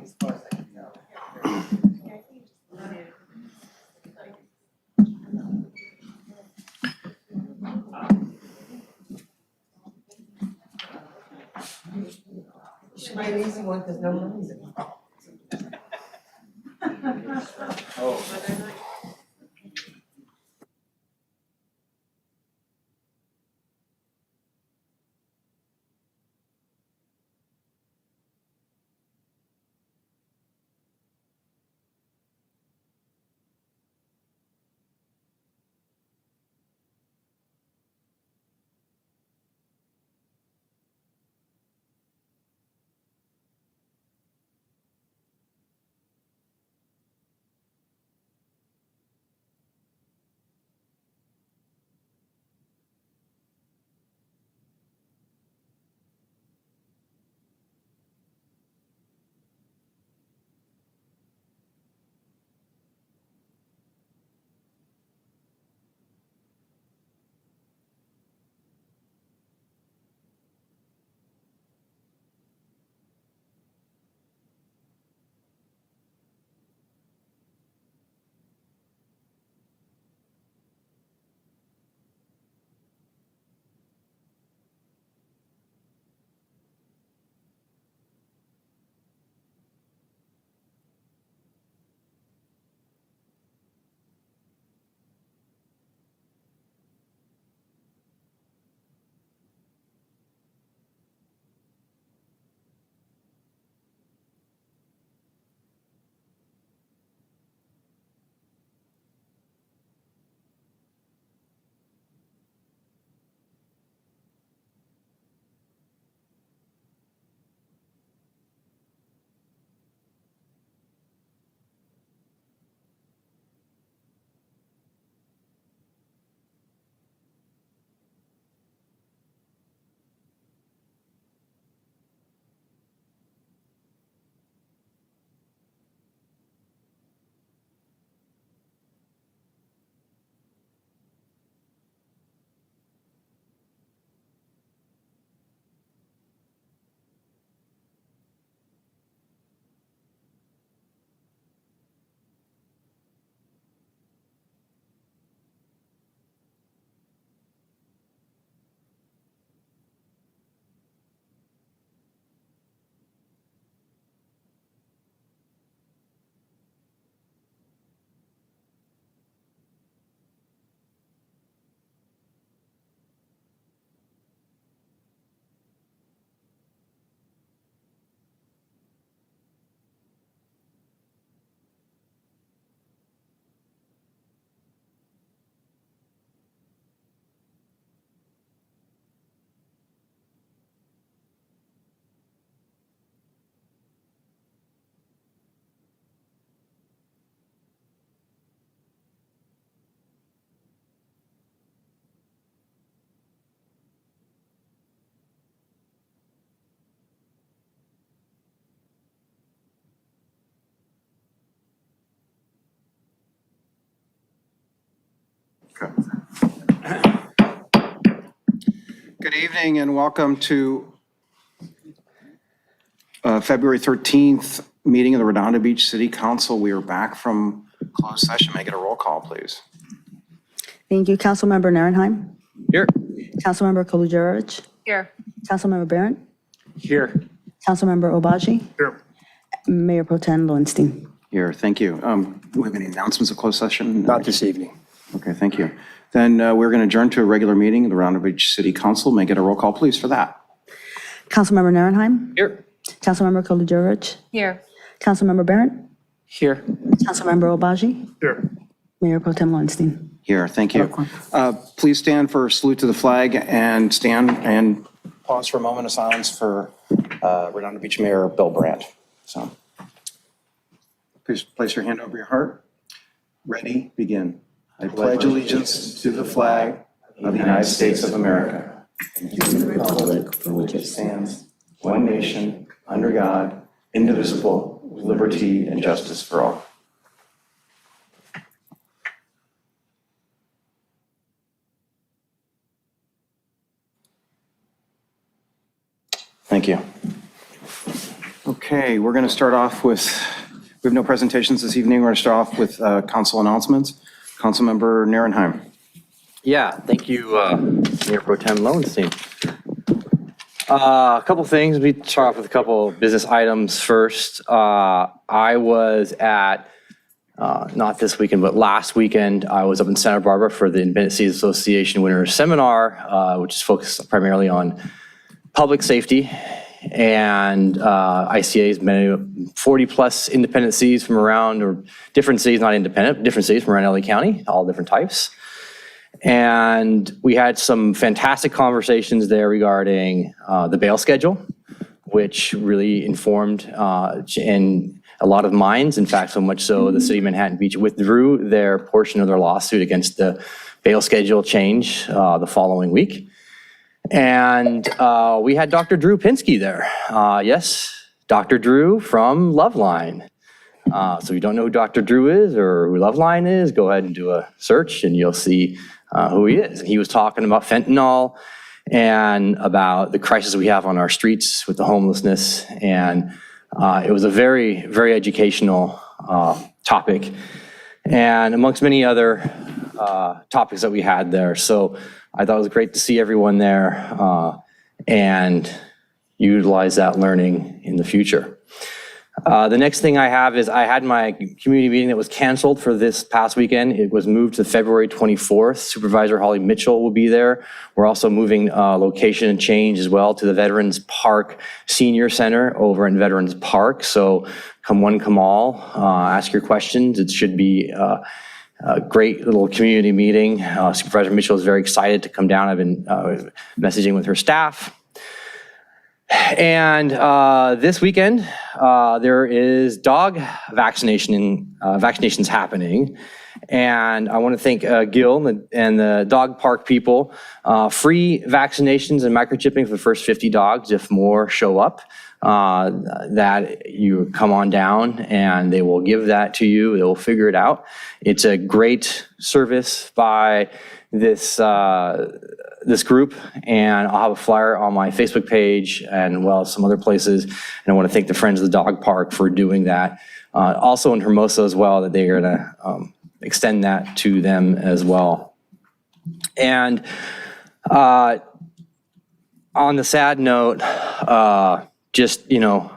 Should be an easy one because no one's in. Good evening and welcome to February 13th meeting of the Redondo Beach City Council. We are back from closed session. May I get a roll call, please? Thank you. Councilmember Narenheim. Here. Councilmember Kolujarowicz. Here. Councilmember Barron. Here. Councilmember Obaji. Here. Mayor Pro Tem Lowenstein. Here, thank you. Do we have any announcements of closed session? Not this evening. Okay, thank you. Then we're going to adjourn to a regular meeting of the Redondo Beach City Council. May I get a roll call, please, for that? Councilmember Narenheim. Here. Councilmember Kolujarowicz. Here. Councilmember Barron. Here. Councilmember Obaji. Here. Mayor Pro Tem Lowenstein. Here, thank you. Please stand for a salute to the flag and stand and pause for a moment of silence for Redondo Beach Mayor Bill Brandt. So please place your hand over your heart. Ready, begin. I pledge allegiance to the flag of the United States of America and to the republic for which it stands, one nation, under God, indivisible, with liberty and justice for all. Thank you. Okay. Okay, we're going to start off with, we have no presentations this evening. We're going to start off with council announcements. Councilmember Narenheim. Yeah, thank you, Mayor Pro Tem Lowenstein. A couple things. We start off with a couple business items first. I was at, not this weekend, but last weekend, I was up in Santa Barbara for the Independent Cities Association Winter Seminar, which is focused primarily on public safety. And ICA's many 40 plus independent cities from around, or different cities, not independent, different cities from around LA County, all different types. And we had some fantastic conversations there regarding the bail schedule, which really informed in a lot of minds. In fact, so much so the city of Manhattan Beach withdrew their portion of their lawsuit against the bail schedule change the following week. And we had Dr. Drew Pinsky there. Yes, Dr. Drew from Loveline. So if you don't know who Dr. Drew is or who Loveline is, go ahead and do a search and you'll see who he is. He was talking about fentanyl and about the crisis we have on our streets with the homelessness. And it was a very, very educational topic, and amongst many other topics that we had there. So I thought it was great to see everyone there and utilize that learning in the future. The next thing I have is I had my community meeting that was canceled for this past weekend. It was moved to February 24th. Supervisor Holly Mitchell will be there. We're also moving location and change as well to the Veterans Park Senior Center over in Veterans Park. So come one, come all, ask your questions. It should be a great little community meeting. Supervisor Mitchell is very excited to come down. I've been messaging with her staff. And this weekend, there is dog vaccinations happening. And I want to thank Gil and the dog park people. Free vaccinations and microchipping for the first 50 dogs. If more show up, that you come on down and they will give that to you. They will figure it out. It's a great service by this group, and I'll have a flyer on my Facebook page and well some other places. And I want to thank the Friends of the Dog Park for doing that. Also in Hermosa as well, that they're going to extend that to them as well. And on the sad note, just, you know,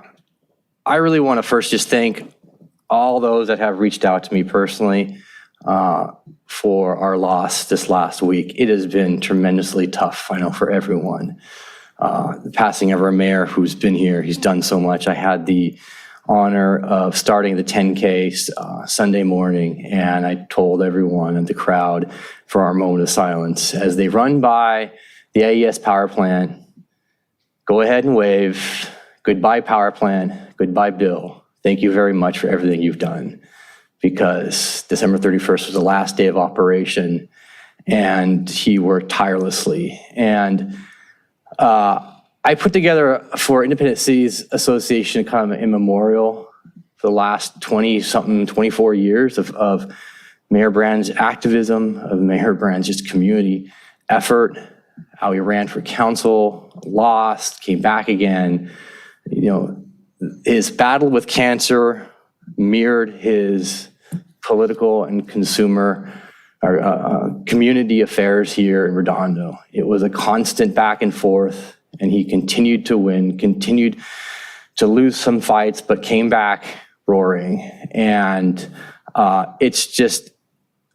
I really want to first just thank all those that have reached out to me personally for our loss this last week. It has been tremendously tough, I know, for everyone. The passing of our mayor who's been here, he's done so much. I had the honor of starting the 10K Sunday morning, and I told everyone in the crowd for our moment of silence as they run by the AES power plant, go ahead and wave, goodbye power plant, goodbye Bill. Thank you very much for everything you've done. Because December 31st was the last day of operation and he worked tirelessly. And I put together for Independent Cities Association kind of a memorial for the last 24 years of Mayor Brand's activism, of Mayor Brand's just community effort, how he ran for council, lost, came back again. You know, his battle with cancer mirrored his political and consumer community affairs here in Redondo. It was a constant back and forth, and he continued to win, continued to lose some fights, but came back roaring. And it's just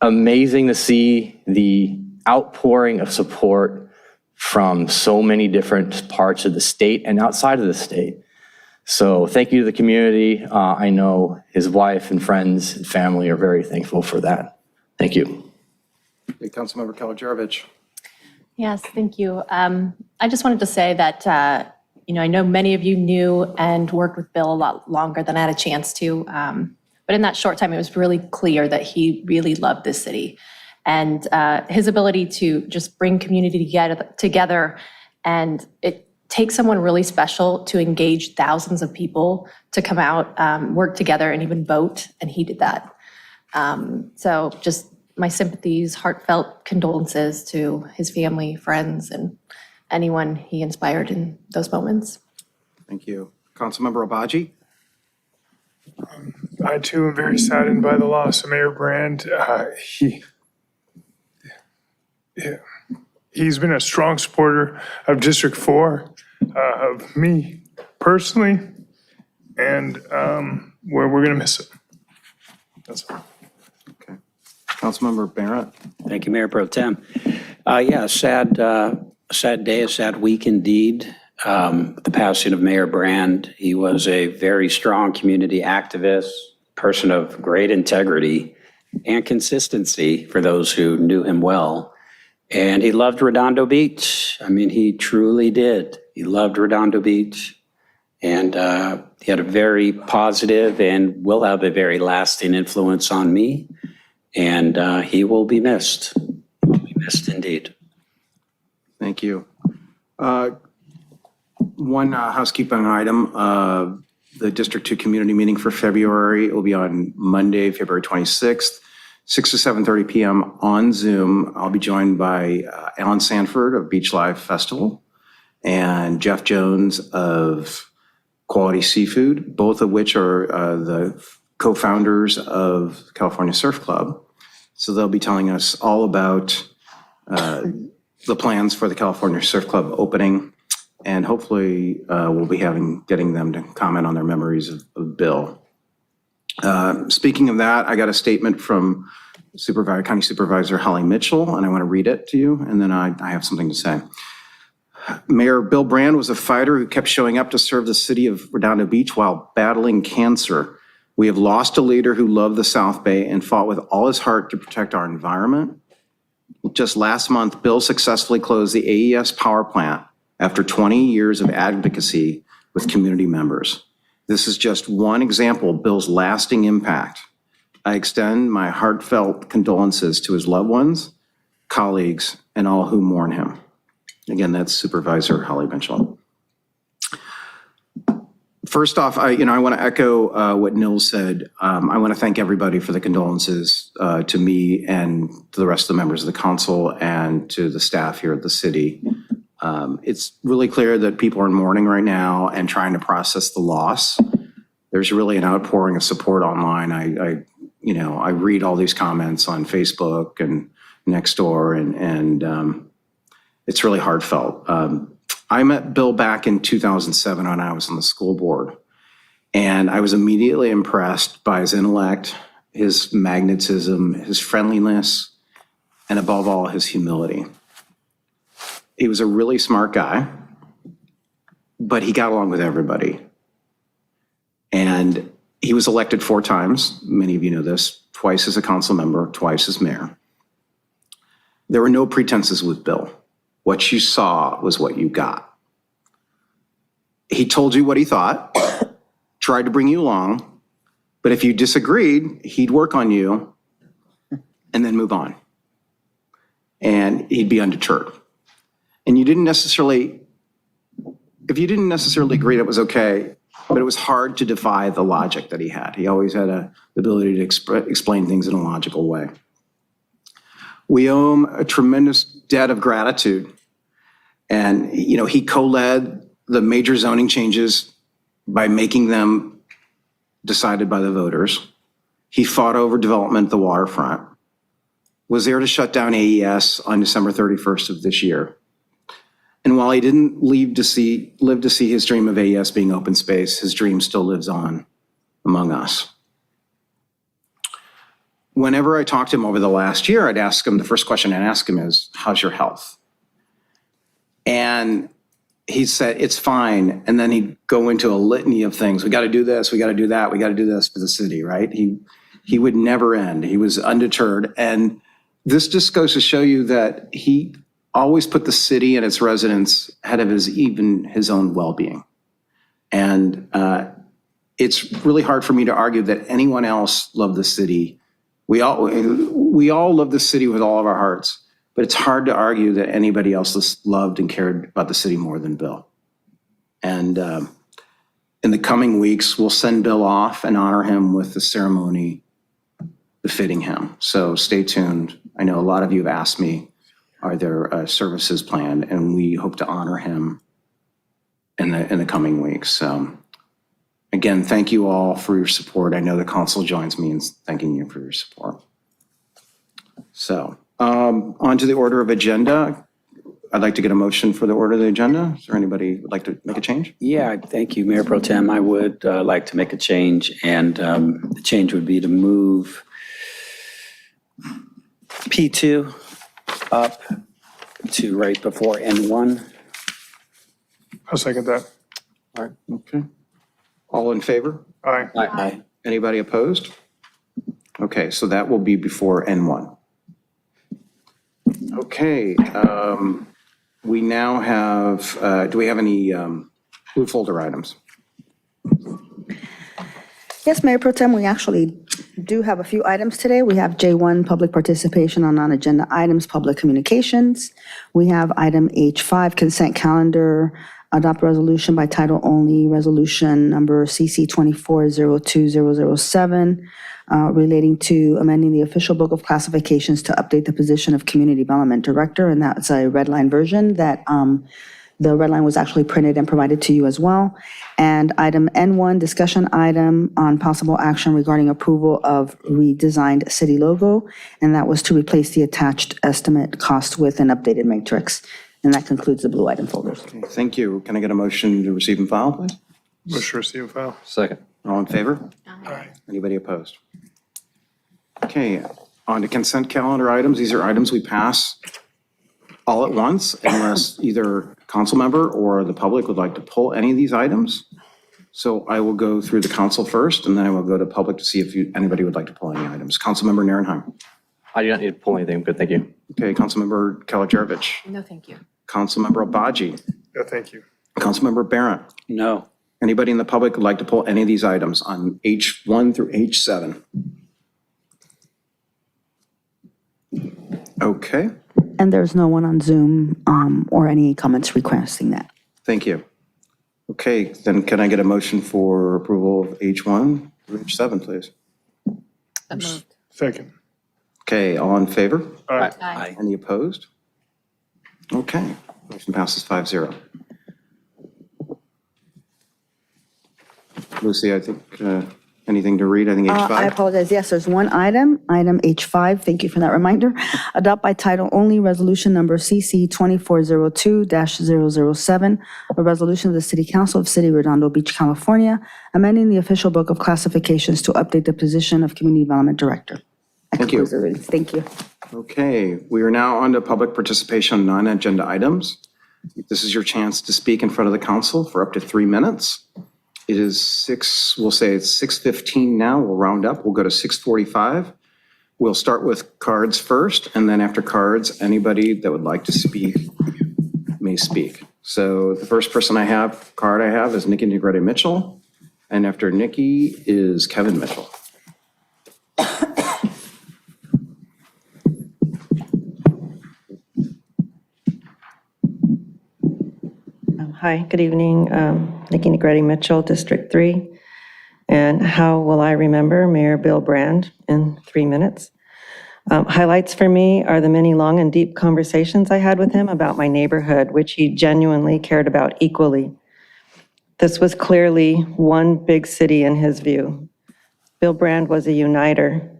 amazing to see the outpouring of support from so many different parts of the state and outside of the state. So thank you to the community. I know his wife and friends and family are very thankful for that. Thank you. Hey, Councilmember Kalujarovich. Yes, thank you. I just wanted to say that, I know many of you knew and worked with Bill a lot longer than I had a chance to. But in that short time, it was really clear that he really loved this city. And his ability to just bring community together, and it takes someone really special to engage thousands of people to come out, work together, and even vote, and he did that. So just my sympathies, heartfelt condolences to his family, friends, and anyone he inspired in those moments. Thank you. Councilmember Obaji. I too am very saddened by the loss of Mayor Brand. He's been a strong supporter of District 4, of me personally, and we're going to miss it. That's all. Councilmember Barrett? Thank you, Mayor Pro Tem. Yeah, sad day, a sad week indeed. The passing of Mayor Brand. He was a very strong community activist, person of great integrity and consistency for those who knew him well. And he loved Redondo Beach. I mean, he truly did. He loved Redondo Beach. And he had a very positive and will have a very lasting influence on me. And he will be missed. He will be missed indeed. Thank you. One housekeeping item, the District 2 community meeting for February will be on Monday, February 26th, 6 to 7:30 p.m. on Zoom. I'll be joined by Alan Sanford of Beach Live Festival and Jeff Jones of Quality Seafood, both of which are the co-founders of California Surf Club. So they'll be telling us all about the plans for the California Surf Club opening, and hopefully we'll be getting them to comment on their memories of Bill. Speaking of that, I got a statement from County Supervisor Holly Mitchell, and I want to read it to you, and then I have something to say. Mayor Bill Brand was a fighter who kept showing up to serve the city of Redondo Beach while battling cancer. We have lost a leader who loved the South Bay and fought with all his heart to protect our environment. Just last month, Bill successfully closed the AES power plant after 20 years of advocacy with community members. This is just one example of Bill's lasting impact. I extend my heartfelt condolences to his loved ones, colleagues, and all who mourn him. Again, that's Supervisor Holly Mitchell. First off, I want to echo what Nils said. I want to thank everybody for the condolences to me and to the rest of the members of the council and to the staff here at the city. It's really clear that people are in mourning right now and trying to process the loss. There's really an outpouring of support online. I read all these comments on Facebook and Nextdoor, and it's really heartfelt. I met Bill back in 2007 when I was on the school board, and I was immediately impressed by his intellect, his magnetism, his friendliness, and above all, his humility. He was a really smart guy, but he got along with everybody. And he was elected 4 times. Many of you know this, twice as a council member, twice as mayor. There were no pretenses with Bill. What you saw was what you got. He told you what he thought, tried to bring you along, but if you disagreed, he'd work on you and then move on. And he'd be undeterred. And if you didn't necessarily agree, that was okay, but it was hard to defy the logic that he had. He always had the ability to explain things in a logical way. We owe him a tremendous debt of gratitude. And, he co-led the major zoning changes by making them decided by the voters. He fought over development at the waterfront, was there to shut down AES on December 31st of this year. And while he didn't live to see his dream of AES being open space, his dream still lives on among us. Whenever I talked to him over the last year, the first question I'd ask him is, how's your health? And he said, it's fine. And then he'd go into a litany of things. We got to do this, we got to do that, we got to do this for the city, right? He would never end. He was undeterred. And this just goes to show you that he always put the city and its residents ahead of his own well-being. And it's really hard for me to argue that anyone else loved the city. We all love the city with all of our hearts, but it's hard to argue that anybody else loved and cared about the city more than Bill. And in the coming weeks, we'll send Bill off and honor him with the ceremony befitting him. So stay tuned. I know a lot of you have asked me, are there services planned? And we hope to honor him in the coming weeks. Again, thank you all for your support. I know the council joins me in thanking you for your support. So, on to the order of agenda. I'd like to get a motion for the order of the agenda. Is there anybody who would like to make a change? Yeah, thank you, Mayor Pro Tem. I would like to make a change, and the change would be to move P2 up to right before N1. I'll second that. All right, okay. All in favor? Aye. Aye. Anybody opposed? Okay, so that will be before N1. Okay, we now have, do we have any blue folder items? Yes, Mayor Pro Tem, we actually do have a few items today. We have J1, public participation on non-agenda items, public communications. We have item H5, consent calendar, adopt resolution by title only, resolution number CC 2402007, relating to amending the official book of classifications to update the position of community development director, and that's a red line version that the red line was actually printed and provided to you as well. And item N1, discussion item on possible action regarding approval of redesigned city logo, and that was to replace the attached estimate cost with an updated matrix. And that concludes the blue item folders. Thank you. Can I get a motion to receive and file, please? Motion to receive and file. Second. All in favor? Aye. Anybody opposed? Okay, on to consent calendar items. These are items we pass all at once unless either council member or the public would like to pull any of these items. So I will go through the council first, and then I will go to public to see if anybody would like to pull any items. Councilmember Narenheim. I do not need to pull anything, but thank you. Okay, Councilmember Kalajevic. No, thank you. Councilmember Obaji. Yeah, thank you. Councilmember Barrett. No. Anybody in the public would like to pull any of these items on H1 through H7? Okay, And there's no one on Zoom or any comments requesting that. thank you. Okay, then can I get a motion for approval of H1 through H7, please? So moved. Second. Okay, all in favor? Aye. Aye. Any opposed? Okay, motion passes 5-0. Lucy, I think, anything to read? I think H5? I apologize. Yes, there's one item, item H5. Thank you for that reminder. Adopt by title only resolution number CC 2402-007, a resolution of the City Council of City Redondo Beach, California, amending the official book of classifications to update the position of Community Development Director. That Thank you. concludes the readings. Thank you. Okay, we are now on to public participation on non-agenda items. This is your chance to speak in front of the council for up to 3 minutes. It is we'll say it's 6:15 now. We'll round up. We'll go to 6:45. We'll start with cards first, and then after cards, anybody that would like to speak may speak. So the first card I have is Nikki Negrete Mitchell, and after Nikki is Kevin Mitchell. Hi, good evening. Nikki Negrete Mitchell, District 3. And how will I remember Mayor Bill Brand in 3 minutes? Highlights for me are the many long and deep conversations I had with him about my neighborhood, which he genuinely cared about equally. This was clearly one big city in his view. Bill Brand was a uniter.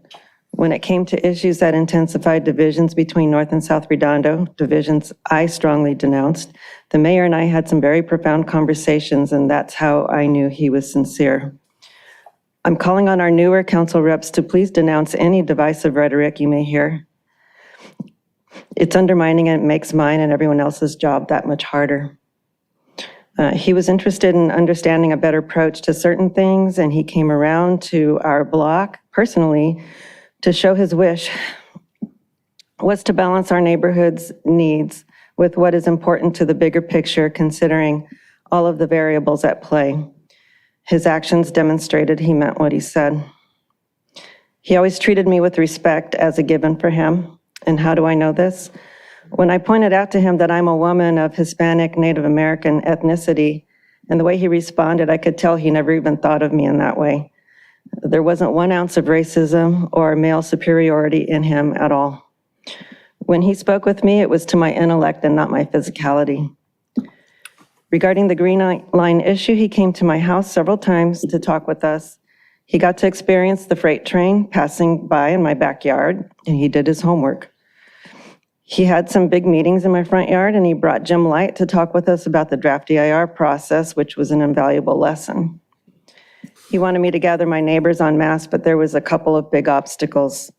When it came to issues that intensified divisions between North and South Redondo, divisions I strongly denounced, the mayor and I had some very profound conversations, and that's how I knew he was sincere. I'm calling on our newer council reps to please denounce any divisive rhetoric you may hear. It's undermining and it makes mine and everyone else's job that much harder. He was interested in understanding a better approach to certain things, and he came around to our block personally to show his wish was to balance our neighborhood's needs with what is important to the bigger picture, considering all of the variables at play. His actions demonstrated he meant what he said. He always treated me with respect as a given for him. And how do I know this? When I pointed out to him that I'm a woman of Hispanic Native American ethnicity, and the way he responded, I could tell he never even thought of me in that way. There wasn't 1 ounce of racism or male superiority in him at all. When he spoke with me, it was to my intellect and not my physicality. Regarding the Green Line issue, he came to my house several times to talk with us. He got to experience the freight train passing by in my backyard, and he did his homework. He had some big meetings in my front yard, and he brought Jim Light to talk with us about the draft EIR process, which was an invaluable lesson. He wanted me to gather my neighbors en masse, but there was a couple of big obstacles,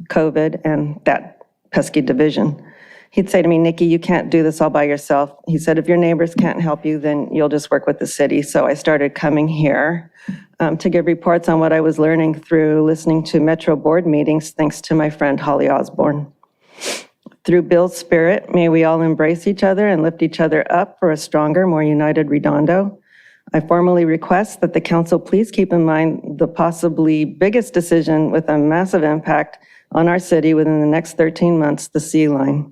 COVID and that pesky division. He'd say to me, Nikki, you can't do this all by yourself. He said, if your neighbors can't help you, then you'll just work with the city. So I started coming here to give reports on what I was learning through listening to Metro board meetings, thanks to my friend Holly Osborne. Through Bill's spirit, may we all embrace each other and lift each other up for a stronger, more united Redondo. I formally request that the council please keep in mind the possibly biggest decision with a massive impact on our city within the next 13 months, the Sea Line.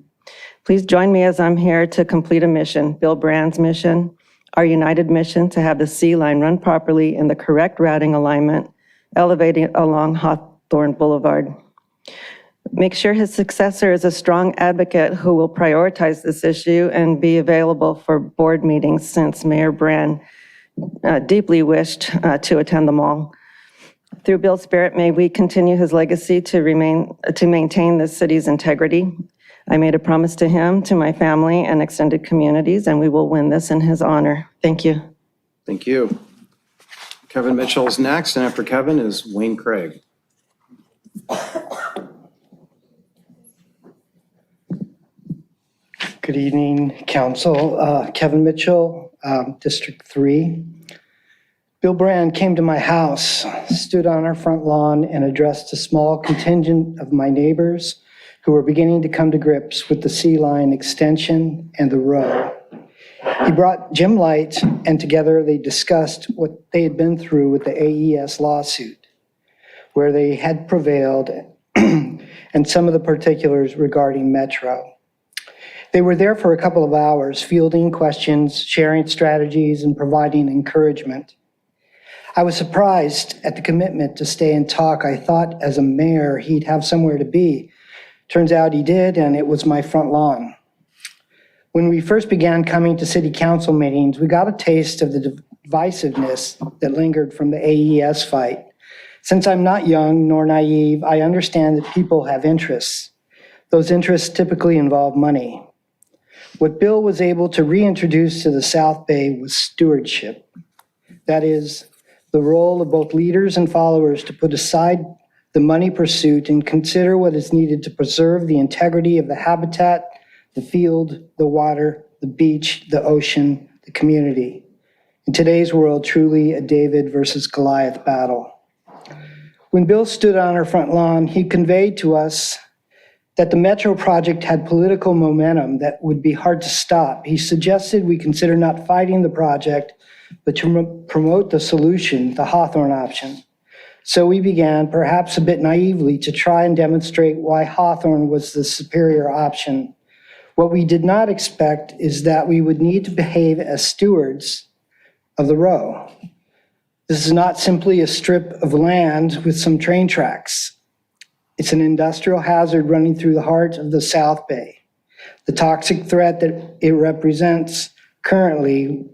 Please join me as I'm here to complete a mission, Bill Brand's mission, our united mission to have the Sea Line run properly in the correct routing alignment, elevating along Hawthorne Boulevard. Make sure his successor is a strong advocate who will prioritize this issue and be available for board meetings, since Mayor Brand deeply wished to attend them all. Through Bill's spirit, may we continue his legacy to maintain the city's integrity. I made a promise to him, to my family and extended communities, and we will win this in his honor. Thank you. Thank you. Kevin Mitchell's next, and after Kevin is Wayne Craig. Good evening, Council. Kevin Mitchell, District 3. Bill Brand came to my house, stood on our front lawn, and addressed a small contingent of my neighbors who were beginning to come to grips with the Sea Line extension and the row. He brought Jim Light, and together they discussed what they had been through with the AES lawsuit, where they had prevailed, and some of the particulars regarding Metro. They were there for a couple of hours, fielding questions, sharing strategies, and providing encouragement. I was surprised at the commitment to stay and talk. I thought as a mayor he'd have somewhere to be. Turns out he did, and it was my front lawn. When we first began coming to city council meetings, we got a taste of the divisiveness that lingered from the AES fight. Since I'm not young nor naive, I understand that people have interests. Those interests typically involve money. What Bill was able to reintroduce to the South Bay was stewardship. That is, the role of both leaders and followers to put aside the money pursuit and consider what is needed to preserve the integrity of the habitat, the field, the water, the beach, the ocean, the community. In today's world, truly a David versus Goliath battle. When Bill stood on our front lawn, he conveyed to us that the Metro project had political momentum that would be hard to stop. He suggested we consider not fighting the project, but to promote the solution, the Hawthorne option. So we began, perhaps a bit naively, to try and demonstrate why Hawthorne was the superior option. What we did not expect is that we would need to behave as stewards of the row. This is not simply a strip of land with some train tracks. It's an industrial hazard running through the heart of the South Bay. The toxic threat that it represents currently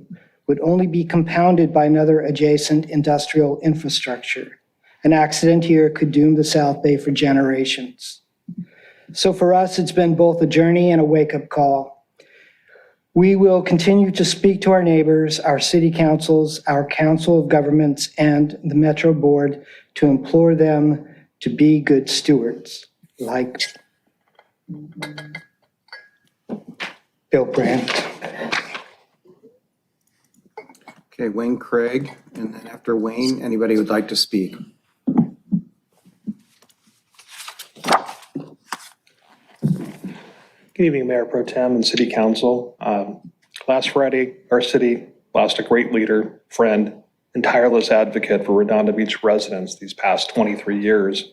would only be compounded by another adjacent industrial infrastructure. An accident here could doom the South Bay for generations. So for us, it's been both a journey and a wake-up call. We will continue to speak to our neighbors, our city councils, our council of governments, and the Metro Board to implore them to be good stewards, like Bill Brand. Okay, Wayne Craig, and then after Wayne, anybody who'd like to speak. Good evening, Mayor Pro Tem and City Council. Last Friday, our city lost a great leader, friend, and tireless advocate for Redondo Beach residents these past 23 years.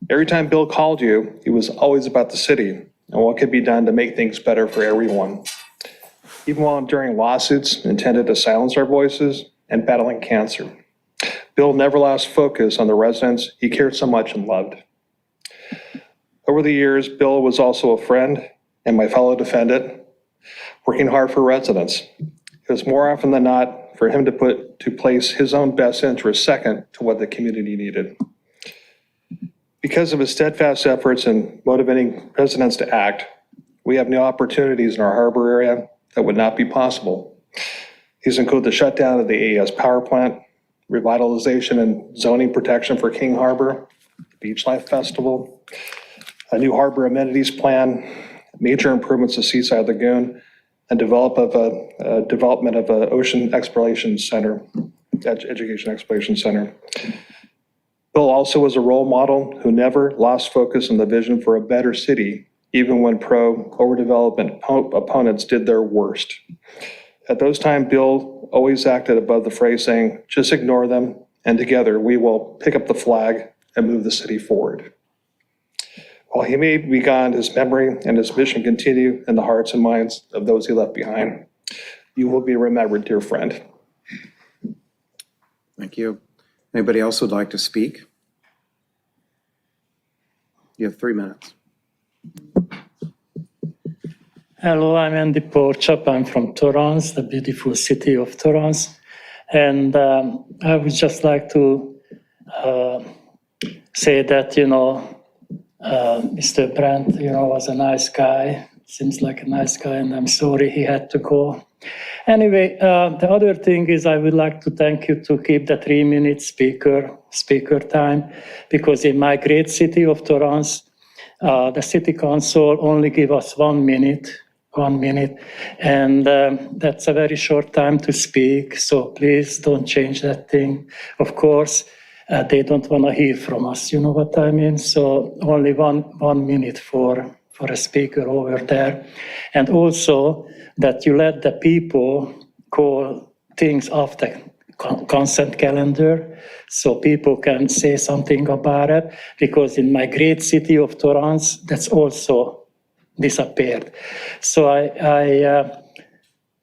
Every time Bill called you, he was always about the city and what could be done to make things better for everyone. Even while enduring lawsuits intended to silence our voices and battling cancer, Bill never lost focus on the residents he cared so much and loved. Over the years, Bill was also a friend and my fellow defendant, working hard for residents. It was more often than not for him to place his own best interest second to what the community needed. Because of his steadfast efforts in motivating residents to act, we have new opportunities in our harbor area that would not be possible. These include the shutdown of the AES power plant, revitalization and zoning protection for King Harbor, Beach Life Festival, a new harbor amenities plan, major improvements to Seaside Lagoon, and development of an ocean exploration center, education exploration center. Bill also was a role model who never lost focus on the vision for a better city, even when pro-overdevelopment opponents did their worst. At those times, Bill always acted above the phrase saying, just ignore them, and together we will pick up the flag and move the city forward. While he may be gone, his memory and his mission continue in the hearts and minds of those he left behind. You will be remembered, dear friend. Thank you. Anybody else would like to speak? You have 3 minutes. Hello, I'm Andy Porchop. I'm from Torrance, the beautiful city of Torrance. And I would just like to say that, Mr. Brandt, was a nice guy, seems like a nice guy, and I'm sorry he had to go. Anyway, the other thing is I would like to thank you to keep the 3-minute speaker time, because in my great city of Torrance, the city council only give us 1 minute, and that's a very short time to speak, so please don't change that thing. Of course, they don't want to hear from us, you know what I mean? So only one minute for a speaker over there. And also that you let the people call things off the consent calendar so people can say something about it, because in my great city of Torrance, that's also disappeared. So I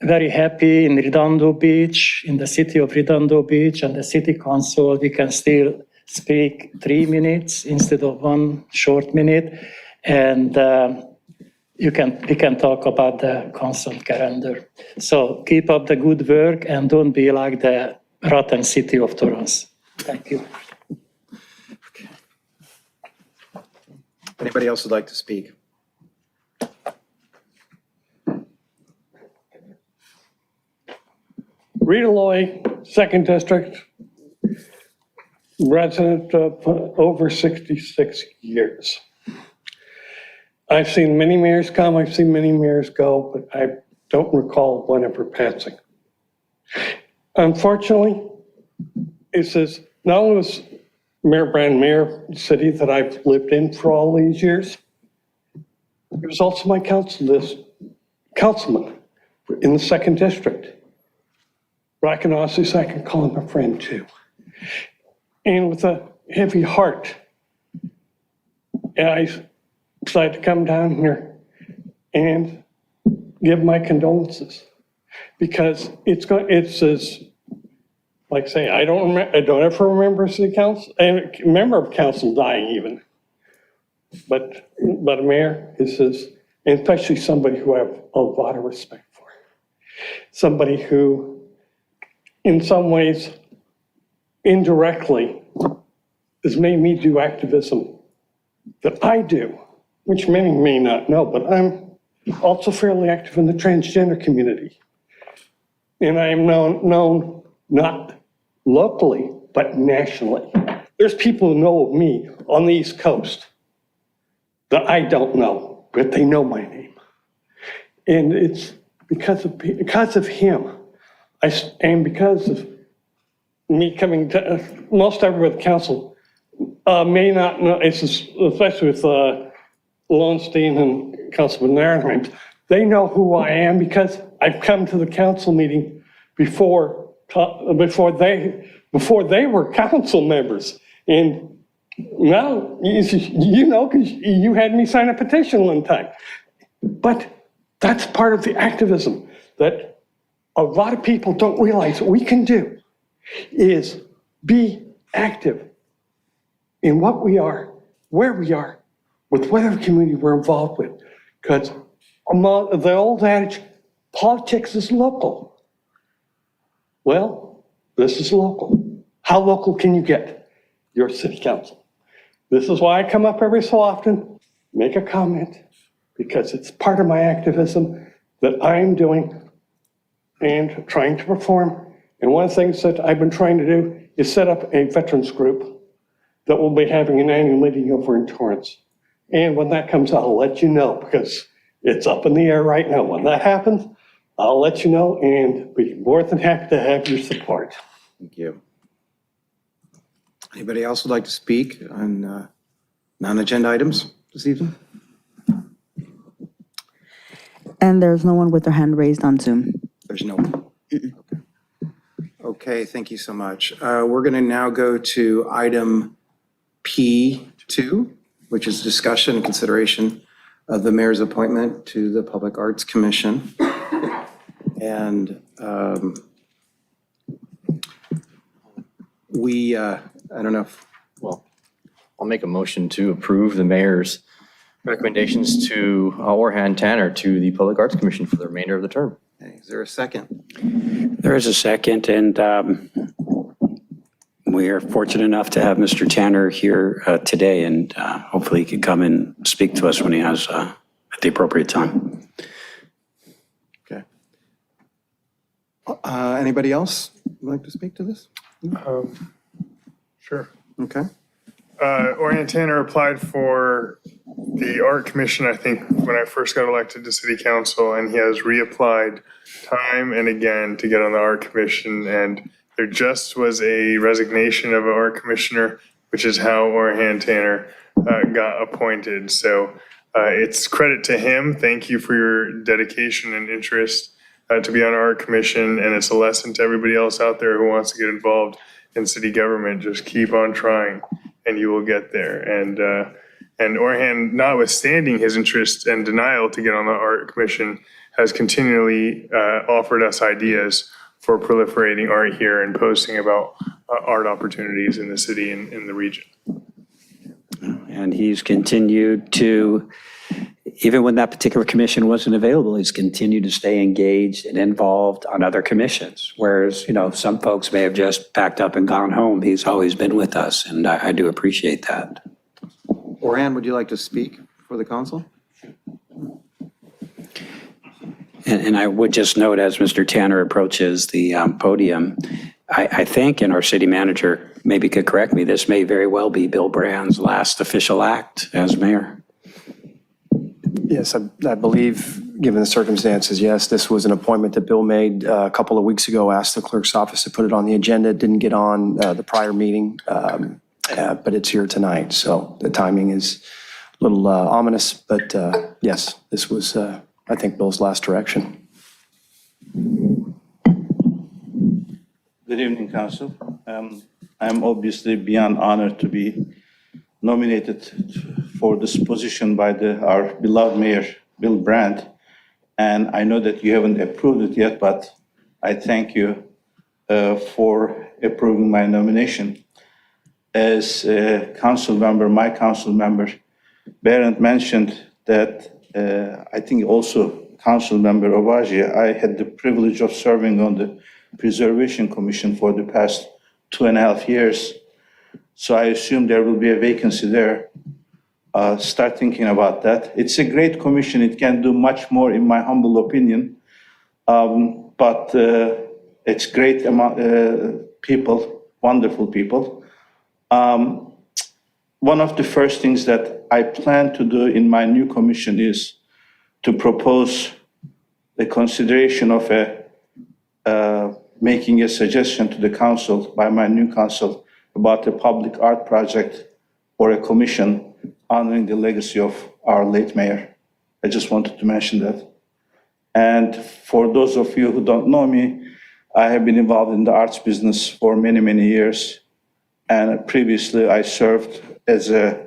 very happy in Redondo Beach, in the city of Redondo Beach, and the city council, we can still speak 3 minutes instead of 1 short minute. And we can talk about the consent calendar. So keep up the good work and don't be like the rotten city of Torrance. Thank you. Anybody else would like to speak? Rita Loy, 2nd District, resident of over 66 years. I've seen many mayors come, I've seen many mayors go, but I don't recall one ever passing. Unfortunately, it says, not only was Mayor Brand mayor, the city that I've lived in for all these years, he was also my councilman in the 2nd District. But I can honestly say I can call him a friend too. And with a heavy heart, I decided to come down here and give my condolences, because it's as, like say, I don't ever remember a city council, a member of council dying even. But a mayor is, and especially somebody who I have a lot of respect for. Somebody who, in some ways, indirectly, has made me do activism that I do, which many may not know, but I'm also fairly active in the transgender community. And I am known not locally, but nationally. There's people who know of me on the East Coast that I don't know, but they know my name. And it's because of him. And because of me coming to, most everybody at the council may not know, especially with Lowenstein and Councilman Narenheim, they know who I am because I've come to the council meeting before they were council members. And now, you know, because you had me sign a petition one time. But that's part of the activism that a lot of people don't realize what we can do is be active in what we are, where we are, with whatever community we're involved with. Because the old adage, politics is local. Well, this is local. How local can you get? Your city council. This is why I come up every so often, make a comment, because it's part of my activism that I'm doing and trying to perform. And one of the things that I've been trying to do is set up a veterans group that will be having an annual meeting over in Torrance. And when that comes out, I'll let you know, because it's up in the air right now. When that happens, I'll let you know and be more than happy to have your support. Thank you. Anybody else would like to speak on non-agenda items this evening? And there's no one with their hand raised on Zoom. There's no one. Okay, thank you so much. We're going to now go to item P2, which is discussion and consideration of the mayor's appointment to the Public Arts Commission. And I don't know if, Well, I'll make a motion to approve the mayor's recommendations to Orhan Tanner to the Public Arts Commission for the remainder of the term. is there a second? There is a second, and we are fortunate enough to have Mr. Tanner here today, and hopefully he can come and speak to us when he has at the appropriate time. Okay. Anybody else would like to speak to this? Sure. Okay. Orhan Tanner applied for the Art Commission, I think, when I first got elected to City Council, and he has reapplied time and again to get on the Art Commission. And there just was a resignation of an Art Commissioner, which is how Orhan Tanner got appointed. So it's credit to him. Thank you for your dedication and interest to be on our Art Commission. And it's a lesson to everybody else out there who wants to get involved in city government. Just keep on trying and you will get there. And Orhan, notwithstanding his interest and denial to get on the Art Commission, has continually offered us ideas for proliferating art here and posting about art opportunities in the city and in the region. And he's continued to, even when that particular commission wasn't available, he's continued to stay engaged and involved on other commissions. Whereas, some folks may have just packed up and gone home. He's always been with us, and I do appreciate that. Orhan, would you like to speak for the council? And I would just note, as Mr. Tanner approaches the podium, I think, and our city manager maybe could correct me, this may very well be Bill Brand's last official act as mayor. Yes, I believe, given the circumstances, yes, this was an appointment that Bill made a couple of weeks ago, asked the clerk's office to put it on the agenda. It didn't get on the prior meeting, but it's here tonight. So the timing is a little ominous, but yes, this was, I think, Bill's last direction. Good evening, Council. I'm obviously beyond honored to be nominated for this position by our beloved Mayor, Bill Brandt. And I know that you haven't approved it yet, but I thank you for approving my nomination. As a council member, my council member, Barrett mentioned that I think also Council Member Obaji, I had the privilege of serving on the Preservation Commission for the past 2.5 years. So I assume there will be a vacancy there. Start thinking about that. It's a great commission. It can do much more, in my humble opinion. But it's great amount people, wonderful people. One of the first things that I plan to do in my new commission is to propose the consideration of making a suggestion to the council by my new council about a public art project or a commission honoring the legacy of our late mayor. I just wanted to mention that. And for those of you who don't know me, I have been involved in the arts business for many, many years. And previously I served as a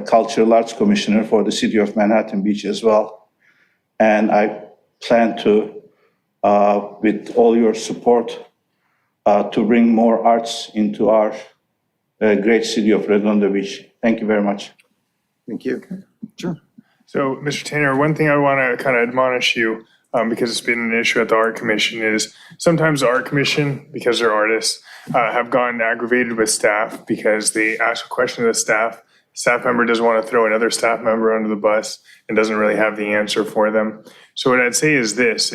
cultural arts commissioner for the city of Manhattan Beach as well. And I plan to, with all your support, to bring more arts into our great city of Redondo Beach. Thank you very much. Thank you. Sure. So, Mr. Tanner, one thing I want to kind of admonish you, because it's been an issue at the art commission, is sometimes the art commission, because they're artists, have gotten aggravated with staff because they ask a question of the staff member doesn't want to throw another staff member under the bus and doesn't really have the answer for them. So what I'd say is this,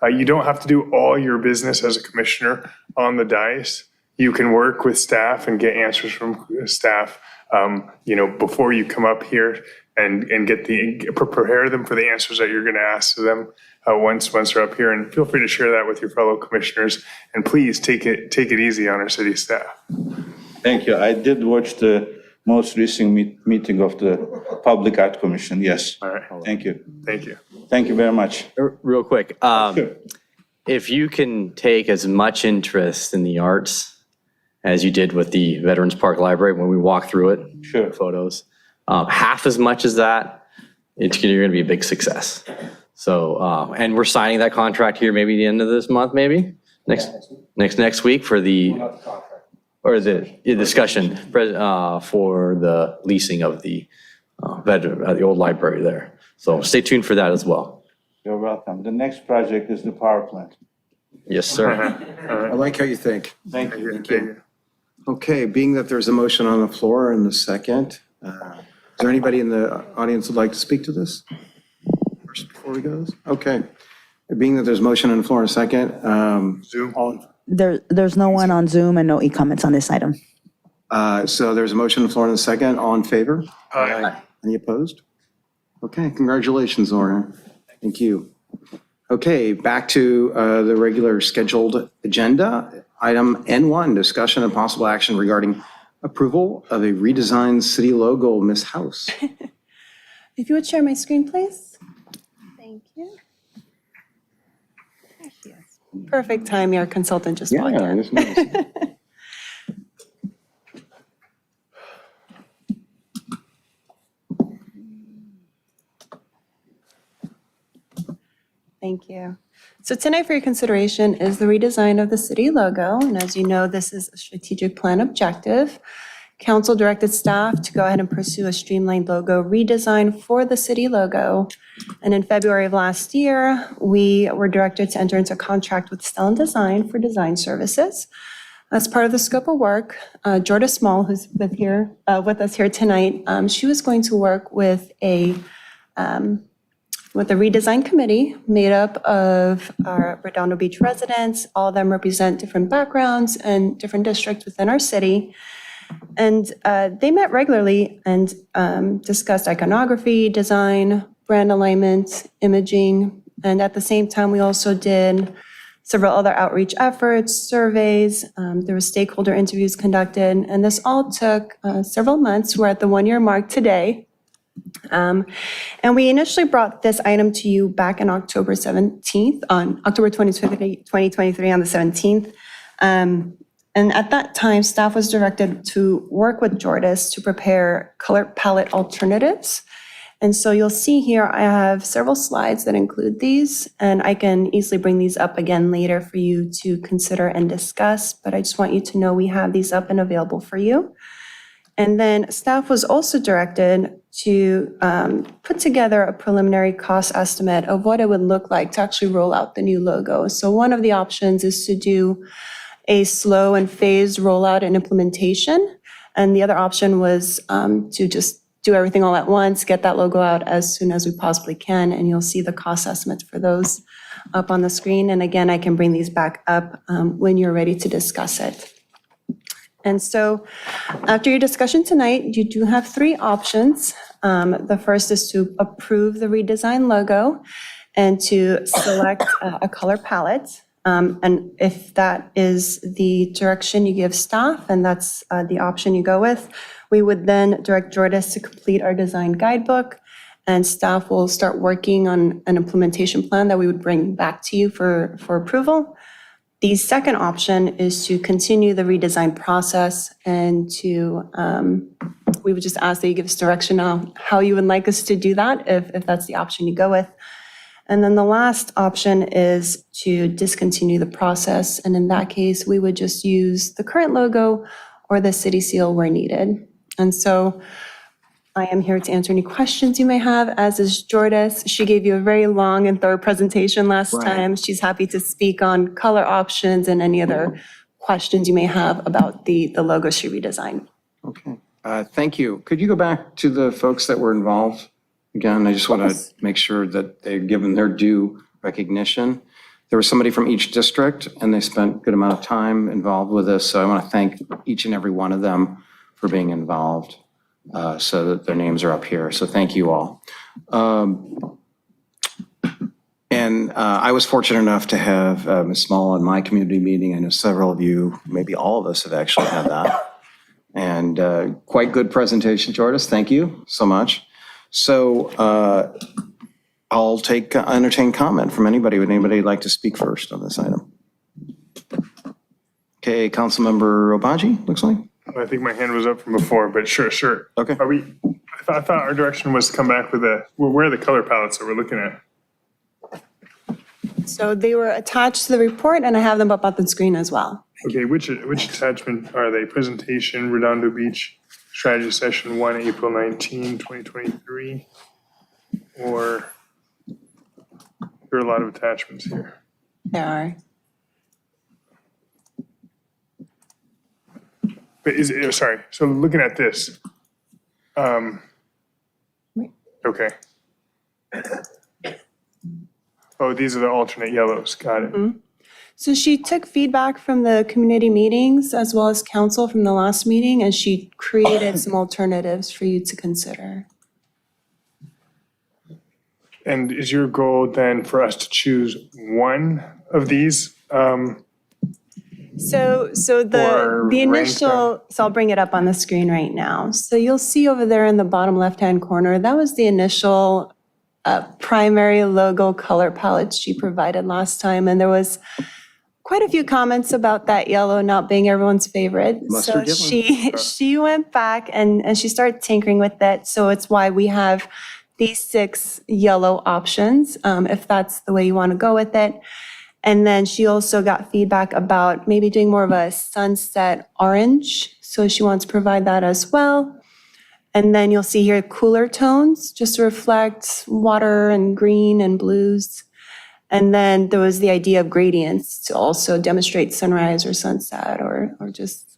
you don't have to do all your business as a commissioner on the dais. You can work with staff and get answers from staff, before you come up here and prepare them for the answers that you're going to ask of them once they're up here. And feel free to share that with your fellow commissioners. And please take it easy on our city staff. Thank you. I did watch the most recent meeting of the Public Art Commission. Yes. All right. Thank you. Thank you. Thank you very much. Real quick, if you can take as much interest in the arts as you did with the Veterans Park Library when we walked through it, Sure. photos, half as much as that, you're going to be a big success. So, and we're signing that contract here maybe the end of this month, maybe next week for the discussion for the leasing of the old library there. So stay tuned for that as well. You're welcome. The next project is the power plant. Yes, sir. I like how you think. Thank you. Thank you. Okay, being that there's a motion on the floor and the second, is there anybody in the audience who'd like to speak to this? First, before we go, okay. Being that there's motion on the floor and a second, Zoom. There's no one on Zoom and no e-comments on this item. So there's a motion on the floor and a second. All in favor? Aye. Any opposed? Okay, congratulations, Lauren. Thank you. Okay, back to the regular scheduled agenda. Item N1, discussion and possible action regarding approval of a redesigned city logo, Miss House. If you would share my screen, please. Thank you. There she is. Perfect time, your consultant just walked in. That's nice. Thank you. So tonight for your consideration is the redesign of the city logo. And as you know, this is a strategic plan objective. Council directed staff to go ahead and pursue a streamlined logo redesign for the city logo. And in February of last year, we were directed to enter into a contract with Stellan Design for design services. As part of the scope of work, Jorda Small, who's with us here tonight, she was going to work with a redesign committee made up of our Redondo Beach residents. All of them represent different backgrounds and different districts within our city. And they met regularly and discussed iconography, design, brand alignment, imaging. And at the same time, we also did several other outreach efforts, surveys. There were stakeholder interviews conducted. And this all took several months. We're at the 1-year mark today. And we initially brought this item to you back on October 17th, on October 2023 on the 17th. And at that time, staff was directed to work with Jordis to prepare color palette alternatives. And so you'll see here, I have several slides that include these, and I can easily bring these up again later for you to consider and discuss, but I just want you to know we have these up and available for you. And then staff was also directed to put together a preliminary cost estimate of what it would look like to actually roll out the new logo. So one of the options is to do a slow and phased rollout and implementation. And the other option was to just do everything all at once, get that logo out as soon as we possibly can. And you'll see the cost estimates for those up on the screen. And again, I can bring these back up when you're ready to discuss it. And so after your discussion tonight, you do have 3 options. The first is to approve the redesigned logo and to select a color palette. And if that is the direction you give staff, and that's the option you go with, we would then direct Jordis to complete our design guidebook, and staff will start working on an implementation plan that we would bring back to you for approval. The second option is to continue the redesign process and to, we would just ask that you give us direction on how you would like us to do that, if that's the option you go with. And then the last option is to discontinue the process. And in that case, we would just use the current logo or the city seal where needed. And so I am here to answer any questions you may have, as is Jordis. She gave you a very long and thorough presentation last time. She's happy to speak on color options and any other questions you may have about the logo she redesigned. Okay, thank you. Could you go back to the folks that were involved? Again, I just want to make sure that they're given their due recognition. There was somebody from each district, and they spent a good amount of time involved with this, so I want to thank each and every one of them for being involved, so that their names are up here, so thank you all. And I was fortunate enough to have Ms. Small in my community meeting. I know several of you, maybe all of us, have actually had that. And quite good presentation, Jordis. Thank you so much. So I'll entertain comment from anybody. Would anybody like to speak first on this item? Okay, Councilmember Obaji, looks like. I think my hand was up from before, but sure. Okay. I thought our direction was to come back with where are the color palettes that we're looking at? So they were attached to the report, and I have them up on the screen as well. Okay, which attachment are they? Presentation, Redondo Beach Strategy Session 1, April 19, 2023? Or there are a lot of attachments here. There are. But sorry, so looking at this. Okay. Oh, these are the alternate yellows, got it. So she took feedback from the community meetings as well as council from the last meeting, and she created some alternatives for you to consider. And is your goal then for us to choose one of these? So Or the rank initial, so I'll bring it up on the screen right now. So you'll see over there in the bottom left-hand corner, that was the initial primary logo color palette she provided last time. And there was quite a few comments about that yellow not being everyone's favorite. Mustard So yellow. she went back and she started tinkering with it. So it's why we have these 6 yellow options, if that's the way you want to go with it. And then she also got feedback about maybe doing more of a sunset orange. So she wants to provide that as well. And then you'll see here cooler tones, just to reflect water and green and blues. And then there was the idea of gradients to also demonstrate sunrise or sunset or just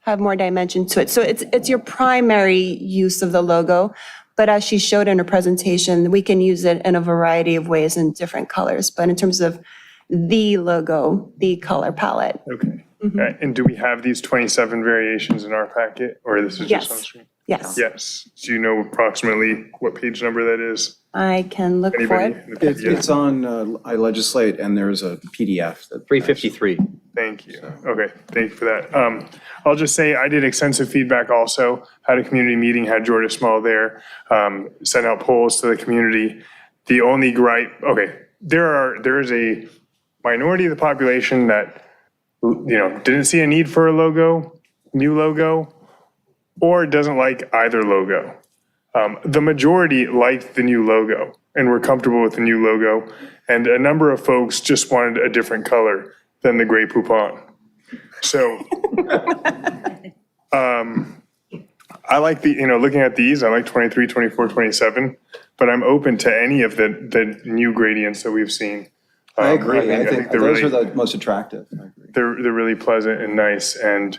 have more dimension to it. So it's your primary use of the logo. But as she showed in her presentation, we can use it in a variety of ways in different colors. But in terms of the logo, the color palette. Okay. Right. And do we have these 27 variations in our packet, or this is just on the screen? Yes. Yes. Do you know approximately what page number that is? I can look for Anybody? it. in the PDF? It's on I-Legislate, and there's a PDF that. 353. Thank you. Okay, thank you for that. I'll just say I did extensive feedback also, had a community meeting, had Jordan Small there, sent out polls to the community. The only gripe, okay, there is a minority of the population that, didn't see a need for a logo, new logo, or doesn't like either logo. The majority liked the new logo and were comfortable with the new logo. And a number of folks just wanted a different color than the gray poupon. So I like looking at these, I like 23, 24, 27, but I'm open to any of the new gradients that we've seen. I agree. I think they're those really, are the most attractive. I agree. they're really pleasant and nice. And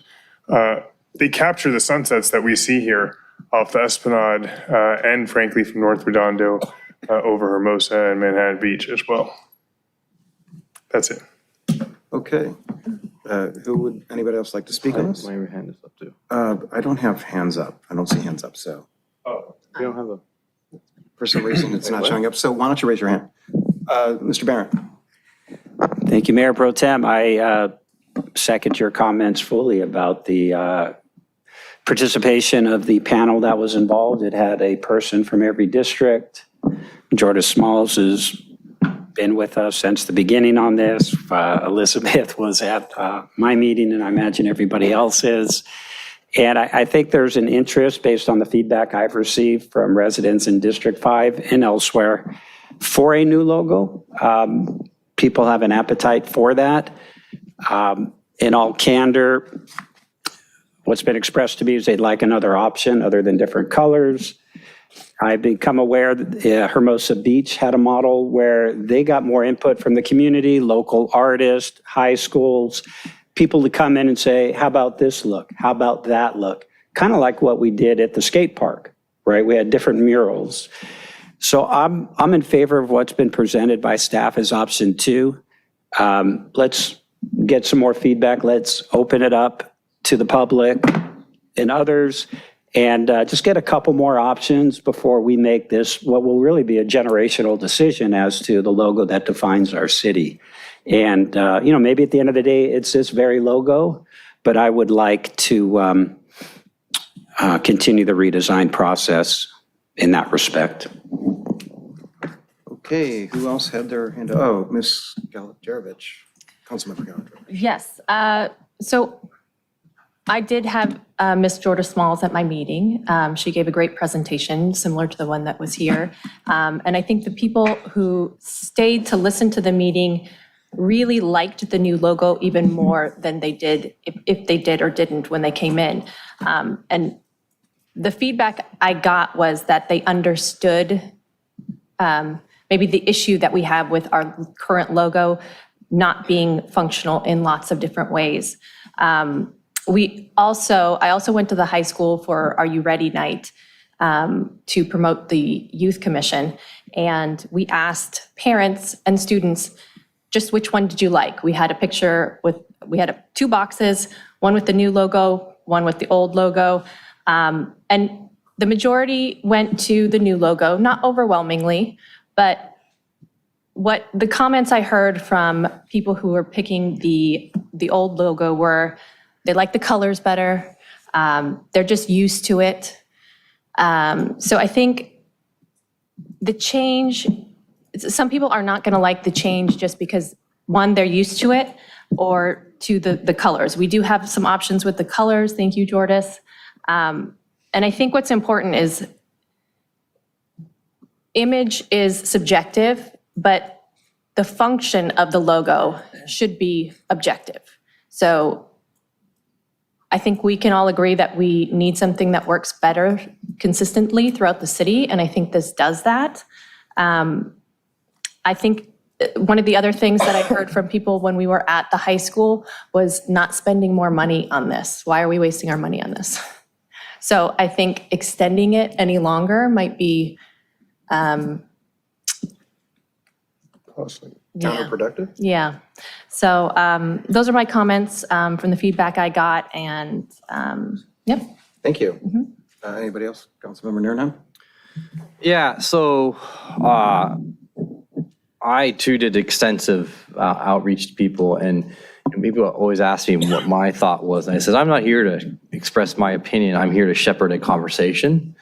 they capture the sunsets that we see here off the Esplanade and frankly from North Redondo over Hermosa and Manhattan Beach as well. That's it. Okay. Anybody else like to speak on this? My hand is up too. I don't have hands up. I don't see hands up, so. Oh, You don't have a. For some reason, it's not showing up. So why don't you raise your hand? Mr. Barrett? Thank you, Mayor Pro Tem. I second your comments fully about the participation of the panel that was involved. It had a person from every district. Jordan Smalls has been with us since the beginning on this. Elizabeth was at my meeting, and I imagine everybody else is. And I think there's an interest, based on the feedback I've received from residents in District 5 and elsewhere, for a new logo. People have an appetite for that. In all candor, what's been expressed to me is they'd like another option other than different colors. I've become aware that Hermosa Beach had a model where they got more input from the community, local artists, high schools, people to come in and say, how about this look? How about that look? Kind of like what we did at the skate park, right? We had different murals. So I'm in favor of what's been presented by staff as option 2. Let's get some more feedback. Let's open it up to the public and others, and just get a couple more options before we make this what will really be a generational decision as to the logo that defines our city. And, maybe at the end of the day, it's this very logo, but I would like to continue the redesign process in that respect. Okay, who else had their hand? Oh, Ms. Galajevich, Councilmember Galajevich. Yes. So I did have Ms. Jorda Smalls at my meeting. She gave a great presentation, similar to the one that was here. And I think the people who stayed to listen to the meeting really liked the new logo even more than they did, if they did or didn't when they came in. And the feedback I got was that they understood maybe the issue that we have with our current logo not being functional in lots of different ways. I also went to the high school for Are You Ready Night to promote the Youth Commission. And we asked parents and students, just which one did you like? We had a picture we had 2 boxes, one with the new logo, one with the old logo. And the majority went to the new logo, not overwhelmingly, but what the comments I heard from people who were picking the old logo were, they like the colors better. They're just used to it. So I think the change, some people are not going to like the change just because, one, they're used to it, or 2, the colors. We do have some options with the colors. Thank you, Jordis. And I think what's important is image is subjective, but the function of the logo should be objective. So I think we can all agree that we need something that works better consistently throughout the city, and I think this does that. I think one of the other things that I heard from people when we were at the high school was not spending more money on this. Why are we wasting our money on this? So I think extending it any longer might be Costly. Counterproductive? Yeah. So those are my comments from the feedback I got, and yep. Thank you. Anybody else? Councilmember Nernheim? Yeah, so I too did extensive outreach to people, and people always ask me what my thought was. And I said, I'm not here to express my opinion. I'm here to shepherd a conversation,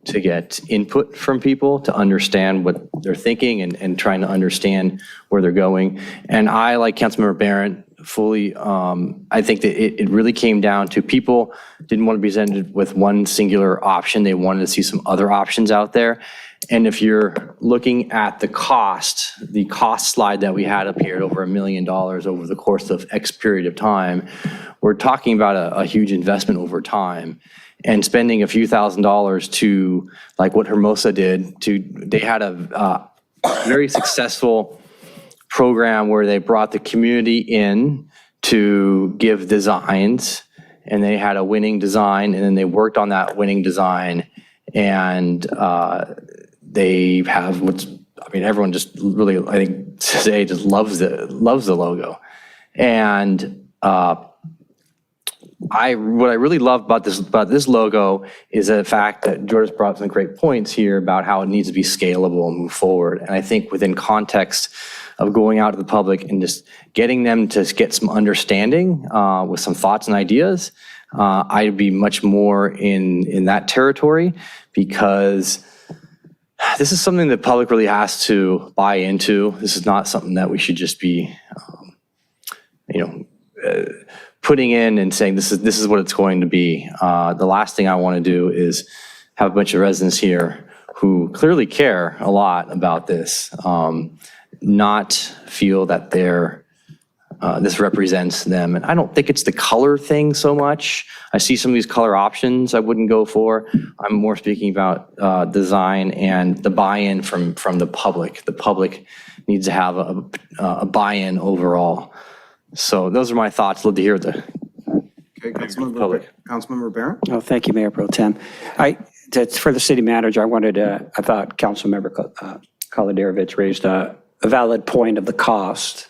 to get input from people, to understand what they're thinking and trying to understand where they're going. And I, like Councilmember Barron, fully, I think that it really came down to people didn't want to be presented with one singular option. They wanted to see some other options out there. And if you're looking at the cost slide that we had up here at over $1 million over the course of X period of time, we're talking about a huge investment over time. And spending a few $1,000s to, like what Hermosa did, they had a very successful program where they brought the community in to give designs, and they had a winning design, and then they worked on that winning design, and they have everyone just really, I think today just loves the logo. And what I really love about this logo is the fact that George brought up some great points here about how it needs to be scalable and move forward. And I think within context of going out to the public and just getting them to get some understanding with some thoughts and ideas, I'd be much more in that territory, because this is something the public really has to buy into. This is not something that we should just be, putting in and saying this is what it's going to be. The last thing I want to do is have a bunch of residents here who clearly care a lot about this, not feel that they're this represents them. And I don't think it's the color thing so much. I see some of these color options I wouldn't go for. I'm more speaking about design and the buy-in from the public. The public needs to have a buy-in overall. So those are my thoughts. Love to hear the Councilmember Barron? Oh, thank you, Mayor Pro Tem. For the city manager, I thought Councilmember Kolodarovich raised a valid point of the cost.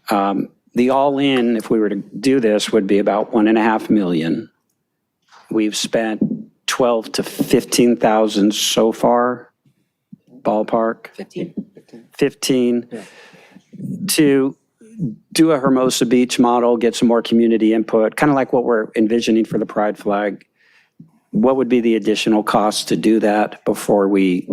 The all-in, if we were to do this, would be about $1.5 million. We've spent 12 to 15,000 so far, ballpark. 15. To do a Hermosa Beach model, get some more community input, kind of like what we're envisioning for the Pride flag. What would be the additional cost to do that before we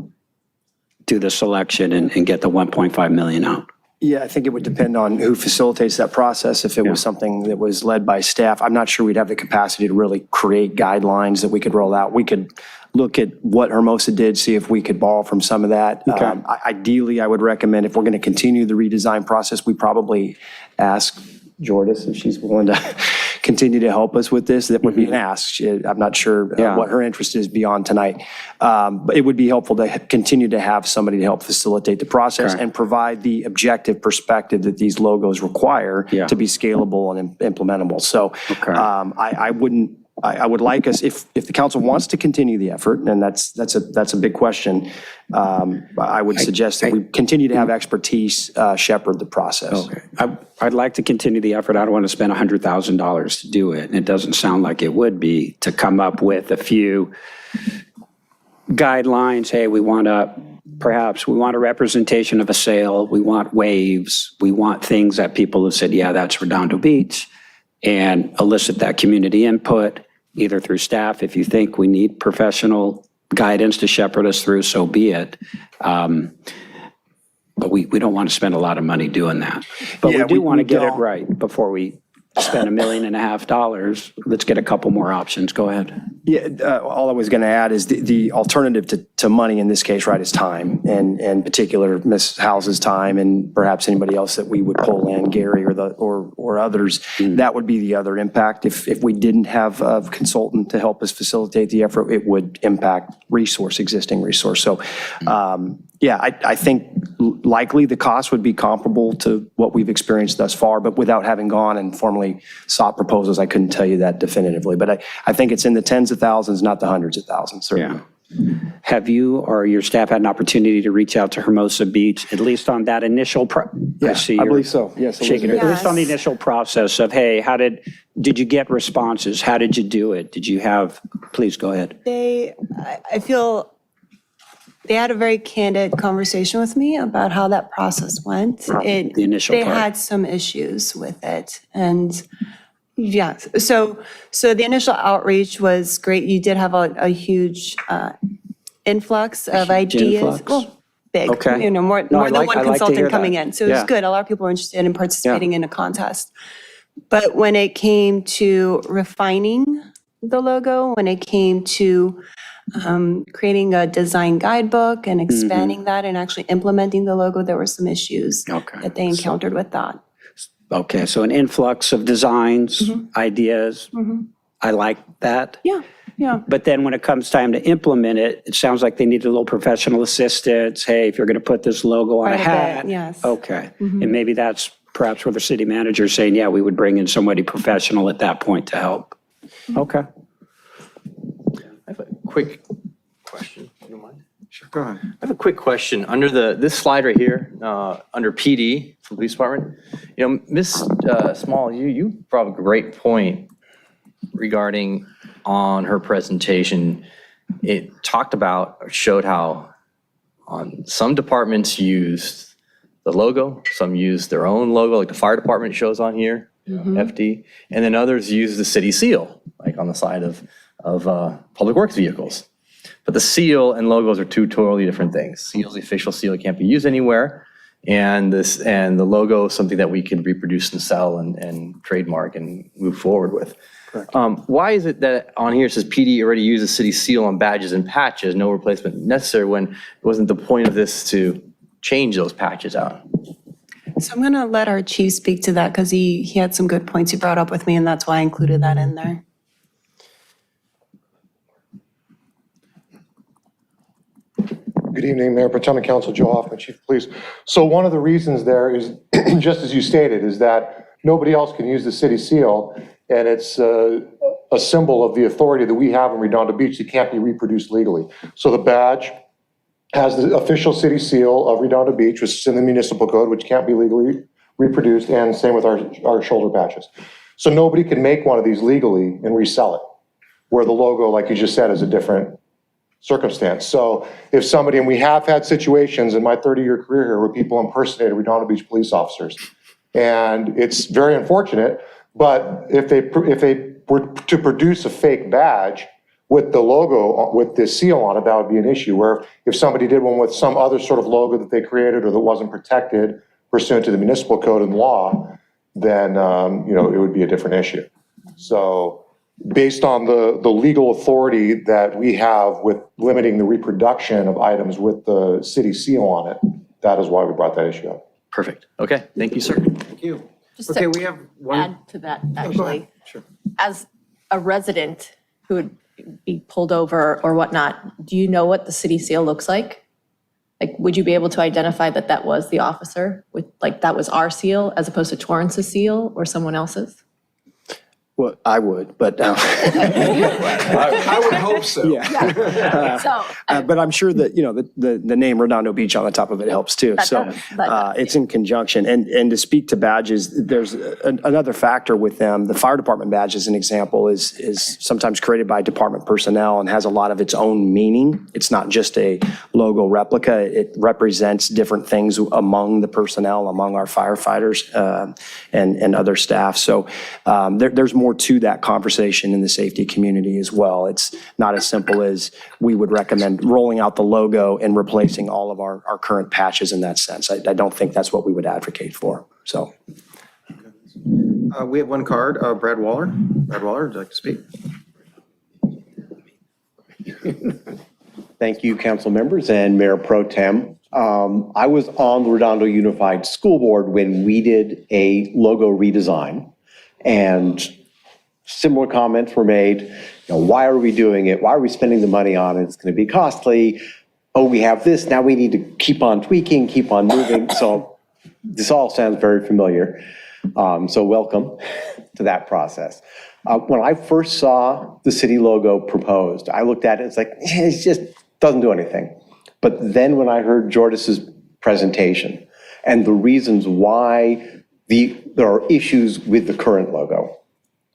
do the selection and get the 1.5 million out? Yeah, I think it would depend on who facilitates that process. If it was something that was led by staff, I'm not sure we'd have the capacity to really create guidelines that we could roll out. We could look at what Hermosa did, see if we could borrow from some of that. Okay. Ideally, I would recommend if we're going to continue the redesign process, we probably ask Jordis if she's willing to continue to help us with this. That would be an ask. I'm not sure what her interest is beyond tonight. But it would be helpful to continue to have somebody to help facilitate the process and provide the objective perspective that these logos require to be scalable and implementable. So I would like us, if the council wants to continue the effort, and that's a big question, I would suggest that we continue to have expertise shepherd the process. Okay. I'd like to continue the effort. I don't want to spend $100,000 to do it. And it doesn't sound like it would be to come up with a few guidelines. Hey, we want a representation of a sail. We want waves. We want things that people have said, yeah, that's Redondo Beach, and elicit that community input, either through staff. If you think we need professional guidance to shepherd us through, so be it. But we don't want to spend a lot of money doing that. But we do want to get it right before we spend $1.5 million. Let's get a couple more options. Go ahead. Yeah, all I was going to add is the alternative to money in this case, right, is time, and in particular, Ms. House's time, and perhaps anybody else that we would pull in, Gary or others. That would be the other impact. If we didn't have a consultant to help us facilitate the effort, it would impact existing resource. So, I think likely the cost would be comparable to what we've experienced thus far, but without having gone and formally sought proposals, I couldn't tell you that definitively. But I think it's in the tens of thousands, not the hundreds of thousands, certainly. Have you or your staff had an opportunity to reach out to Hermosa Beach, at least on that initial? I believe so. Yes. Shaking it. At least on the initial process of, hey, did you get responses? How did you do it? Did you have, please go ahead. I feel they had a very candid conversation with me about how that process went. The initial They part. had some issues with it. And so the initial outreach was great. You did have a huge influx of ideas. influx? Well, big, Okay. more No, I than like one to consultant hear coming that. in. So it was Yeah. good. A lot of people were interested in participating in a contest. But when it came to refining the logo, when it came to creating a design guidebook and expanding that and actually implementing the logo, there were some issues that they encountered with that. Okay, so an influx of designs, ideas. I like that. Yeah. But then when it comes time to implement it, it sounds like they need a little professional assistance. Hey, if you're going to put this logo on Quite a a bit, hat. yes. Okay. And maybe that's perhaps where the city manager is saying, yeah, we would bring in somebody professional at that point to help. Okay. I have a quick question, if you don't mind. Sure, go ahead. I have a quick question. Under this slide right here, under PD for the police department, Ms. Small, you brought up a great point regarding on her presentation. It showed how some departments used the logo, some used their own logo, like the fire department shows on here, FD, and then others use the city seal, like on the side of public works vehicles. But the seal and logos are two totally different things. Seal's the official seal, it can't be used anywhere. And the logo is something that we can reproduce and sell and trademark and move forward with. Why is it that on here it says PD already uses city seal on badges and patches, no replacement necessary, when it wasn't the point of this to change those patches out? So I'm going to let our chief speak to that because he had some good points he brought up with me, and that's why I included that in there. Good evening, Mayor Pro Tem and Council, Joe Hoffman, Chief of Police. So one of the reasons there is, just as you stated, is that nobody else can use the city seal, and it's a symbol of the authority that we have in Redondo Beach that can't be reproduced legally. So the badge has the official city seal of Redondo Beach, which is in the municipal code, which can't be legally reproduced, and same with our shoulder patches. So nobody can make one of these legally and resell it, where the logo, like you just said, is a different circumstance. So if somebody, and we have had situations in my 30-year career here where people impersonated Redondo Beach police officers. And it's very unfortunate, but if they were to produce a fake badge with the logo, with the seal on it, that would be an issue. Where if somebody did one with some other sort of logo that they created or that wasn't protected pursuant to the municipal code and law, then it would be a different issue. So based on the legal authority that we have with limiting the reproduction of items with the city seal on it, that is why we brought that issue up. Perfect. Okay, thank you, sir. Thank you. Just Okay, to we have one. add to that, actually. Sure. As a resident who would be pulled over or whatnot, do you know what the city seal looks like? Like, would you be able to identify that that was the officer with, like, that was our seal as opposed to Torrance's seal or someone else's? Well, I would, but I would hope so. yeah. So, But I'm sure that, the name Redondo Beach on the top of it helps too. That So does, that does, it's in conjunction. And to speak to badges, there's another factor with them. The fire department badge, as an example, is sometimes created by department personnel and has a lot of its own meaning. It's not just a logo replica. It represents different things among the personnel, among our firefighters and other staff. So there's more to that conversation in the safety community as well. It's not as simple as we would recommend rolling out the logo and replacing all of our current patches in that sense. I don't think that's what we would advocate for, so. We have one card, Brad Waller. Brad Waller, would you like to speak? Thank you, council members and Mayor Pro Tem. I was on the Redondo Unified School Board when we did a logo redesign, and similar comments were made. Why are we doing it? Why are we spending the money on it? It's going to be costly. Oh, we have this. Now we need to keep on tweaking, keep on moving. So this all sounds very familiar. So welcome to that process. When I first saw the city logo proposed, I looked at it, it's like, it just doesn't do anything. But then when I heard Jordis's presentation and the reasons why there are issues with the current logo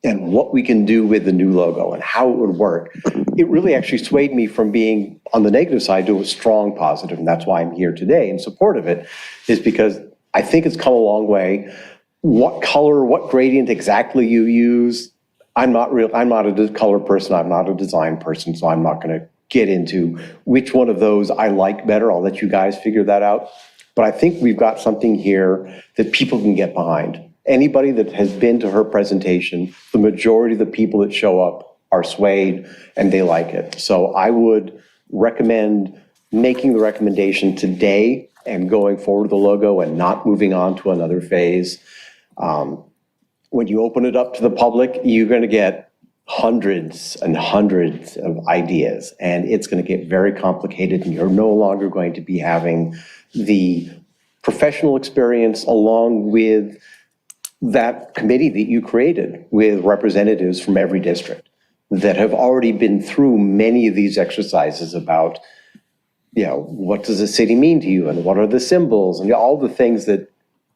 and what we can do with the new logo and how it would work, it really actually swayed me from being on the negative side to a strong positive. And that's why I'm here today in support of it, is because I think it's come a long way. What color, what gradient exactly you use, I'm not a color person, I'm not a design person, so I'm not going to get into which one of those I like better. I'll let you guys figure that out. But I think we've got something here that people can get behind. Anybody that has been to her presentation, the majority of the people that show up are swayed and they like it. So I would recommend making the recommendation today and going forward with the logo and not moving on to another phase. When you open it up to the public, you're going to get hundreds and hundreds of ideas, and it's going to get very complicated, and you're no longer going to be having the professional experience along with that committee that you created with representatives from every district that have already been through many of these exercises about, what does a city mean to you and what are the symbols and all the things that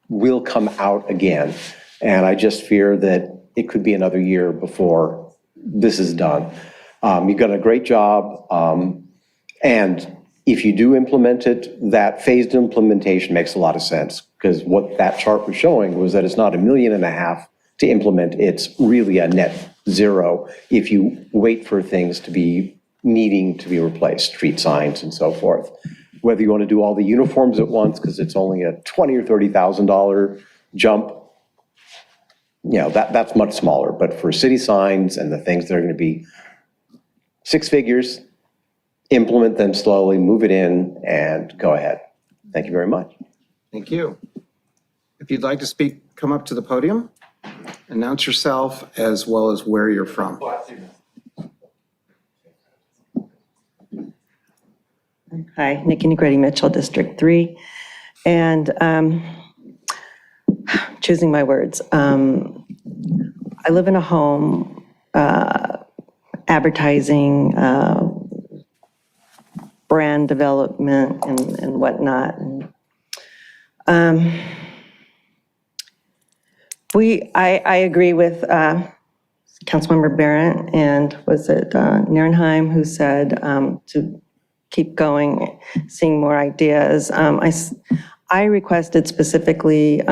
will come out again. And I just fear that it could be another year before this is done. You've done a great job. And if you do implement it, that phased implementation makes a lot of sense, because what that chart was showing was that it's not $1.5 million to implement. It's really a net zero if you wait for things to be needing to be replaced, street signs and so forth. Whether you want to do all the uniforms at once, because it's only a $20,000 or $30,000 jump, that's much smaller. But for city signs and the things that are going to be 6 figures, implement them slowly, move it in, and go ahead. Thank you very much. Thank you. If you'd like to speak, come up to the podium, announce yourself as well as where you're from. Hi, Nikki Negretti Mitchell, District 3. And choosing my words. I live in a home, advertising, brand development and whatnot. I agree with Councilmember Barrett and was it Nierenheim who said to keep going, seeing more ideas. I requested specifically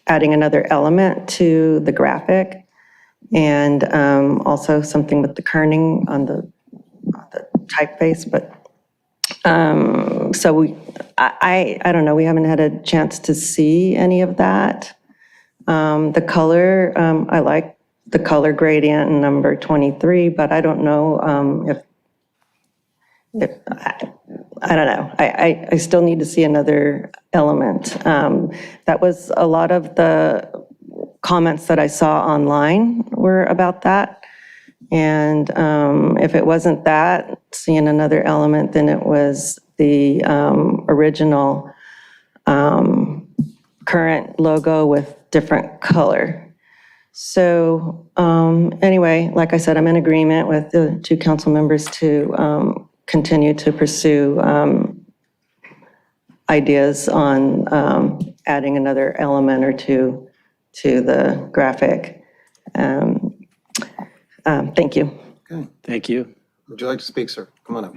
adding another element to the graphic and also something with the kerning on the typeface, but so I don't know, we haven't had a chance to see any of that. The color, I like the color gradient in number 23, but I don't know if I don't know. I still need to see another element. That was a lot of the comments that I saw online were about that. And if it wasn't that, seeing another element, then it was the original current logo with different color. So anyway, like I said, I'm in agreement with the two council members to continue to pursue ideas on adding another element or two to the graphic. Thank you. Okay. Thank you. Would you like to speak, sir? Come on up.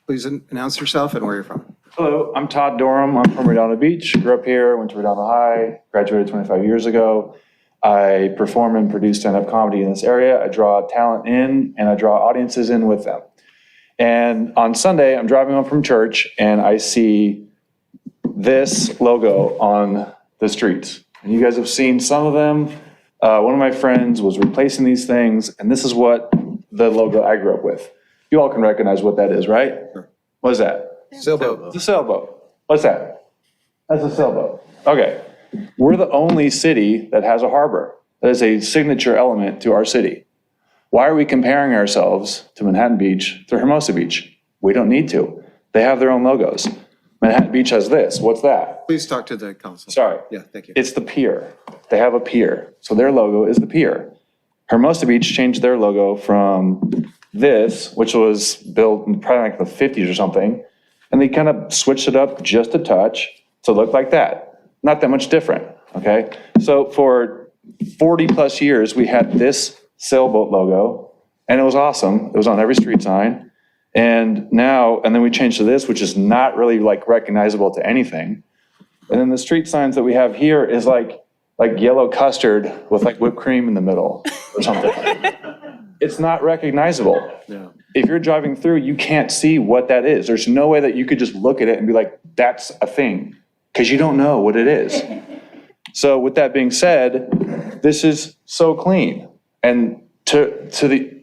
Please announce yourself and where you're from. Hello, I'm Todd Dorham. I'm from Redondo Beach. Grew up here, went to Redondo High, graduated 25 years ago. I perform and produce stand-up comedy in this area. I draw talent in and I draw audiences in with them. And on Sunday, I'm driving home from church and I see this logo on the streets. And you guys have seen some of them. One of my friends was replacing these things, and this is what the logo I grew up with. You all can recognize what that is, right? Sure. What is that? Sailboat. It's a sailboat. What's that? That's a sailboat. Okay. We're the only city that has a harbor. That is a signature element to our city. Why are we comparing ourselves to Manhattan Beach, to Hermosa Beach? We don't need to. They have their own logos. Manhattan Beach has this. What's that? Please talk to the council. Sorry. Yeah, thank you. It's the pier. They have a pier. So their logo is the pier. Hermosa Beach changed their logo from this, which was built in probably like the 50s or something, and they kind of switched it up just a touch to look like that. Not that much different, okay? So for 40 plus years, we had this sailboat logo, and it was awesome. It was on every street sign. And now, and then we changed to this, which is not really like recognizable to anything. And then the street signs that we have here is like yellow custard with like whipped cream in the middle or something. It's not recognizable. Yeah. If you're driving through, you can't see what that is. There's no way that you could just look at it and be like, that's a thing, because you don't know what it is. So with that being said, this is so clean. And to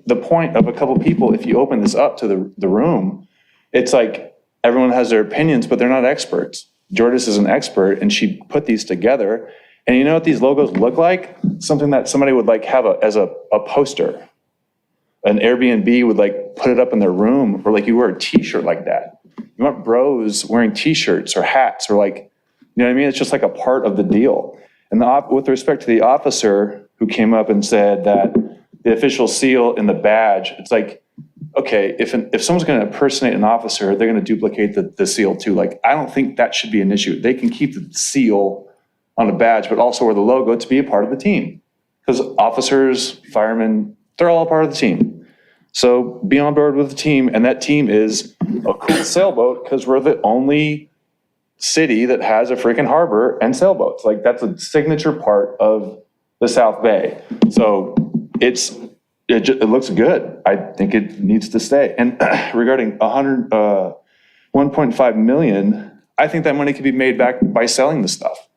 the point of a couple people, if you open this up to the room, it's like everyone has their opinions, but they're not experts. Jordis is an expert, and she put these together. And you know what these logos look like? Something that somebody would like have as a poster. An Airbnb would like put it up in their room, or like you wear a t-shirt like that. You want bros wearing t-shirts or hats or like, you know what I mean? It's just like a part of the deal. And with respect to the officer who came up and said that the official seal in the badge, it's like, okay, if someone's going to impersonate an officer, they're going to duplicate the seal too. Like, I don't think that should be an issue. They can keep the seal on a badge, but also wear the logo to be a part of the team. Because officers, firemen, they're all a part of the team. So be on board with the team, and that team is a cool sailboat because we're the only city that has a freaking harbor and sailboats. Like, that's a signature part of the South Bay. So it looks good. I think it needs to stay. And regarding 1.5 million, I think that money could be made back by selling the stuff.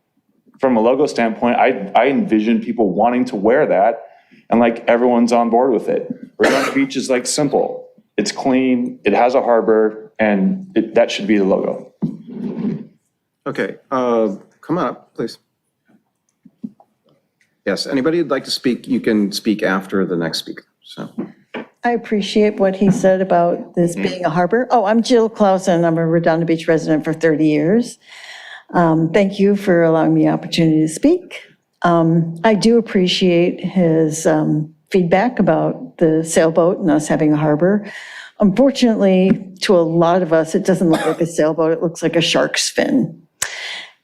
From a logo standpoint, I envision people wanting to wear that, and like everyone's on board with it. Redondo Beach is like simple. It's clean, it has a harbor, and that should be the logo. Okay, come on up, please. Yes, anybody who'd like to speak, you can speak after the next speaker, so. I appreciate what he said about this being a harbor. Oh, I'm Jill Clausen. I'm a Redondo Beach resident for 30 years. Thank you for allowing me the opportunity to speak. I do appreciate his feedback about the sailboat and us having a harbor. Unfortunately, to a lot of us, it doesn't look like a sailboat. It looks like a shark's fin.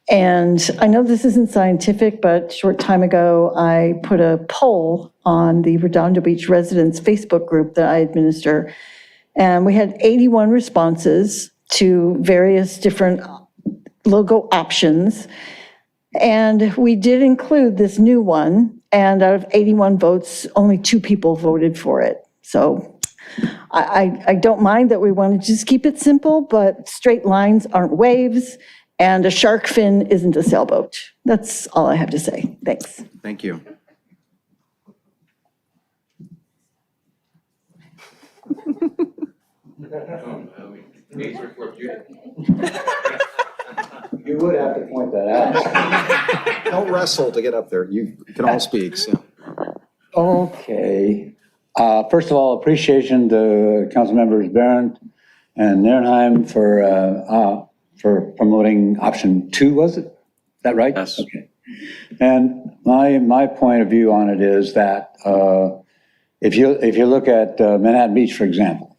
And I know this isn't scientific, but a short time ago, I put a poll on the Redondo Beach residents Facebook group that I administer. And we had 81 responses to various different logo options. And we did include this new one. And out of 81 votes, only 2 people voted for it. So I don't mind that we want to just keep it simple, but straight lines aren't waves. And a shark fin isn't a sailboat. That's all I have to say. Thanks. Thank you. You would have to point that out. Don't wrestle to get up there. You can all speak, so. Okay. First of all, appreciation to council members Barron and Nierenheim for promoting option 2, was it? Is that right? Yes. Okay. And my point of view on it is that if you look at Manhattan Beach, for example,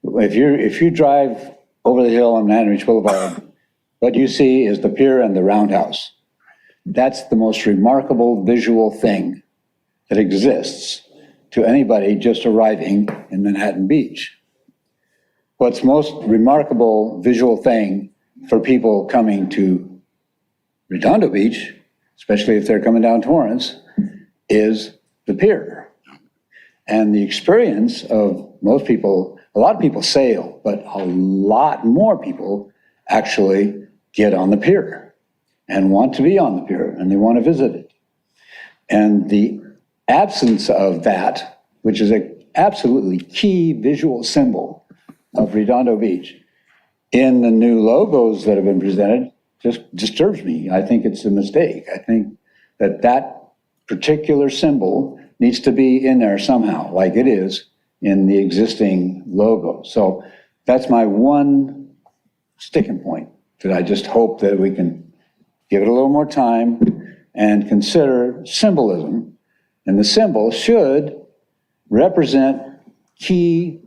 if you drive over the hill on Manhattan Beach Boulevard, what you see is the pier and the roundhouse. That's the most remarkable visual thing that exists to anybody just arriving in Manhattan Beach. What's most remarkable visual thing for people coming to Redondo Beach, especially if they're coming down Torrance, is the pier. And the experience of most people, a lot of people sail, but a lot more people actually get on the pier and want to be on the pier and they want to visit it. And the absence of that, which is an absolutely key visual symbol of Redondo Beach, in the new logos that have been presented, just disturbs me. I think it's a mistake. I think that particular symbol needs to be in there somehow, like it is in the existing logo. So that's my one sticking point, that I just hope that we can give it a little more time and consider symbolism. And the symbol should represent key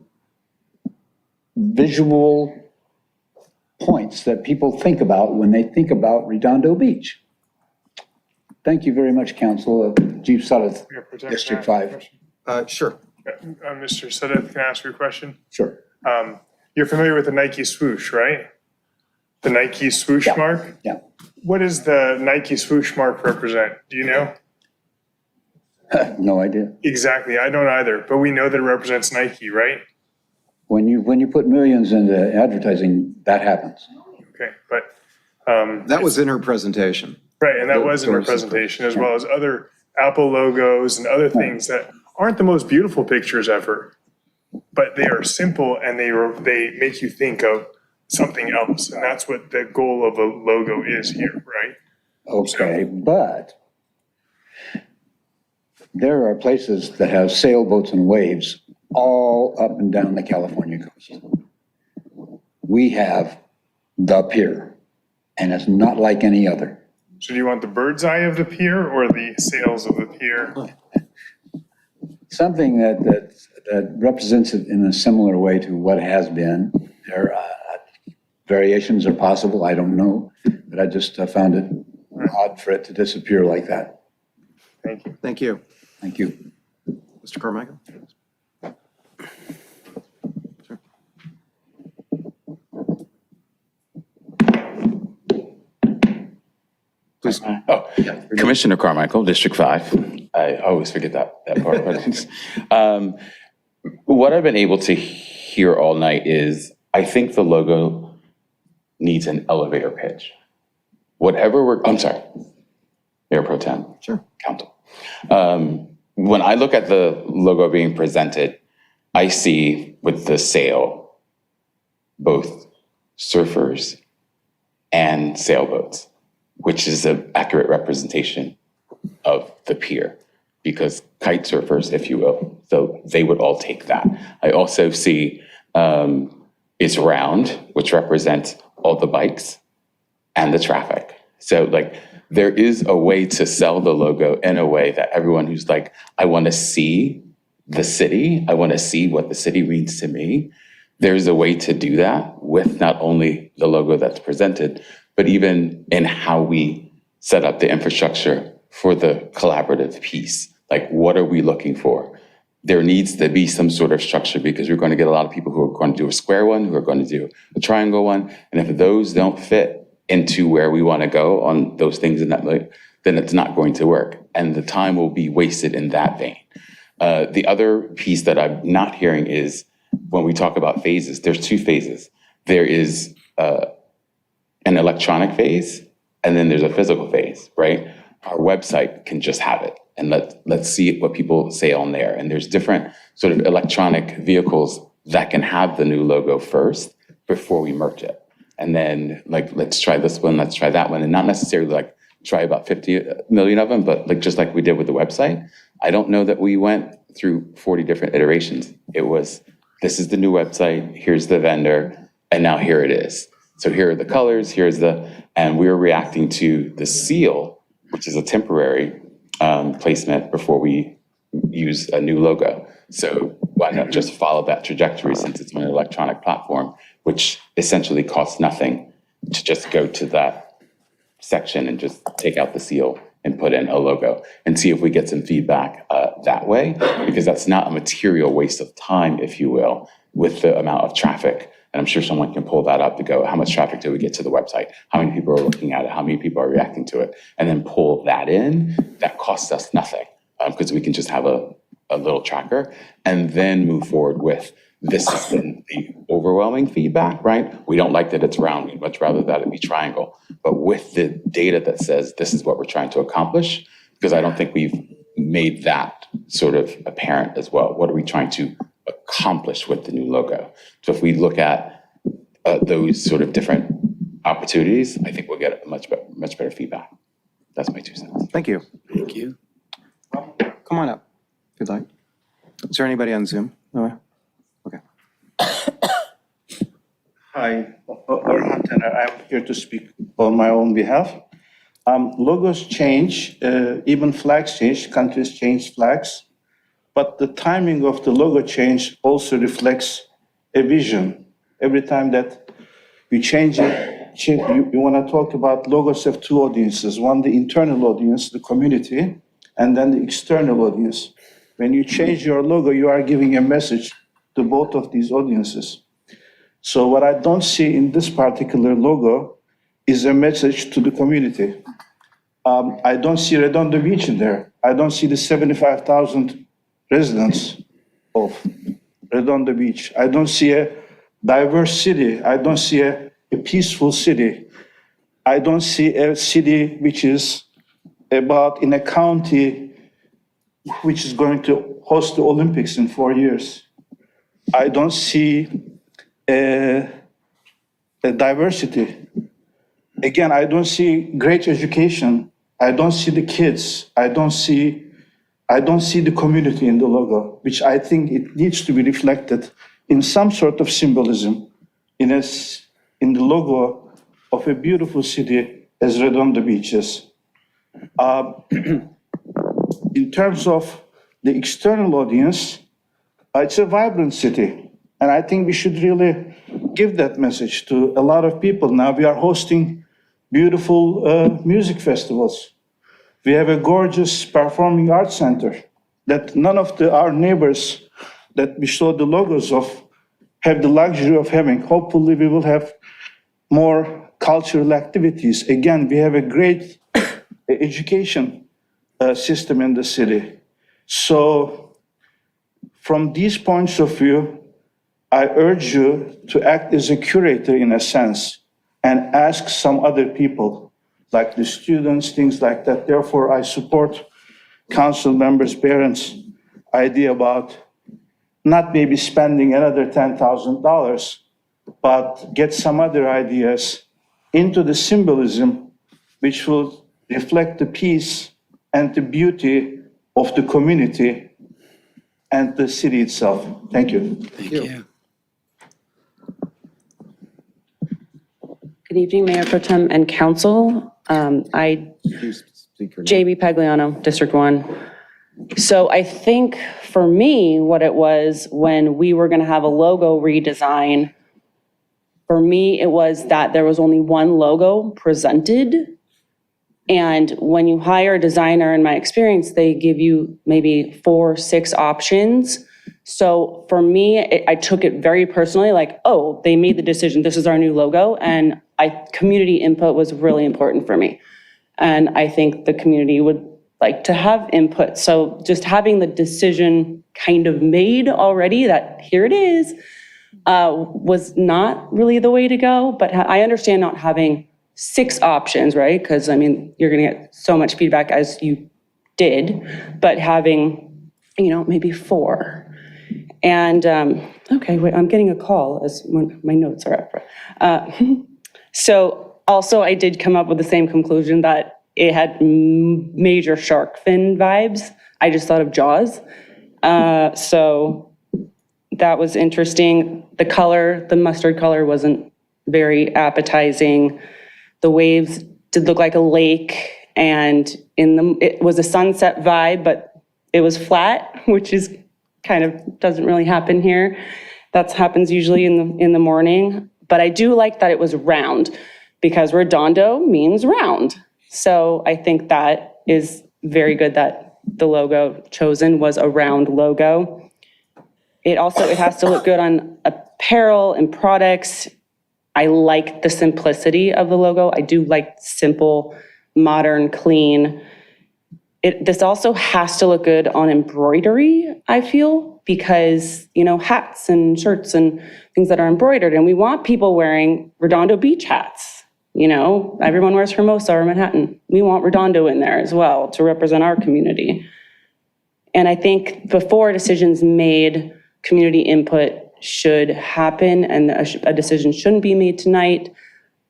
visual points that people think about when they think about Redondo Beach. Thank you very much, Council. Chief Sudduth, District 5. Sure. Mr. Sudduth, can I ask you a question? Sure. You're familiar with the Nike swoosh, right? The Nike swoosh mark? Yeah. What does the Nike swoosh mark represent? Do you know? No idea. Exactly. I don't either, but we know that it represents Nike, right? When you put millions into advertising, that happens. Okay, but. That was in her presentation. Right, and that was in her presentation, as well as other Apple logos and other things that aren't the most beautiful pictures ever, but they are simple and they make you think of something else, and that's what the goal of a logo is here, right? Okay, but there are places that have sailboats and waves all up and down the California coast. We have the pier, and it's not like any other. So do you want the bird's eye of the pier or the sails of the pier? Something that represents it in a similar way to what has been. There variations are possible, I don't know, but I just found it odd for it to disappear like that. Thank you. Thank you. Thank you. Mr. Carmichael? Sure. Please. Oh, Commissioner Carmichael, District 5. I always forget that part. What I've been able to hear all night is I think the logo needs an elevator pitch. I'm sorry, Mayor Pro Tem. Sure. Council. When I look at the logo being presented, I see with the sail, both surfers and sailboats. which is an accurate representation of the pier, because kite surfers, if you will, so they would all take that. I also see it's round, which represents all the bikes and the traffic. So like there is a way to sell the logo in a way that everyone who's like, I want to see the city, I want to see what the city means to me. There's a way to do that with not only the logo that's presented, but even in how we set up the infrastructure for the collaborative piece. Like, what are we looking for? There needs to be some sort of structure, because we're going to get a lot of people who are going to do a square one, who are going to do a triangle one. And if those don't fit into where we want to go on those things in that way, then it's not going to work. And the time will be wasted in that vein. The other piece that I'm not hearing is when we talk about phases, there's two phases. There is an electronic phase, and then there's a physical phase, right? Our website can just have it, and let's see what people say on there. And there's different sort of electronic vehicles that can have the new logo first before we merge it. And then like, let's try this one, let's try that one, and not necessarily like try about 50 million of them, but like just like we did with the website. I don't know that we went through 40 different iterations. It was, this is the new website, here's the vendor, and now here it is. So here are the colors, and we're reacting to the seal, which is a temporary placement before we use a new logo. So why not just follow that trajectory, since it's on an electronic platform, which essentially costs nothing to just go to that section and just take out the seal and put in a logo and see if we get some feedback that way, because that's not a material waste of time, if you will, with the amount of traffic. And I'm sure someone can pull that up to go, how much traffic did we get to the website? How many people are looking at it? How many people are reacting to it? And then pull that in. That costs us nothing, because we can just have a little tracker and then move forward with, this has been the overwhelming feedback, right? We don't like that it's round. We'd much rather that it be triangle. But with the data that says this is what we're trying to accomplish, because I don't think we've made that sort of apparent as well. What are we trying to accomplish with the new logo? So if we look at those sort of different opportunities, I think we'll get a much better feedback. That's my 2 cents. Thank you. Thank you. Come on up, if you'd like. Is there anybody on Zoom? No? Okay. Hi, Orhan Taner. I'm here to speak on my own behalf. Logos change, even flags change, countries change flags, but the timing of the logo change also reflects a vision. Every time that you change it, you want to talk about logos have two audiences. One, the internal audience, the community, and then the external audience. When you change your logo, you are giving a message to both of these audiences. So what I don't see in this particular logo is a message to the community. I don't see Redondo Beach in there. I don't see the 75,000 residents of Redondo Beach. I don't see a diverse city. I don't see a peaceful city. I don't see a city which is about in a county which is going to host the Olympics in 4 years. I don't see a diversity. Again, I don't see great education. I don't see the kids. I don't see the community in the logo, which I think it needs to be reflected in some sort of symbolism in the logo of a beautiful city as Redondo Beach is. In terms of the external audience, it's a vibrant city. And I think we should really give that message to a lot of people. Now we are hosting beautiful music festivals. We have a gorgeous performing arts center that none of our neighbors that we saw the logos of have the luxury of having. Hopefully we will have more cultural activities. Again, we have a great education system in the city. So from these points of view, I urge you to act as a curator in a sense and ask some other people, like the students, things like that. Therefore, I support council members' parents' idea about not maybe spending another $10,000, but get some other ideas into the symbolism which will reflect the peace and the beauty of the community and the city itself. Thank you. Thank you. Good evening, Mayor Pro Tem and Council. JB Pagliano, District 1. So I think for me, what it was when we were going to have a logo redesign, for me, it was that there was only one logo presented. And when you hire a designer, in my experience, they give you maybe 4, 6 options. So for me, I took it very personally, like, oh, they made the decision, this is our new logo. And community input was really important for me. And I think the community would like to have input. So just having the decision kind of made already that here it is, was not really the way to go. But I understand not having 6 options, right? Because I mean, you're gonna get so much feedback as you did, but having, maybe 4. And, okay, wait, I'm getting a call as my notes are up. So also I did come up with the same conclusion that it had major shark fin vibes. I just thought of Jaws. So that was interesting. The color, the mustard color wasn't very appetizing. The waves did look like a lake, and it was a sunset vibe, but it was flat, which is kind of doesn't really happen here. That happens usually in the morning. But I do like that it was round, because Redondo means round. So I think that is very good that the logo chosen was a round logo. It has to look good on apparel and products. I like the simplicity of the logo. I do like simple, modern, clean. This also has to look good on embroidery, I feel, because, hats and shirts and things that are embroidered. And we want people wearing Redondo Beach hats. Everyone wears Hermosa or Manhattan. We want Redondo in there as well to represent our community. And I think before decisions made, community input should happen, and a decision shouldn't be made tonight.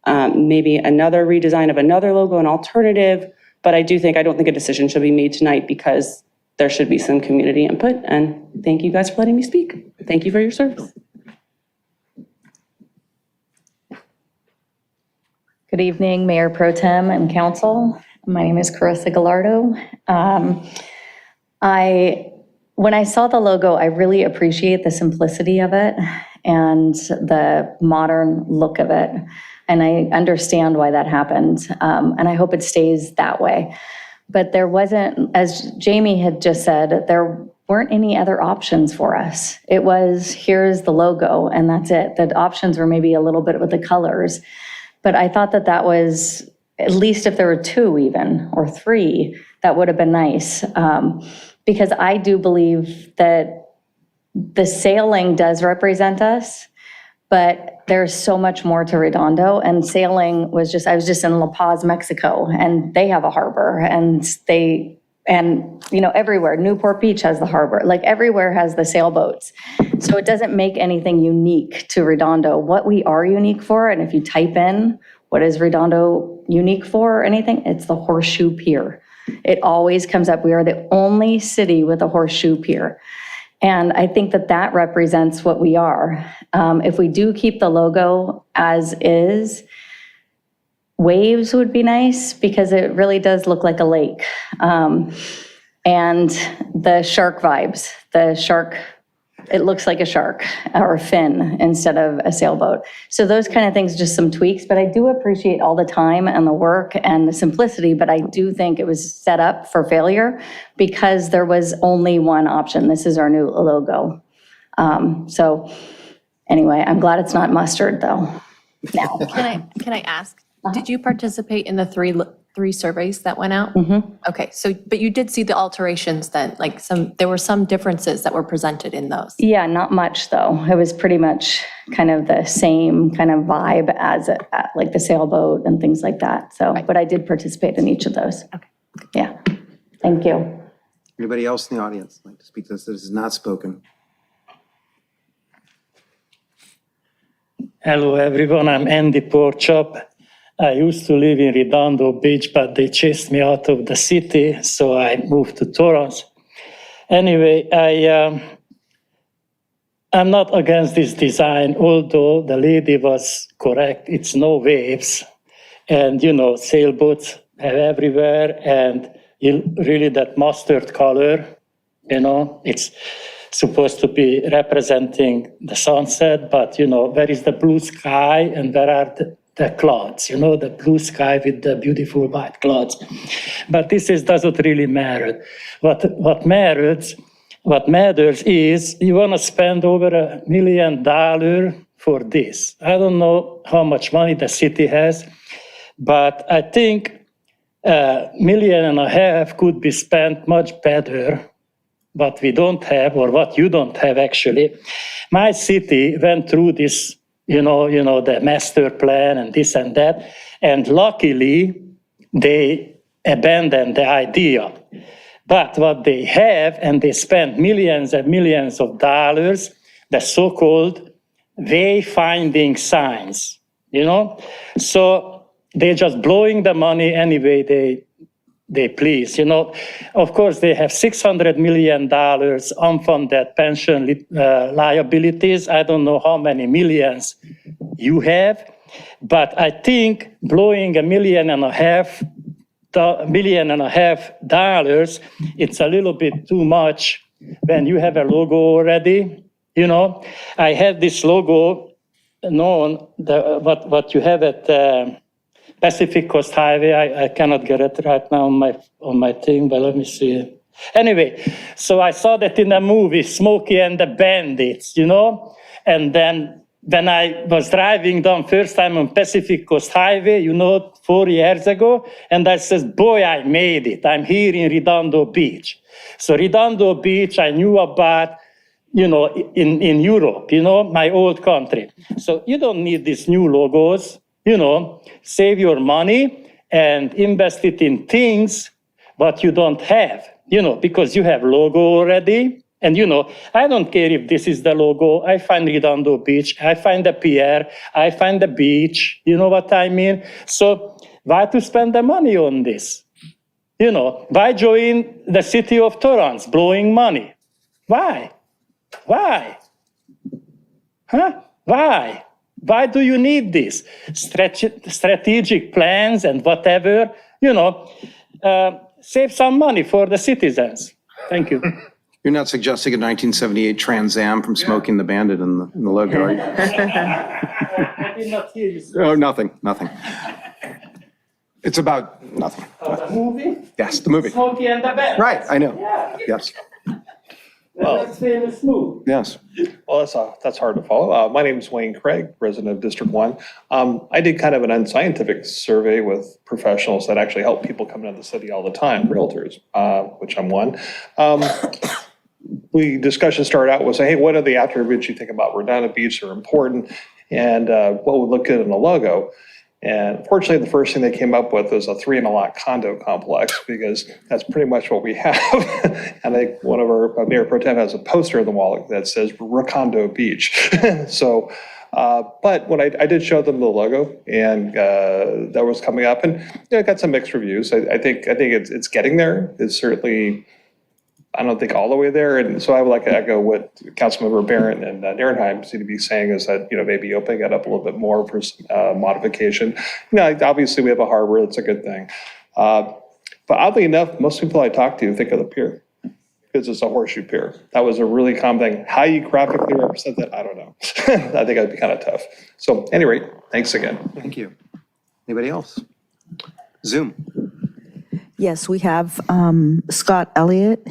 Maybe another redesign of another logo, an alternative. But I don't think a decision should be made tonight, because there should be some community input. And thank you guys for letting me speak. Thank you for your service. Good evening, Mayor Pro Tem and Council. My name is Carissa Gallardo. When I saw the logo, I really appreciate the simplicity of it and the modern look of it. And I understand why that happened. And I hope it stays that way. But there wasn't, as Jamie had just said, there weren't any other options for us. It was, here's the logo, and that's it. The options were maybe a little bit with the colors. But I thought that was, at least if there were 2 even, or 3, that would have been nice. Because I do believe that the sailing does represent us, but there's so much more to Redondo. And sailing was I was just in La Paz, Mexico, and they have a harbor, and everywhere. Newport Beach has the harbor. Like everywhere has the sailboats. So it doesn't make anything unique to Redondo. What we are unique for, and if you type in what is Redondo unique for or anything, it's the Horseshoe Pier. It always comes up. We are the only city with a horseshoe pier. And I think that represents what we are. If we do keep the logo as is, waves would be nice, because it really does look like a lake. And the shark vibes, it looks like a shark or a fin instead of a sailboat. So those kind of things, just some tweaks, but I do appreciate all the time and the work and the simplicity, but I do think it was set up for failure because there was only one option. This is our new logo. So anyway, I'm glad it's not mustard though, now. Can I ask, did you participate in the three surveys that went out? Mm-hmm. Okay, but you did see the alterations then, there were some differences that were presented in those. Yeah, not much though. It was pretty much kind of the same kind of vibe as like the sailboat and things like that. So, but I did participate in each of those. Okay. Yeah, thank you. Anybody else in the audience like to speak to this? This is not spoken. Hello, everyone. I'm Andy Porchop, I used to live in Redondo Beach, but they chased me out of the city, so I moved to Torrance. Anyway, I'm not against this design, although the lady was correct. It's no waves. And, sailboats have everywhere. And really that mustard color, it's supposed to be representing the sunset. But, where is the blue sky and where are the clouds? The blue sky with the beautiful white clouds. But this doesn't really matter. What matters is you want to spend over $1 million for this. I don't know how much money the city has, but I think $1.5 million could be spent much better. What we don't have, or what you don't have actually. My city went through this, the master plan and this and that, and luckily they abandoned the idea. But what they have, and they spend millions and millions of dollars, the so-called wayfinding signs, So they're just blowing the money anyway they please. Of course, they have $600 million unfunded pension liabilities. I don't know how many millions you have, but I think blowing $1.5 million, it's a little bit too much when you have a logo already. I had this logo known, what you have at Pacific Coast Highway. I cannot get it right now on my thing, but let me see. Anyway, so I saw that in the movie, Smokey and the Bandits, and then when I was driving down first time on Pacific Coast Highway, 4 years ago, and I says, boy, I made it. I'm here in Redondo Beach. So Redondo Beach, I knew about, in Europe, my old country. So you don't need these new logos, save your money and invest it in things what you don't have, because you have logo already. And, I don't care if this is the logo. I find Redondo Beach. I find the pier. I find the beach. You know what I mean? So why to spend the money on this? Why join the city of Torrance blowing money? Why? Huh? Why? Why do you need this? Strategic plans and whatever, save some money for the citizens. Thank you. You're not suggesting a 1978 Trans Am from Smokey and the Bandit in the logo, are you? I did not hear you. Oh, nothing. It's about nothing. The movie? Yes, the movie. Smokey and the Bandit. Right, I know. Yeah. Yes, That's famous movie. yes. Well, that's hard to follow. My name is Wayne Craig, resident of District 1. I did kind of an unscientific survey with professionals that actually help people come into the city all the time, realtors, which I'm one. The discussion started out with saying, hey, what are the attributes you think about Redondo Beach that are important, and what would look good in a logo? And fortunately, the first thing they came up with was a 3-and-a-lot condo complex, because that's pretty much what we have. And I think one of our Mayor Pro Tem has a poster on the wall that says Redondo Beach. So, but when I did show them the logo, and that was coming up, and I got some mixed reviews. I think it's getting there. It's certainly, I don't think all the way there. And so I would like to echo what Councilmember Barron and Nierenheim seem to be saying, is that, maybe opening it up a little bit more for some modification. Obviously we have a harbor, that's a good thing. But oddly enough, most people I talk to think of the pier, because it's a horseshoe pier. That was a really common thing. How you graphically represent that, I don't know. I think that'd be kind of tough. So anyway, thanks again. Thank you. Anybody else? Zoom. Yes, we have Scott Elliott.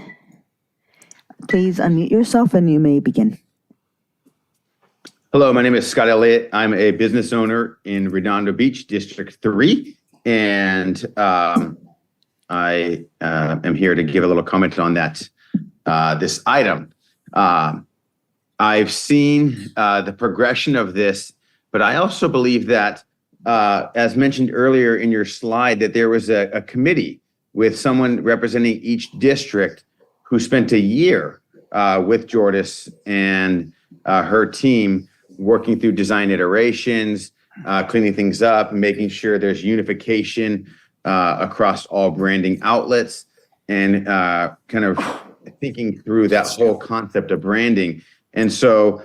Please unmute yourself and you may begin. Hello, my name is Scott Elliott. I'm a business owner in Redondo Beach, District 3, and I am here to give a little comment on that this item. I've seen the progression of this, but I also believe that, as mentioned earlier in your slide, that there was a committee with someone representing each district who spent a year with Jordis and her team working through design iterations, cleaning things up, making sure there's unification across all branding outlets, and kind of thinking through that whole concept of branding. And so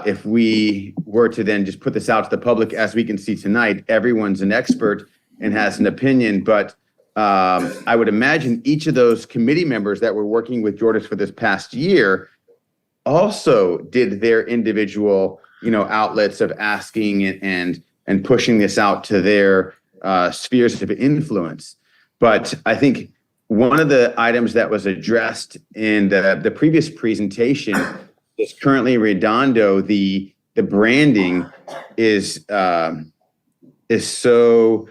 if we were to then just put this out to the public, as we can see tonight, everyone's an expert and has an opinion, but I would imagine each of those committee members that were working with Jordis for this past year also did their individual, outlets of asking and pushing this out to their spheres of influence. But I think one of the items that was addressed in the previous presentation is currently Redondo. The branding is so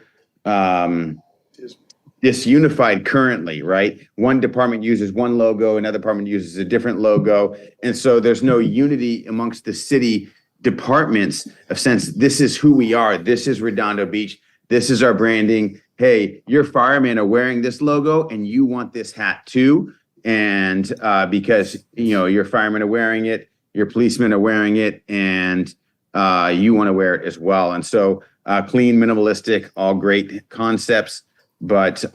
disunified currently, right? One department uses one logo, another department uses a different logo. And so there's no unity amongst the city departments of sense, this is who we are. This is Redondo Beach. This is our branding. Hey, your firemen are wearing this logo and you want this hat too. And because, your firemen are wearing it, your policemen are wearing it, and you want to wear it as well. And so clean, minimalistic, all great concepts. But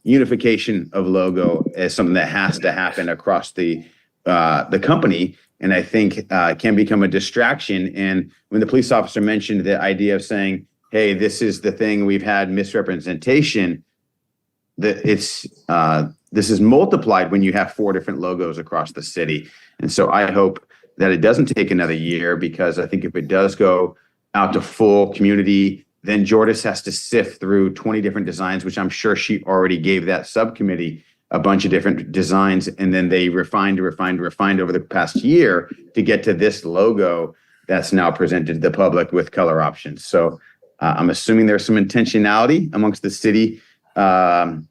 unification of logo is something that has to happen across the company, and I think can become a distraction. And when the police officer mentioned the idea of saying, "Hey, this is the thing, we've had misrepresentation," this is multiplied when you have 4 different logos across the city. And so I hope that it doesn't take another year, because I think if it does go out to full community, then Jordis has to sift through 20 different designs, which I'm sure she already gave that subcommittee a bunch of different designs. And then they refined over the past year to get to this logo that's now presented to the public with color options. So I'm assuming there's some intentionality amongst the city to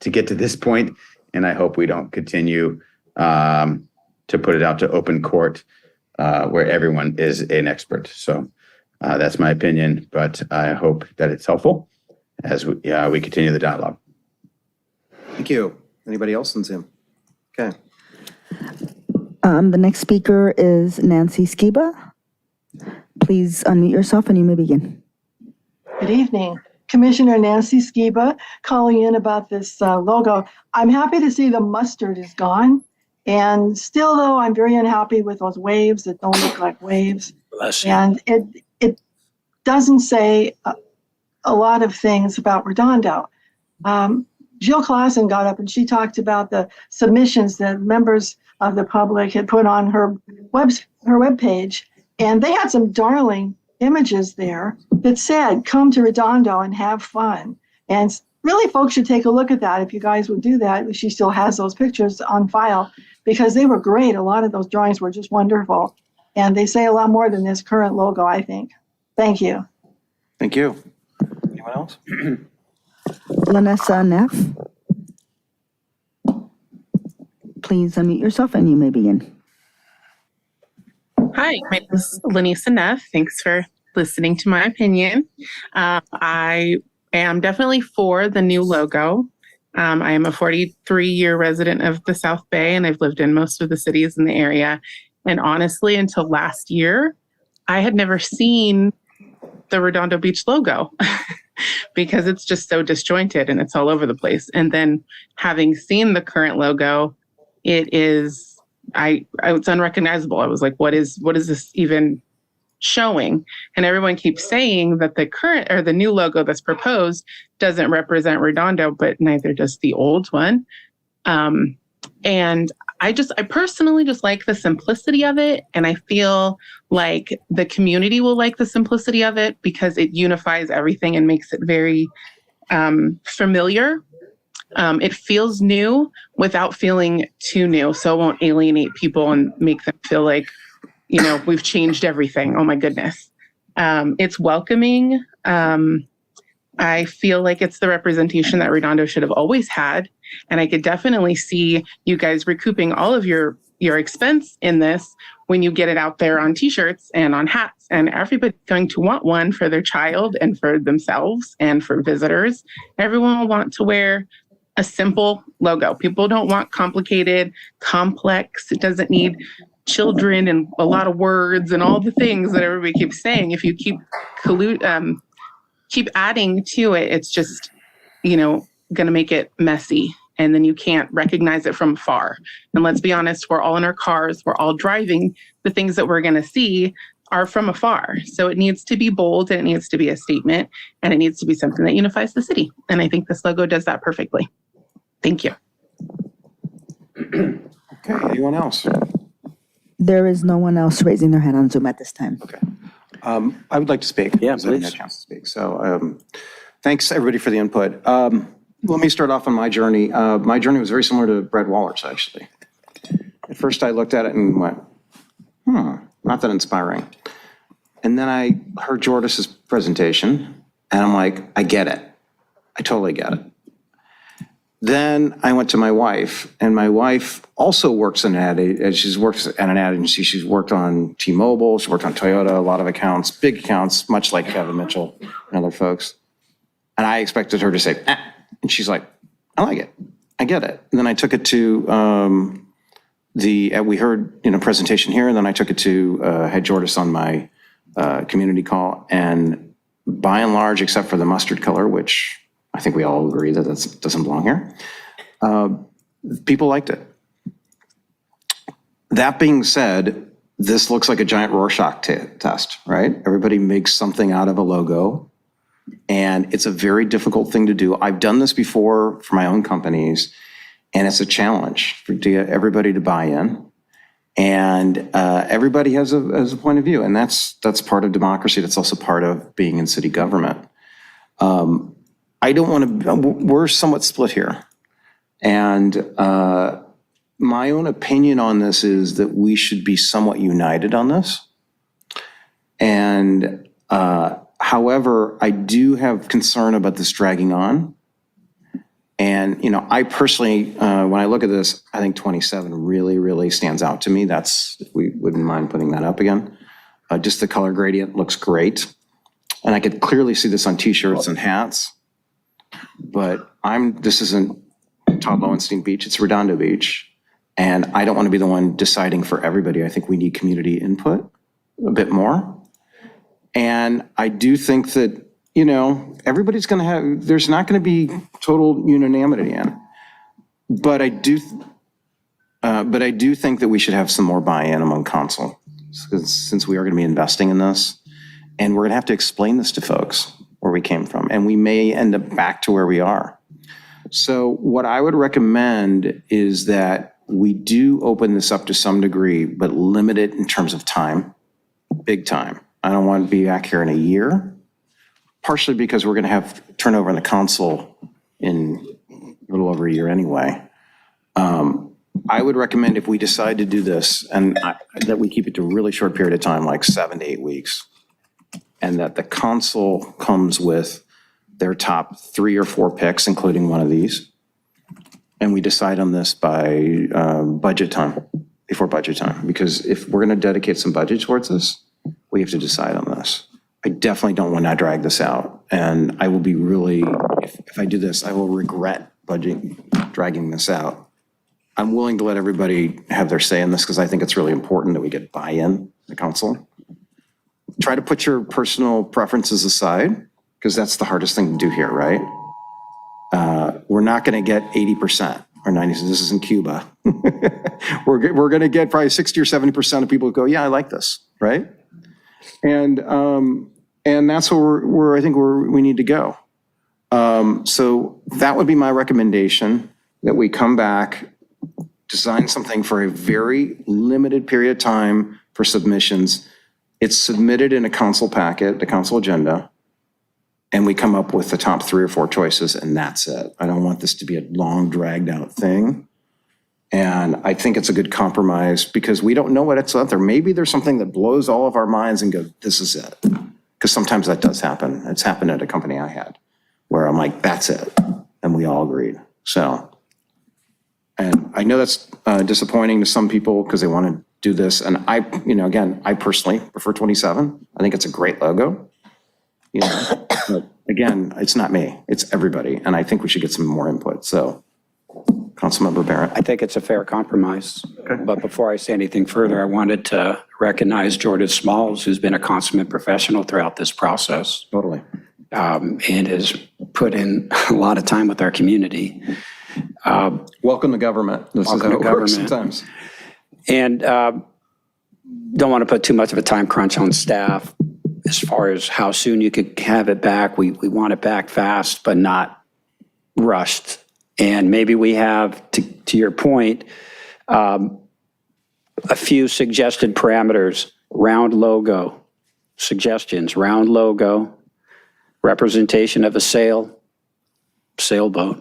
get to this point. And I hope we don't continue to put it out to open court where everyone is an expert. So that's my opinion, but I hope that it's helpful as we continue the dialogue. Thank you. Anybody else on Zoom? Okay. The next speaker is Nancy Skiba. Please unmute yourself and you may begin. Good evening. Commissioner Nancy Skiba calling in about this logo. I'm happy to see the mustard is gone. And still, though, I'm very unhappy with those waves that don't look like waves. Bless you. And it doesn't say a lot of things about Redondo. Jill Clausen got up and she talked about the submissions that members of the public had put on her webpage. And they had some darling images there that said, come to Redondo and have fun. And really, folks should take a look at that if you guys would do that. She still has those pictures on file because they were great. A lot of those drawings were just wonderful. And they say a lot more than this current logo, I think. Thank you. Thank you. Anyone else? Lanessa Neff. Please unmute yourself and you may begin. Hi, my name is Lanessa Neff. Thanks for listening to my opinion. I am definitely for the new logo. I am a 43-year resident of the South Bay, and I've lived in most of the cities in the area. And honestly, until last year, I had never seen the Redondo Beach logo because it's just so disjointed and it's all over the place. And then having seen the current logo, it's unrecognizable. I was like, what is this even showing? And everyone keeps saying that the current or the new logo that's proposed doesn't represent Redondo, but neither does the old one. And I personally just like the simplicity of it. And I feel like the community will like the simplicity of it because it unifies everything and makes it very familiar. It feels new without feeling too new. So it won't alienate people and make them feel like, we've changed everything. Oh my goodness. It's welcoming. I feel like it's the representation that Redondo should have always had. And I could definitely see you guys recouping all of your expense in this when you get it out there on t-shirts and on hats, and everybody's going to want one for their child and for themselves and for visitors. Everyone will want to wear a simple logo. People don't want complicated, complex. It doesn't need children and a lot of words and all the things that everybody keeps saying. If you keep keep adding to it, it's just, going to make it messy. And then you can't recognize it from afar. And let's be honest, we're all in our cars, we're all driving. The things that we're going to see are from afar. So it needs to be bold, and it needs to be a statement, and it needs to be something that unifies the city. And I think this logo does that perfectly. Thank you. Okay, anyone else? There is no one else raising their hand on Zoom at this time. Okay. I would like to speak. Yeah, because I didn't please. have a chance to speak. So thanks, everybody, for the input. Let me start off on my journey. My journey was very similar to Brad Waller's, actually. At first, I looked at it and went, not that inspiring. And then I heard Jordis's presentation, and I'm like, I get it. I totally get it. Then I went to my wife, and my wife also works in an ad. She's worked at an ad agency. She's worked on T-Mobile. She worked on Toyota, a lot of accounts, big accounts, much like Kevin Mitchell and other folks. And I expected her to say, and she's like, I like it. I get it. And then I took it to we heard presentation here, and then I took it to had Jordis on my community call, and by and large, except for the mustard color, which I think we all agree that that doesn't belong here, people liked it. That being said, this looks like a giant Rorschach test, right? Everybody makes something out of a logo, and it's a very difficult thing to do. I've done this before for my own companies, and it's a challenge for everybody to buy in. And everybody has a point of view, and that's part of democracy. That's also part of being in city government. I don't want to, we're somewhat split here. And my own opinion on this is that we should be somewhat united on this. And however, I do have concern about this dragging on. And, I personally, when I look at this, I think 27 really, really stands out to me. We wouldn't mind putting that up again. Just the color gradient looks great. And I could clearly see this on t-shirts and hats. But this isn't Todd Lowenstein Beach, it's Redondo Beach. And I don't want to be the one deciding for everybody. I think we need community input a bit more. And I do think that, everybody's going to have, there's not going to be total unanimity in it. But I do think that we should have some more buy-in among council, since we are going to be investing in this. And we're going to have to explain this to folks where we came from, and we may end up back to where we are. So what I would recommend is that we do open this up to some degree, but limit it in terms of time, big time. I don't want to be back here in a year, partially because we're going to have turnover in the council in a little over a year anyway. I would recommend if we decide to do this, and that we keep it to a really short period of time, like 7 to 8 weeks, and that the council comes with their top 3 or 4 picks, including one of these. And we decide on this by budget time, before budget time. Because if we're going to dedicate some budget towards this, we have to decide on this. I definitely don't want to drag this out. And I will be really, if I do this, I will regret dragging this out. I'm willing to let everybody have their say in this because I think it's really important that we get buy-in, the council. Try to put your personal preferences aside, because that's the hardest thing to do here, right? We're not going to get 80% or 90%. This isn't Cuba. We're going to get probably 60 or 70% of people who go, yeah, I like this, right? And that's where I think we need to go. So that would be my recommendation, that we come back, design something for a very limited period of time for submissions. It's submitted in a council packet, the council agenda, and we come up with the top 3 or 4 choices, and that's it. I don't want this to be a long, dragged out thing. And I think it's a good compromise because we don't know what it's out there. Maybe there's something that blows all of our minds and go, this is it. Because sometimes that does happen. It's happened at a company I had where I'm like, that's it. And we all agreed. So, and I know that's disappointing to some people because they want to do this. And I personally prefer 27. I think it's a great logo. But again, it's not me, it's everybody. And I think we should get some more input. So, Councilor Councilmember Barrett. I think it's a fair compromise. But before I say anything further, I wanted to recognize Jordan Smalls, who's been a consummate professional throughout this process. Totally. And has put in a lot of time with our community. Welcome to government. This is how it works sometimes. And don't want to put too much of a time crunch on staff as far as how soon you could have it back. We want it back fast, but not rushed. And maybe we have, to your point, a few suggested parameters, round logo, suggestions, round logo, representation of a sailboat,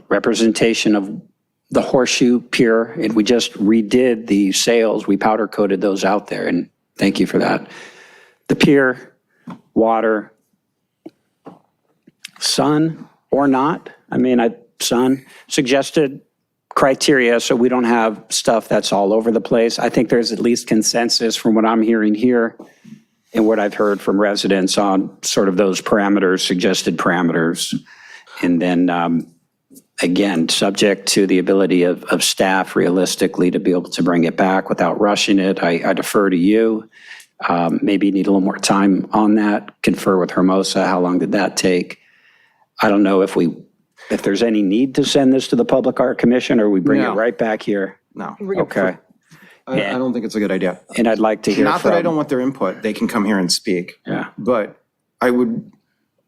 representation of the horseshoe pier, and we just redid the sails. We powder coated those out there, and thank you for that. The pier, water, sun or not. I mean, sun, suggested criteria so we don't have stuff that's all over the place. I think there's at least consensus from what I'm hearing here and what I've heard from residents on sort of those parameters, suggested parameters. And then, again, subject to the ability of staff realistically to be able to bring it back without rushing it. I defer to you. Maybe you need a little more time on that. Confer with Hermosa. How long did that take? I don't know if there's any need to send this to the Public Art Commission or we bring it right back here. No. Okay. I don't think it's a good idea. And I'd like to hear Not that I don't want their input. They can come here and speak. Yeah. But I would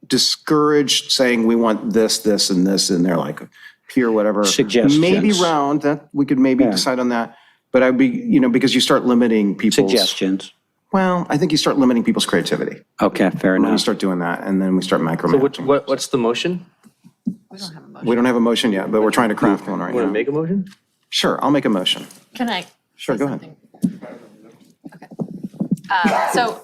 discourage saying we want this, this, and this, and they're like pier, whatever. Suggestions. Maybe round, that we could maybe decide on that. But I'd be, because you start limiting people's. Suggestions. Well, I think you start limiting people's creativity. Okay, fair When you enough. start doing that, and then we start micromanaging. So what's the motion? We don't have a motion yet, but we're trying to craft one right Want to now. make a motion? Sure, I'll make a motion. Can I? Sure, go ahead. So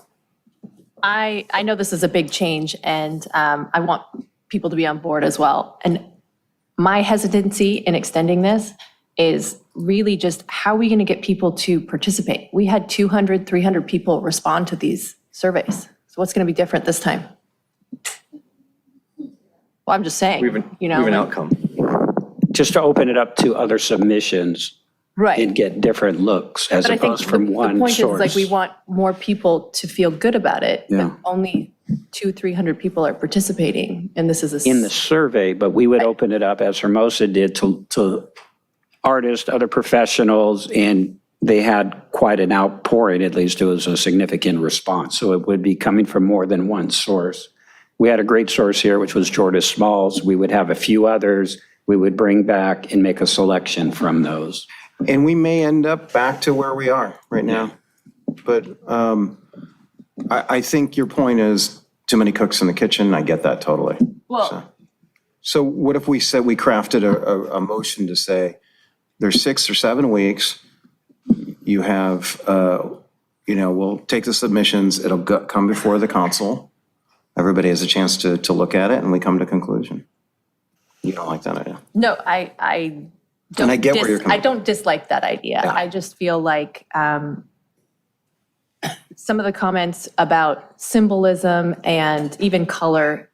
I know this is a big change and I want people to be on board as well. And my hesitancy in extending this is really just how are we going to get people to participate? We had 200, 300 people respond to these surveys. So what's going to be different this time? Well, I'm just saying, We have an outcome. Just to open it up to other submissions. Right. And get different looks as But I think opposed from one the point source. is like we want more people to feel good about it. Yeah. But only 200-300 people are participating and this is a. In the survey, but we would open it up as Hermosa did to artists, other professionals, and they had quite an outpouring, at least it was a significant response. So it would be coming from more than one source. We had a great source here, which was Jordan Smalls. We would have a few others we would bring back and make a selection from those. And we may end up back to where we are right now. But I think your point is too many cooks in the kitchen. I get that totally. Well, So what if we said we crafted a motion to say there's 6 or 7 weeks. You have, we'll take the submissions. It'll come before the council. Everybody has a chance to look at it and we come to conclusion. You don't like that idea? no, I don't. And I get where you're coming I don't dislike that idea. Yeah. I just feel like some of the comments about symbolism and even color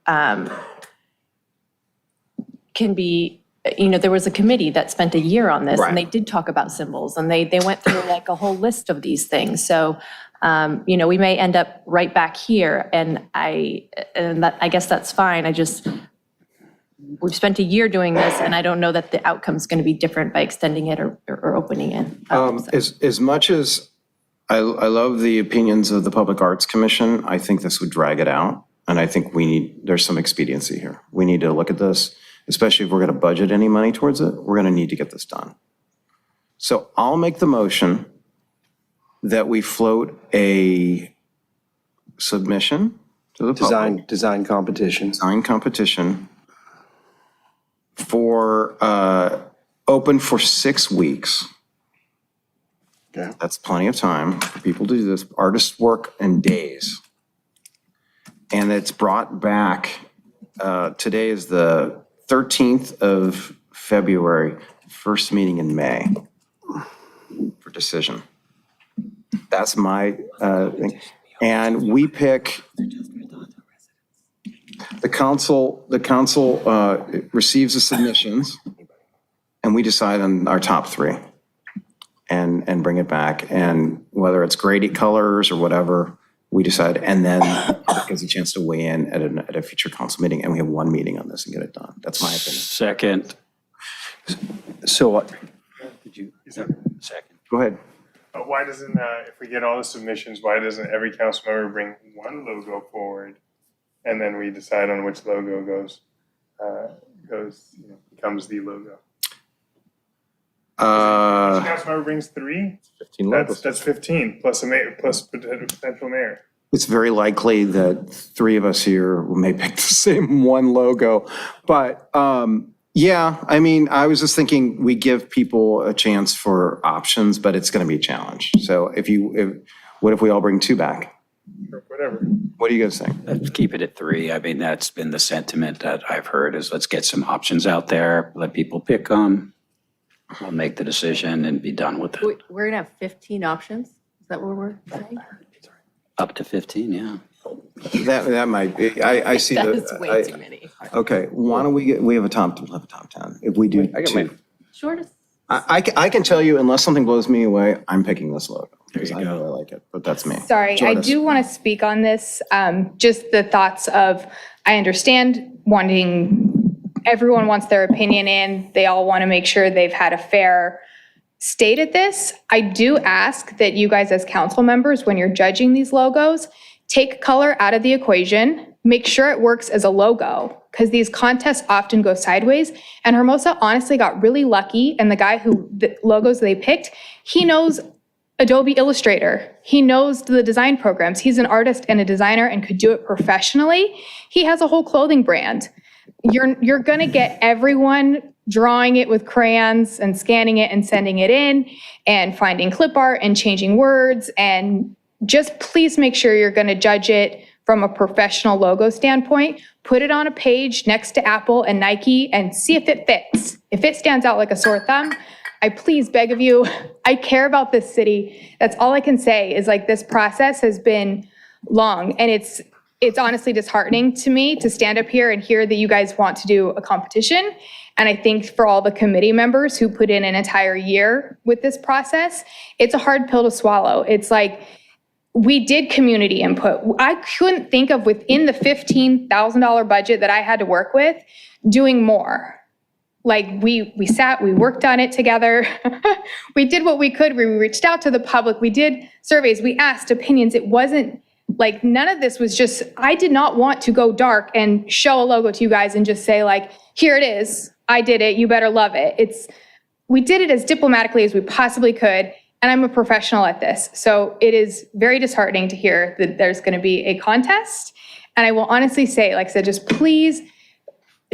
can be, there was a committee that spent a year on this and they did talk about symbols and they went through like a whole list of these things. So, we may end up right back here and I guess that's fine. We've spent a year doing this and I don't know that the outcome's going to be different by extending it or opening it. As much as I love the opinions of the Public Arts Commission, I think this would drag it out. And I think there's some expediency here. We need to look at this, especially if we're going to budget any money towards it, we're going to need to get this done. So I'll make the motion that we float a submission to the public. Design competition. Design competition for, open for 6 weeks. Yeah. That's plenty of time for people to do this. Artists work in days. And it's brought back, today is the 13th of February, first meeting in May for decision. That's my thing. And we pick, the council receives the submissions and we decide on our top three and bring it back. And whether it's graded colors or whatever, we decide, and then it gives a chance to weigh in at a future council meeting, and we have one meeting on this and get it done. That's my opinion. Second. So what? Did you? Second. Go ahead. Why doesn't, if we get all the submissions, why doesn't every council member bring one logo forward? And then we decide on which logo becomes the logo. Each council member brings 3? 15 logos. That's 15, plus potential mayor. It's very likely that 3 of us here may pick the same one logo, but yeah, I mean, I was just thinking we give people a chance for options, but it's going to be a challenge. So what if we all bring 2 back? Whatever. What do you guys think? Let's keep it at 3. I mean, that's been the sentiment that I've heard is let's get some options out there, let people pick them. We'll make the decision and be done with it. We're gonna have 15 options? Is that what we're saying? Up to 15, yeah. That might be, I see That the. is way too many. Okay, why don't we have a top 10. If we do 2. Shortest. I can tell you, unless something blows me away, I'm picking this logo because I really like it, but that's me. Sorry, I Jordan. do want to speak on this. Just the thoughts of, I understand everyone wants their opinion in. They all want to make sure they've had a fair state at this. I do ask that you guys as council members, when you're judging these logos, take color out of the equation, make sure it works as a logo, because these contests often go sideways. And Hermosa honestly got really lucky, and the logos they picked, he knows Adobe Illustrator. He knows the design programs. He's an artist and a designer and could do it professionally. He has a whole clothing brand. You're gonna get everyone drawing it with crayons and scanning it and sending it in and finding clip art and changing words, and just please make sure you're gonna judge it from a professional logo standpoint. Put it on a page next to Apple and Nike and see if it fits. If it stands out like a sore thumb, I please beg of you, I care about this city. That's all I can say is this process has been long, and it's honestly disheartening to me to stand up here and hear that you guys want to do a competition. And I think for all the committee members who put in an entire year with this process, it's a hard pill to swallow. It's we did community input. I couldn't think of within the $15,000 budget that I had to work with doing more. We sat, we worked on it together. We did what we could. We reached out to the public. We did surveys. We asked opinions. It wasn't none of this was just, I did not want to go dark and show a logo to you guys and just say here it is. I did it. You better love it. We did it as diplomatically as we possibly could. And I'm a professional at this. So it is very disheartening to hear that there's going to be a contest. And I will honestly say, like I said, just please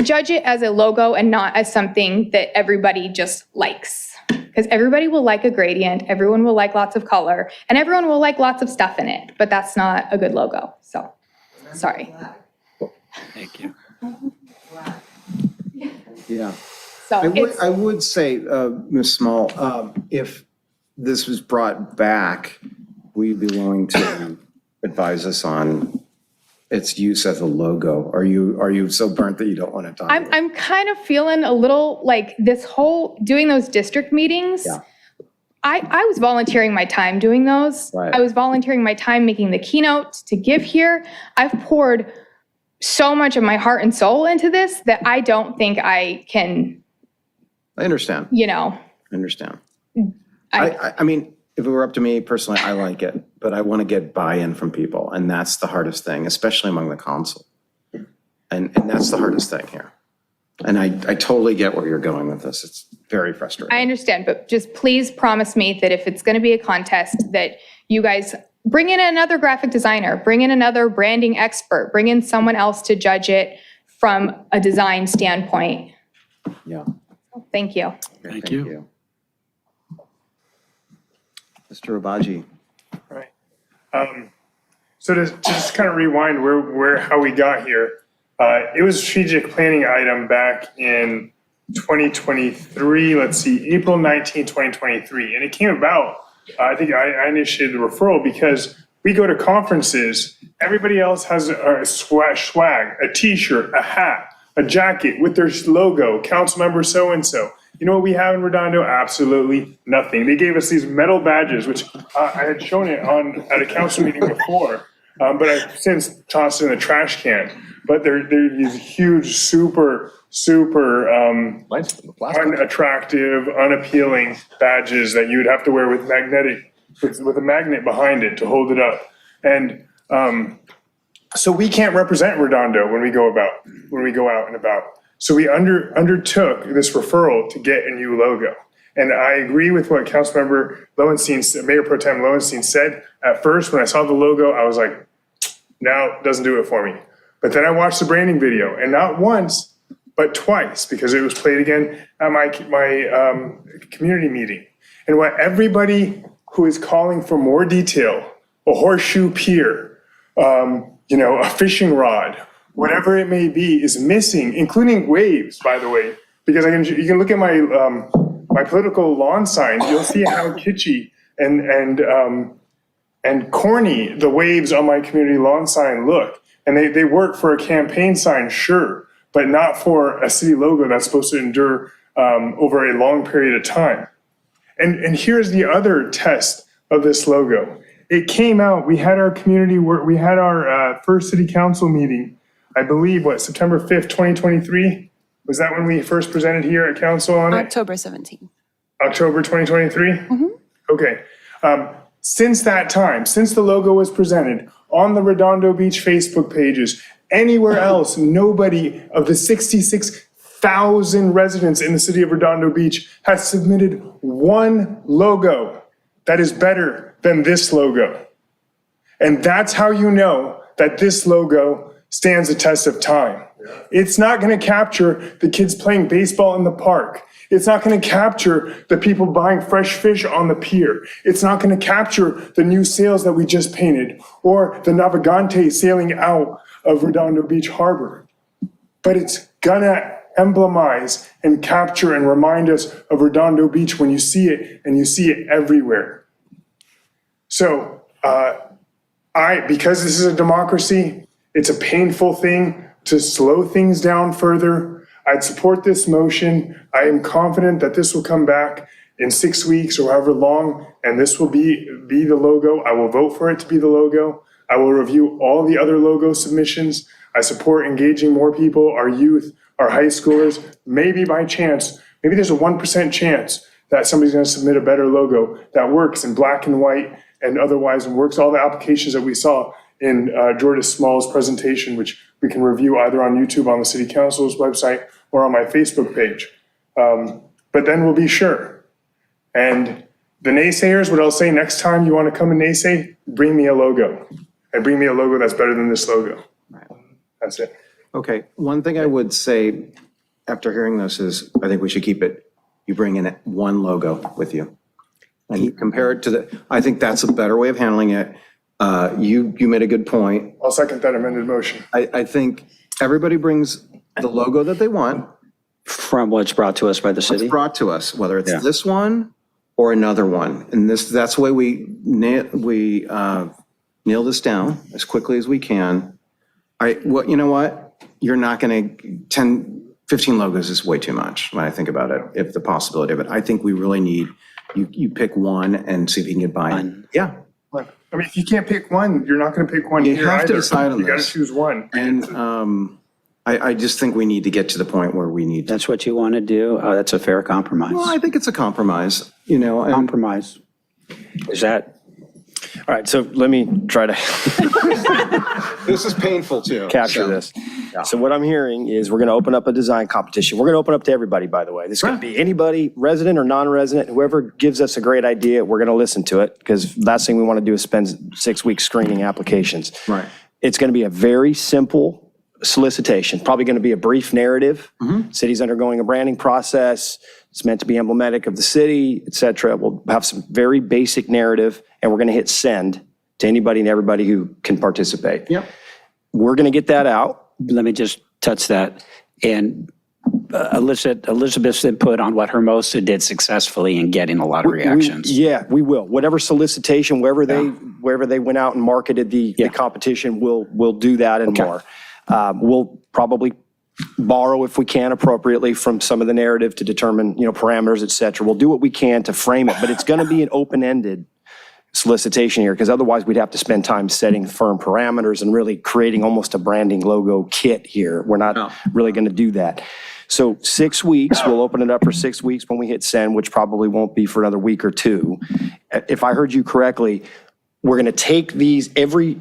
judge it as a logo and not as something that everybody just likes. Because everybody will like a gradient, everyone will like lots of color, and everyone will like lots of stuff in it. But that's not a good logo. So, sorry. Thank you. Yeah. So I would say, Ms. Small, if this was brought back, we'd be willing to advise us on its use as a logo. Are you so burnt that you don't want to talk? I'm kind of feeling a little like this whole doing those district meetings. Yeah. I was volunteering my time doing those. Right. I was volunteering my time making the keynote to give here. I've poured so much of my heart and soul into this that I don't think I can. I understand. I understand. I mean, if it were up to me personally, I like it, but I want to get buy-in from people, and that's the hardest thing, especially among the council. And that's the hardest thing here. And I totally get where you're going with this. It's very frustrating. I understand, but just please promise me that if it's going to be a contest, that you guys bring in another graphic designer, bring in another branding expert, bring in someone else to judge it from a design standpoint. Yeah. Thank you. Thank you. Mr. Abaji. Right. So to just kind of rewind how we got here, it was a strategic planning item back in 2023, let's see, April 19, 2023. And it came about, I think I initiated the referral because we go to conferences, everybody else has a swag, a t-shirt, a hat, a jacket with their logo, council member so-and-so. You know what we have in Redondo? Absolutely nothing. They gave us these metal badges, which I had shown it at a council meeting before, but I've since tossed it in the trash can. But they're these huge, super unattractive, unappealing badges that you would have to wear with a magnet behind it to hold it up. And so we can't represent Redondo when we go out and about. So we undertook this referral to get a new logo. And I agree with what Councilmember Lowenstein, Mayor Pro Tem Lowenstein said. At first, when I saw the logo, I was like, no, it doesn't do it for me. But then I watched the branding video, and not once, but twice, because it was played again at my community meeting. And what everybody who is calling for more detail, a horseshoe pier, a fishing rod, whatever it may be, is missing, including waves, by the way, because you can look at my my political lawn sign. You'll see how kitschy and corny the waves on my community lawn sign look. And they work for a campaign sign, sure, but not for a city logo that's supposed to endure over a long period of time. And here's the other test of this logo. It came out, we had our community work, we had our first city council meeting, I believe, September 5th, 2023? Was that when we first presented here at council on it? October 17th. October 2023? Mm-hmm. Okay. Since that time, since the logo was presented on the Redondo Beach Facebook pages, anywhere else, nobody of the 66,000 residents in the city of Redondo Beach has submitted one logo that is better than this logo. And that's how you know that this logo stands the test of time. It's not going to capture the kids playing baseball in the park. It's not going to capture the people buying fresh fish on the pier. It's not going to capture the new sails that we just painted or the Navigante sailing out of Redondo Beach Harbor. But it's going to emblemize and capture and remind us of Redondo Beach when you see it, and you see it everywhere. So because this is a democracy, it's a painful thing to slow things down further. I'd support this motion. I am confident that this will come back in 6 weeks or however long, and this will be the logo. I will vote for it to be the logo. I will review all the other logo submissions. I support engaging more people, our youth, our high schoolers. Maybe by chance, maybe there's a 1% chance that somebody's going to submit a better logo that works in black and white and otherwise, and works all the applications that we saw in Jordan Small's presentation, which we can review either on YouTube on the City Council's website or on my Facebook page. But then we'll be sure. And the naysayers, what I'll say next time you want to come and naysay, bring me a logo. And bring me a logo that's better than this logo. That's it. Okay, one thing I would say after hearing this is I think we should keep it, you bring in one logo with you. And you compare it to I think that's a better way of handling it. You made a good point. I'll second that amended motion. I think everybody brings the logo that they want. From what's brought to us by the city? What's brought to us, whether it's this one or another one. And that's the way we nail this down as quickly as we can. You know what? You're not going to, 15 logos is way too much when I think about it, if the possibility of it. I think we really need, you pick one and see if you can get buy-in. Yeah. I mean, if you can't pick one, you're not going to pick one You here have to either. decide on You got to this. choose one. And I just think we need to get to the point where we need to. That's what you want to do? That's a fair compromise. Well, I think it's a compromise, and Compromise. Is that, All right, so let me try to this is painful too. capture this. So what I'm hearing is we're going to open up a design competition. We're going to open up to everybody, by the way. This could be anybody, resident or non-resident, whoever gives us a great idea, we're going to listen to it, because last thing we want to do is spend 6 weeks screening applications. Right. It's going to be a very simple solicitation, probably going to be a brief narrative. City's undergoing a branding process. It's meant to be emblematic of the city, et cetera. We'll have some very basic narrative, and we're going to hit send to anybody and everybody who can participate. Yep. We're going to get that out. let me just touch that and elicit Elizabeth's input on what Hermosa did successfully in getting a lot of reactions. Yeah, we will. Whatever solicitation, wherever they went out and marketed the competition, we'll do that and more. We'll probably borrow if we can appropriately from some of the narrative to determine, parameters, et cetera. We'll do what we can to frame it, but it's going to be an open-ended solicitation here, because otherwise we'd have to spend time setting firm parameters and really creating almost a branding logo kit here. We're not really going to do that. So 6 weeks, we'll open it up for 6 weeks when we hit send, which probably won't be for another week or two. If I heard you correctly, we're going to take these, every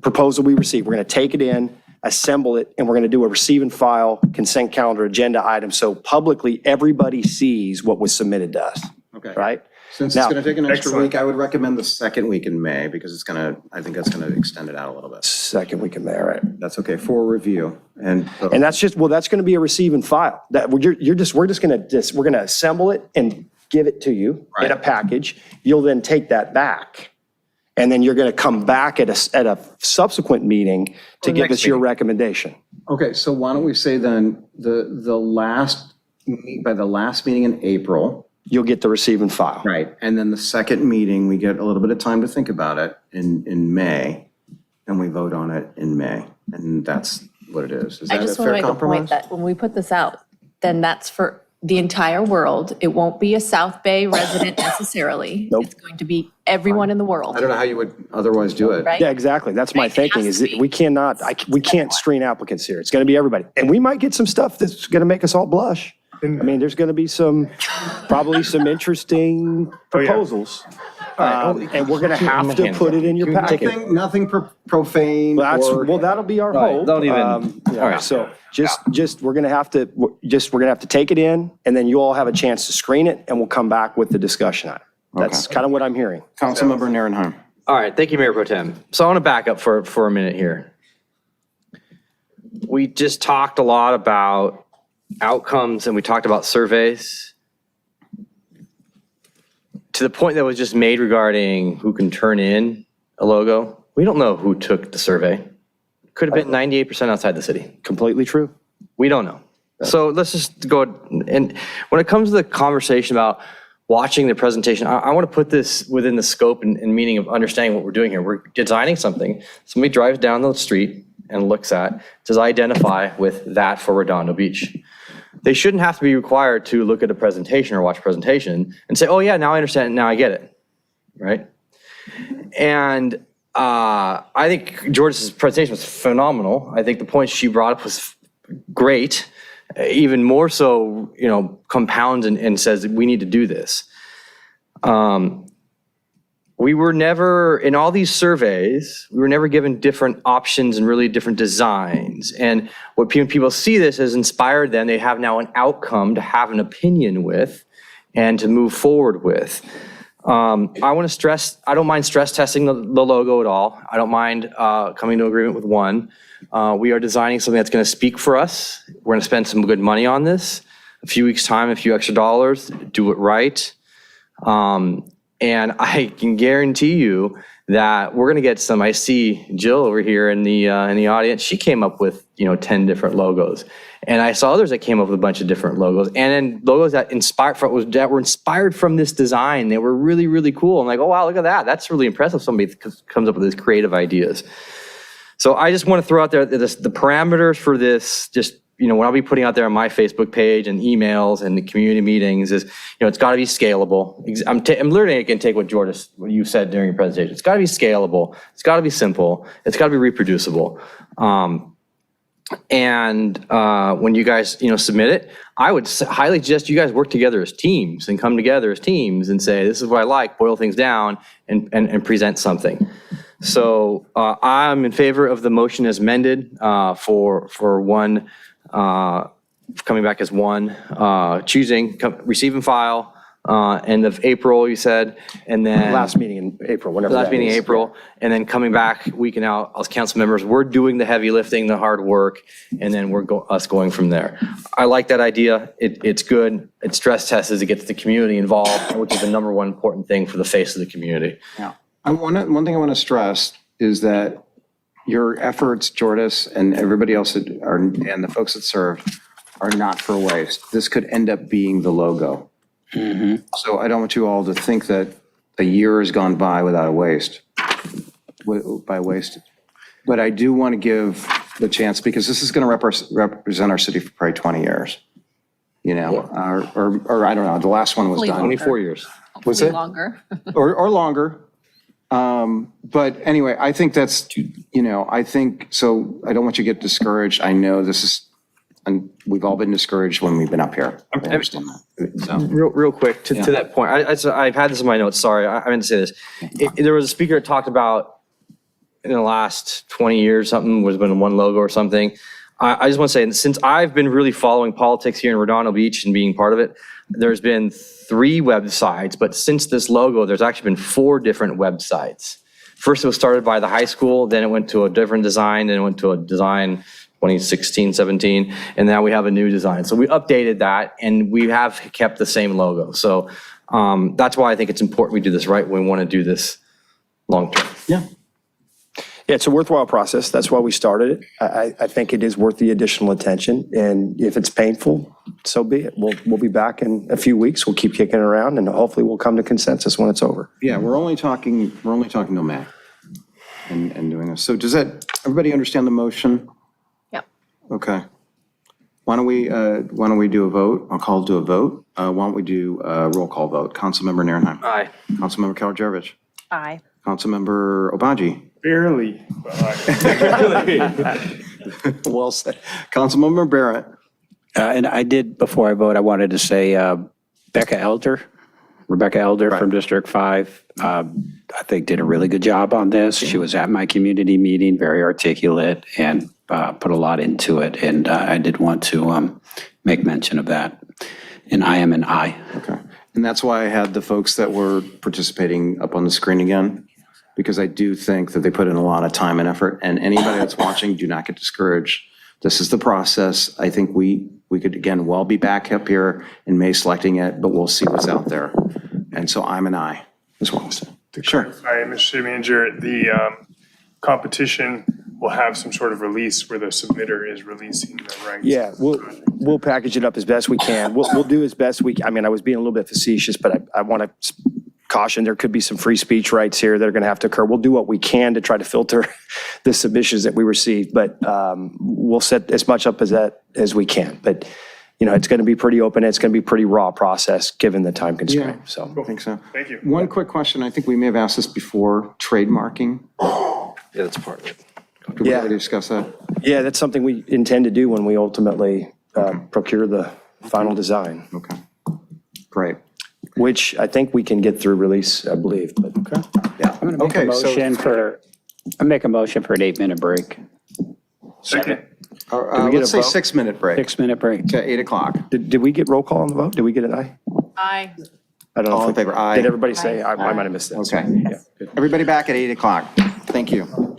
proposal we receive, we're going to take it in, assemble it, and we're going to do a receive and file consent calendar agenda item so publicly everybody sees what was submitted to us. Okay. Right? Since it's going to take an extra week, I would recommend the second week in May because I think that's going to extend it out a little bit. Second week in May, all right. That's okay for review. And that's that's going to be a receive and file. That we're going to assemble it and give it to you in a package. You'll then take that back. And then you're going to come back at a subsequent meeting to give us your recommendation. Okay, so why don't we say then by the last meeting in April, you'll get the receive and file. Right, and then the second meeting, we get a little bit of time to think about it in May, and we vote on it in May, and that's what it is. Is that I just a want to fair make a point compromise? that when we put this out, then that's for the entire world. It won't be a South Bay resident necessarily. Nope. It's going to be everyone in the world. I don't know how you would otherwise do it. Right? Yeah, exactly. That's my thinking is that we can't screen applicants here. It's going to be everybody. And we might get some stuff that's going to make us all blush. I mean, there's going to be probably some interesting proposals. And we're going to have to put it in your packet. Nothing profane. Well, that'll be our hope. Don't even. All right. So we're going to have to take it in, and then you all have a chance to screen it, and we'll come back with the discussion on it. That's kind of what I'm hearing. Councilmember Narenheim. All right, thank you, Mayor Pro Tem. So I want to back up for a minute here. We just talked a lot about outcomes and we talked about surveys. To the point that was just made regarding who can turn in a logo, we don't know who took the survey. Could have been 98% outside the city. Completely true. We don't know. So let's just go, and when it comes to the conversation about watching the presentation, I want to put this within the scope and meaning of understanding what we're doing here. We're designing something. Somebody drives down the street and looks at, does identify with that for Redondo Beach? They shouldn't have to be required to look at a presentation or watch a presentation and say, oh yeah, now I understand, now I get it, right? And I think George's presentation was phenomenal. I think the points she brought up was great. Even more so, compounds and says that we need to do this. We were never, in all these surveys, we were never given different options and really different designs. And what people see this has inspired them. They have now an outcome to have an opinion with and to move forward with. I want to stress, I don't mind stress testing the logo at all. I don't mind coming to agreement with one. We are designing something that's going to speak for us. We're going to spend some good money on this. A few weeks' time, a few extra dollars, do it right. And I can guarantee you that we're going to get some. I see Jill over here in the audience. She came up with 10 different logos, and I saw others that came up with a bunch of different logos, and then logos that were inspired from this design. They were really, really cool. I'm like, oh wow, look at that. That's really impressive. Somebody comes up with these creative ideas. So I just want to throw out there the parameters for this. Just what I'll be putting out there on my Facebook page and emails and the community meetings is, it's got to be scalable. I'm literally going to take what you said during your presentation. It's got to be scalable. It's got to be simple. It's got to be reproducible. And when you guys, submit it, I would highly suggest you guys work together as teams and come together as teams and say, this is what I like, boil things down and present something. So I'm in favor of the motion as amended for one, coming back as one, choosing receive and file, end of April, you said, and then last meeting in April, whenever last that meeting in is. April, and then coming back week and out as council members, we're doing the heavy lifting, the hard work, and then we're going from there. I like that idea. It's good. It stress tests as it gets the community involved, which is the number one important thing for the face of the community. Yeah. One thing I want to stress is that your efforts, Jordis, and everybody else and the folks that served are not for waste. This could end up being the logo. Mm-hmm. So I don't want you all to think that a year has gone by without a waste. But I do want to give the chance, because this is going to represent our city for probably 20 years. You know, or I don't know, the last one was Hopefully done. longer. 24 years. Was Hopefully it? longer. Or longer. But anyway, I think that's, you know, I think, so I don't want you to get discouraged. I know this is, and we've all been discouraged when we've been up here. I understand that. So, Real quick, to Yeah. that point, I've had this in my notes, sorry, I meant to say this. There was a speaker that talked about in the last 20 years, something was been one logo or something. I just want to say, since I've been really following politics here in Redondo Beach and being part of it, there's been 3 websites, but since this logo, there's actually been 4 different websites. First, it was started by the high school, then it went to a different design, then it went to a design 2016, 17, and now we have a new design. So we updated that, and we have kept the same logo. So that's why I think it's important we do this right. We want to do this long term. yeah. Yeah, it's a worthwhile process. That's why we started it. I think it is worth the additional attention. And if it's painful, so be it. We'll be back in a few weeks. We'll keep kicking around and hopefully we'll come to consensus when it's over. Yeah, we're only talking till May and doing this. So does that, everybody understand the motion? Yep. Okay. Why don't we do a vote? I'll call to a vote. Why don't we do a roll call vote? Councilmember Narenheim. Aye. Councilmember Kaljurevich. Aye. Councilmember Obaji. Barely. Well said. Councilmember Barrett. And I did, before I vote, I wanted to say Rebecca Elder from District 5, I think did a really good job on this. She was at my community meeting, very articulate, and put a lot into it. And I did want to make mention of that. And I am an aye. Okay. And that's why I had the folks that were participating up on the screen again, because I do think that they put in a lot of time and effort. And anybody that's watching, do not get discouraged. This is the process. I think we could, again, well be back up here in May selecting it, but we'll see what's out there. And so I'm an aye as well. Sure. Hi, Mr. City Manager. The competition will have some sort of release where the submitter is releasing the ranks. Yeah, we'll package it up as best we can. We'll do as best we can. I mean, I was being a little bit facetious, but I want to caution, there could be some free speech rights here that are going to have to occur. We'll do what we can to try to filter the submissions that we receive, but we'll set as much up as we can. But, you know, it's going to be pretty open. It's going to be pretty raw process given the time constraint. Yeah, So I think so. Thank you. One quick question. I think we may have asked this before, trademarking. Yeah, that's part of it. Did we already discuss that? yeah, that's something we intend to do when we ultimately procure the final design. Okay. Great. Which I think we can get through release, I believe, but. Yeah. I'm going to make a motion for, an 8-minute break. Second. we get Let's a say vote? 6-minute break 6-minute break. to 8 o'clock. Did we get roll call on the vote? Did we get an aye? Aye. I don't know. All if in favor, aye. Did everybody say? I might have missed that. Okay. Yeah, good. Everybody back at 8 o'clock. Thank you.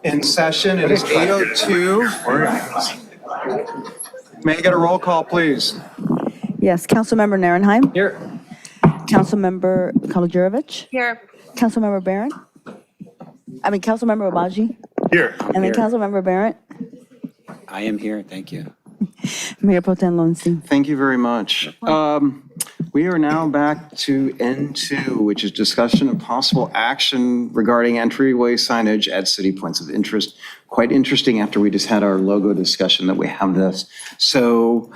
In session, it is 8:02. May I get a roll call, please? Yes, Councilmember Narenheim. Here. Councilmember Kalojurovich. Here. Councilmember Barron. Councilmember Obaji. Here. And then Councilmember Barrett. I am here, thank you. Mayor Pro Tem Lowenstein. Thank you very much. We are now back to N2, which is discussion of possible action regarding entryway signage at city points of interest. Quite interesting after we just had our logo discussion that we have this. So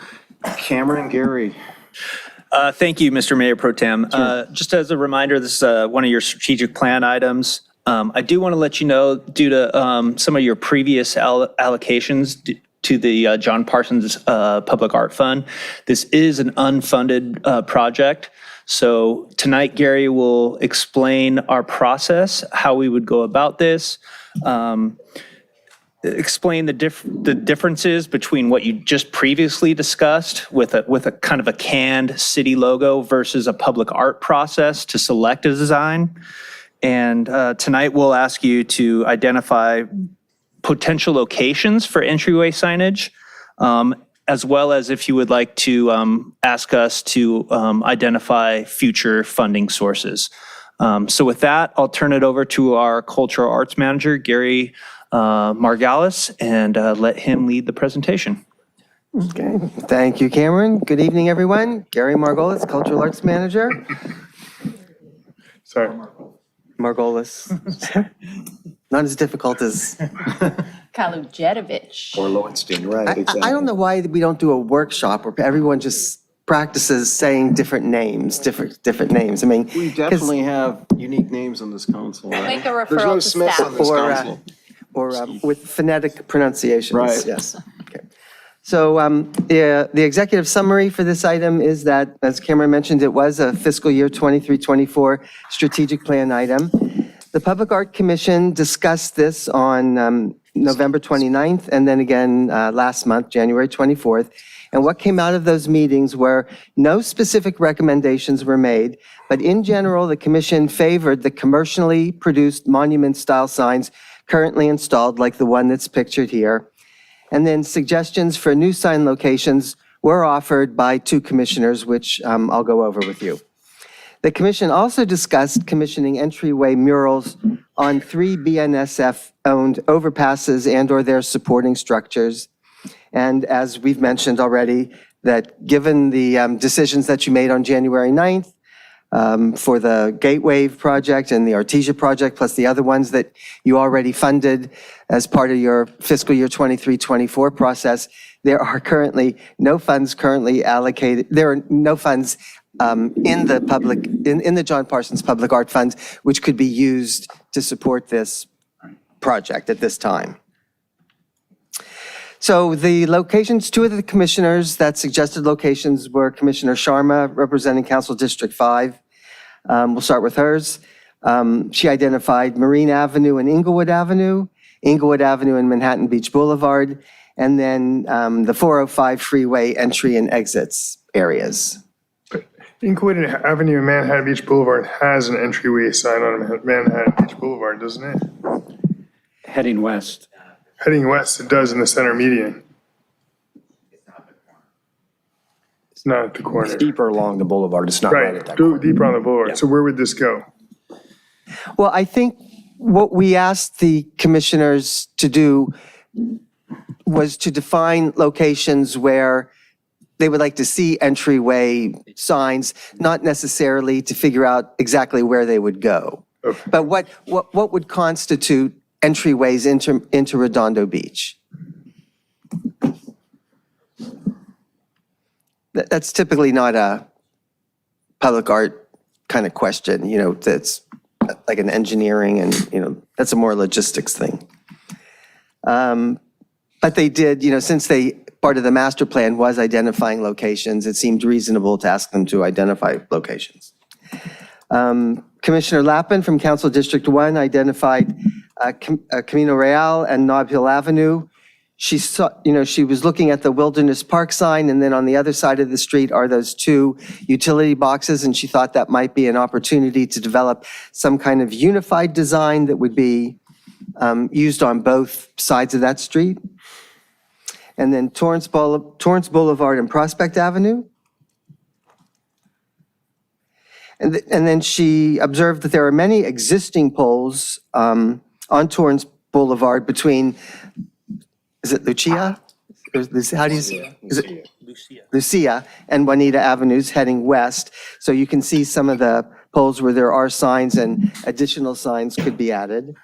Cameron and Gary. Thank you, Mr. Mayor Pro Tem. Just as a reminder, this is one of your strategic plan items. I do want to let you know, due to some of your previous allocations to the John Parsons Public Art Fund, this is an unfunded project. So tonight, Gary will explain our process, how we would go about this, explain the differences between what you just previously discussed with a kind of a canned city logo versus a public art process to select a design. And tonight we'll ask you to identify potential locations for entryway signage, as well as if you would like to ask us to identify future funding sources. So with that, I'll turn it over to our cultural arts manager, Gary Margalis, and let him lead the presentation. Okay, thank you, Cameron. Good evening, everyone. Gary Margolis, Cultural Arts Manager. Sorry. Margolis. Not as difficult as. Kalujetovich. Or Lowenstein, right, exactly. I don't know why we don't do a workshop where everyone just practices saying different names, different names. I mean. We definitely have unique names on this council. Right? Make a referral There's no to Smiths staff. on this council. Or with phonetic pronunciations. Right. Yes. Okay. So the executive summary for this item is that, as Cameron mentioned, it was a fiscal year 23-24 strategic plan item. The Public Art Commission discussed this on November 29th and then again last month, January 24th. And what came out of those meetings were no specific recommendations were made, but in general, the commission favored the commercially produced monument-style signs currently installed, like the one that's pictured here. And then suggestions for new sign locations were offered by two commissioners, which I'll go over with you. The commission also discussed commissioning entryway murals on 3 BNSF-owned overpasses and/or their supporting structures. And as we've mentioned already, that given the decisions that you made on January 9th, for the Gateway project and the Artesia project, plus the other ones that you already funded as part of your fiscal year 23-24 process, there are currently no funds allocated. There are no funds in the John Parsons Public Art Fund, which could be used to support this project at this time. So the locations, two of the commissioners that suggested locations were Commissioner Sharma, representing Council District 5. We'll start with hers. She identified Marine Avenue and Inglewood Avenue and Manhattan Beach Boulevard, and then the 405 freeway entry and exits areas. Inglewood Avenue and Manhattan Beach Boulevard has an entryway sign on Manhattan Beach Boulevard, doesn't it? Heading west. Heading west, it does in the center median. It's not at the corner. It's deeper along the boulevard. It's not right at that Go corner. deeper on the boulevard. Yeah. So where would this go? Well, I think what we asked the commissioners to do was to define locations where they would like to see entryway signs, not necessarily to figure out exactly where they would go. Okay. But what would constitute entryways into Redondo Beach? That's typically not a public art kind of question, that's like an engineering and, that's a more logistics thing. But they did, since part of the master plan was identifying locations, it seemed reasonable to ask them to identify locations. Commissioner Lappin from Council District 1 identified Camino Real and Nob Hill Avenue. She saw, she was looking at the Wilderness Park sign, and then on the other side of the street are those two utility boxes, and she thought that might be an opportunity to develop some kind of unified design that would be used on both sides of that street. And then Torrance Boulevard and Prospect Avenue. And then she observed that there are many existing poles on Torrance Boulevard between, is it Lucia? How do you say? Is it Lucia and Juanita Avenues heading west. So you can see some of the poles where there are signs and additional signs could be added.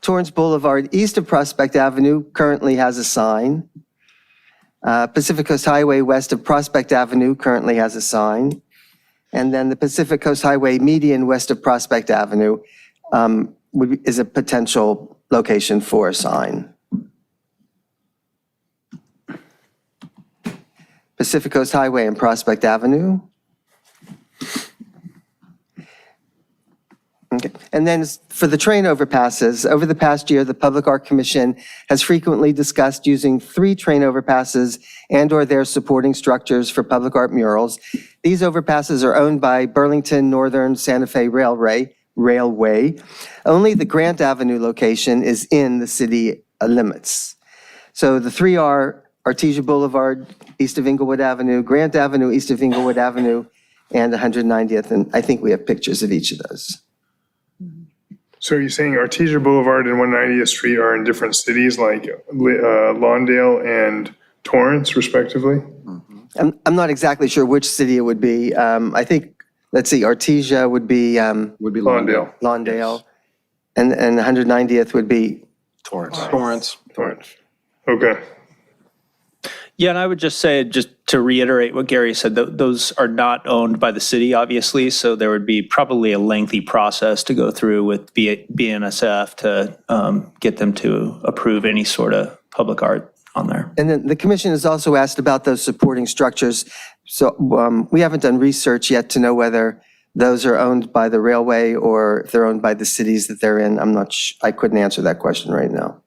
Torrance Boulevard east of Prospect Avenue currently has a sign. Pacific Coast Highway west of Prospect Avenue currently has a sign. And then the Pacific Coast Highway median west of Prospect Avenue is a potential location for a sign. Pacific Coast Highway and Prospect Avenue. Okay. And then for the train overpasses, over the past year, the Public Art Commission has frequently discussed using 3 train overpasses and/or their supporting structures for public art murals. These overpasses are owned by Burlington Northern Santa Fe Railway. Only the Grant Avenue location is in the city limits. So the 3 are Artesia Boulevard, east of Inglewood Avenue, Grant Avenue, east of Inglewood Avenue, and 190th. And I think we have pictures of each of those. So are you saying Artesia Boulevard and 190th Street are in different cities like Lawndale and Torrance respectively? I'm not exactly sure which city it would be. I think, let's see, Artesia would be Lawndale. Lawndale. And 190th would be Torrance. Okay. Yeah, and I would just say, just to reiterate what Gary said, those are not owned by the city, obviously, so there would be probably a lengthy process to go through with BNSF to get them to approve any sort of public art on there. And then the commission has also asked about those supporting structures. So we haven't done research yet to know whether those are owned by the railway or if they're owned by the cities that they're in. I couldn't answer that question right now.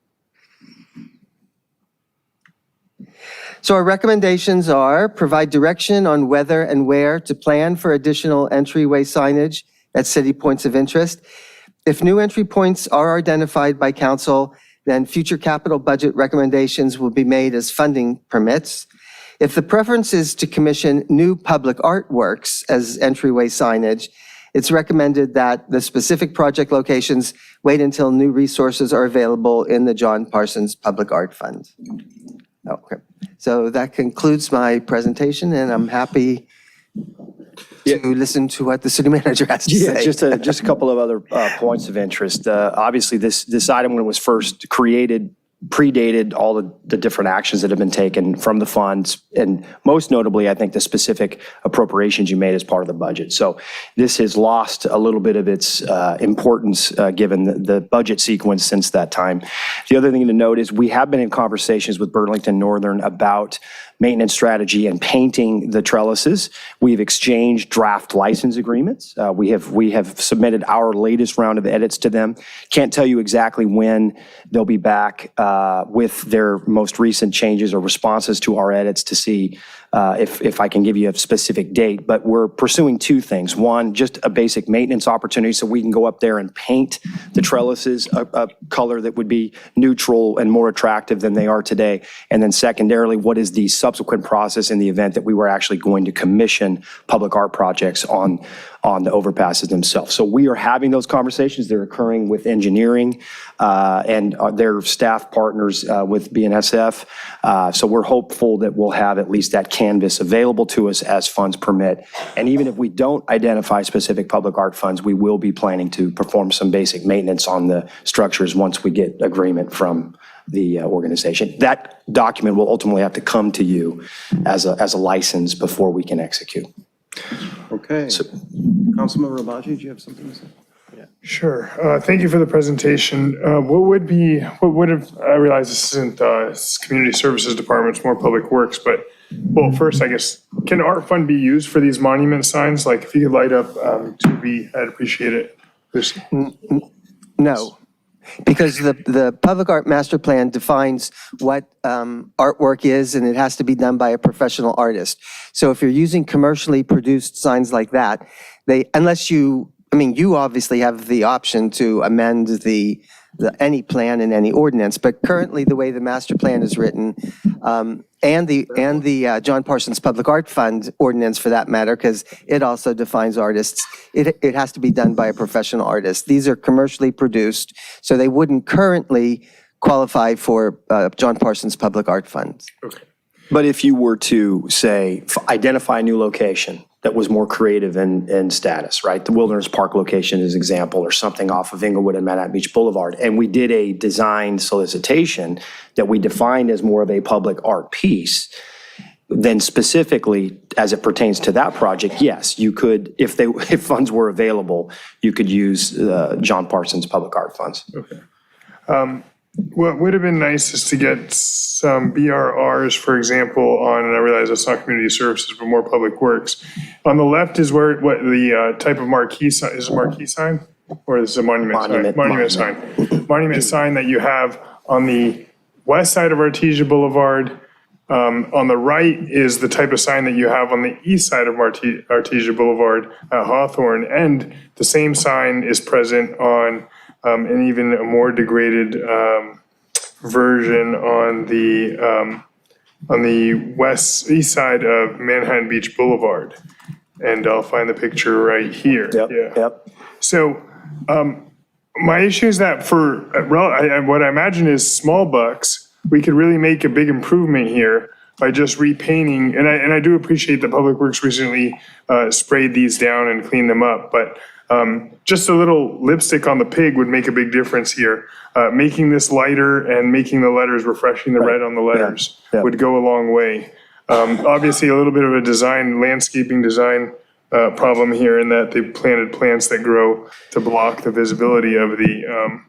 So our recommendations are provide direction on whether and where to plan for additional entryway signage at city points of interest. If new entry points are identified by council, then future capital budget recommendations will be made as funding permits. If the preference is to commission new public artworks as entryway signage, it's recommended that the specific project locations wait until new resources are available in the John Parsons Public Art Fund. Okay. So that concludes my presentation, and I'm happy to listen to what the city manager has to say. Just a couple of other points of interest. Obviously, this item, when it was first created, predated all the different actions that have been taken from the funds, and most notably, I think, the specific appropriations you made as part of the budget. So this has lost a little bit of its importance given the budget sequence since that time. The other thing to note is we have been in conversations with Burlington Northern about maintenance strategy and painting the trellises. We've exchanged draft license agreements. We have submitted our latest round of edits to them. Can't tell you exactly when they'll be back with their most recent changes or responses to our edits to see if I can give you a specific date. But we're pursuing 2 things. One, just a basic maintenance opportunity so we can go up there and paint the trellises a color that would be neutral and more attractive than they are today. And then secondarily, what is the subsequent process in the event that we were actually going to commission public art projects on the overpasses themselves. So we are having those conversations. They're occurring with engineering and their staff partners with BNSF. So we're hopeful that we'll have at least that canvas available to us as funds permit. And even if we don't identify specific public art funds, we will be planning to perform some basic maintenance on the structures once we get agreement from the organization. That document will ultimately have to come to you as a license before we can execute. Okay. Councilmember Rabaji, do you have something to say? Sure. Thank you for the presentation. I realize this isn't Community Services Department, it's more Public Works, but well, first, I guess, can art fund be used for these monument signs? Like, if you could light up 2B, I'd appreciate it. No, because the public art master plan defines what artwork is, and it has to be done by a professional artist. So if you're using commercially produced signs like that, unless you obviously have the option to amend any plan and any ordinance, but currently the way the master plan is written, and the John Parsons Public Art Fund ordinance for that matter, because it also defines artists, it has to be done by a professional artist. These are commercially produced, so they wouldn't currently qualify for John Parsons Public Art Fund. Okay. But if you were to, say, identify a new location that was more creative in status, right? The Wilderness Park location is an example, or something off of Inglewood and Manhattan Beach Boulevard, and we did a design solicitation that we defined as more of a public art piece, then specifically as it pertains to that project, yes, you could, if funds were available, you could use John Parsons Public Art Funds. Okay. What would have been nice is to get some BRRs, for example, on, and I realize that's not community services, but more public works. On the left is what the type of marquee sign, is a marquee sign? Or is it a monument sign? Monument sign. Monument sign that you have on the west side of Artesia Boulevard. On the right is the type of sign that you have on the east side of Artesia Boulevard at Hawthorne. And the same sign is present on and even a more degraded version on the east side of Manhattan Beach Boulevard. And I'll find the picture right here. Yep. So my issue is that for what I imagine is small bucks, we could really make a big improvement here by just repainting. And I do appreciate that Public Works recently sprayed these down and cleaned them up, but just a little lipstick on the pig would make a big difference here. Making this lighter and making the letters, refreshing the red on the letters would go a long way. Obviously, a little bit of a landscaping design problem here in that they planted plants that grow to block the visibility of the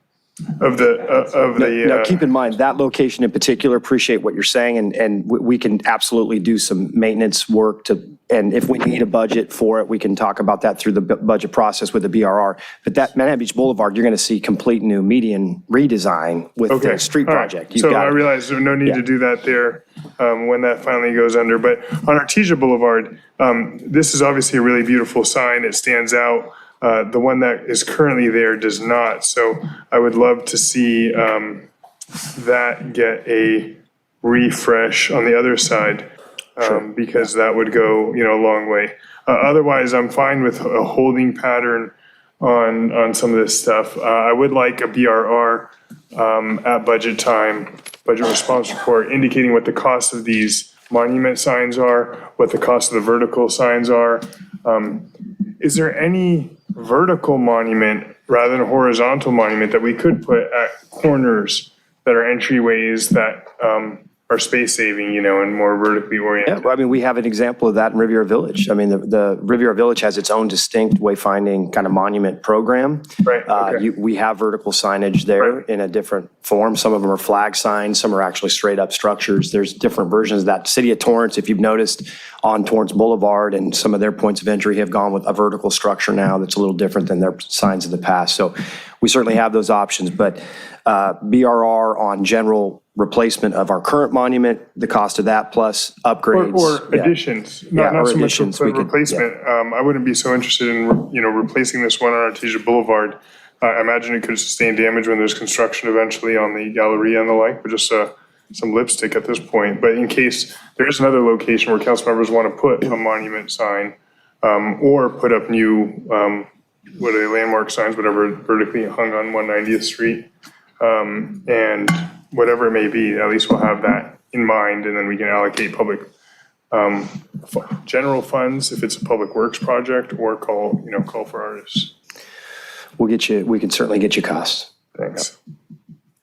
Now, keep in mind, that location in particular, appreciate what you're saying, and we can absolutely do some maintenance work and if we need a budget for it, we can talk about that through the budget process with the BRR. But that Manhattan Beach Boulevard, you're going to see complete new median redesign with the street project. So I realize there's no need to do that there when that finally goes under. But on Artesia Boulevard, this is obviously a really beautiful sign. It stands out. The one that is currently there does not. So I would love to see that get a refresh on the other side, because that would go, a long way. Otherwise, I'm fine with a holding pattern on some of this stuff. I would like a BRR at budget time, budget response report, indicating what the cost of these monument signs are, what the cost of the vertical signs are. Is there any vertical monument rather than horizontal monument that we could put at corners that are entryways that are space saving, and more vertically oriented? Yeah, we have an example of that in Riviera Village. The Riviera Village has its own distinct wayfinding kind of monument program. Right. Okay. We have vertical signage there in a different form. Some of them are flag signs, some are actually straight up structures. There's different versions of that. City of Torrance, if you've noticed, on Torrance Boulevard and some of their points of entry have gone with a vertical structure now that's a little different than their signs in the past. So we certainly have those options, but BRR on general replacement of our current monument, the cost of that plus upgrades. Or additions, not so much additions, replacement. I wouldn't be so interested in, replacing this one on Artesia Boulevard. I imagine it could sustain damage when there's construction eventually on the Galleria and the like, but just some lipstick at this point. But in case there is another location where council members want to put a monument sign, or put up new, what are they, landmark signs, whatever, vertically hung on 190th Street, and whatever it may be, at least we'll have that in mind, and then we can allocate public general funds if it's a public works project, or call for artists. We can certainly get you costs. Thanks.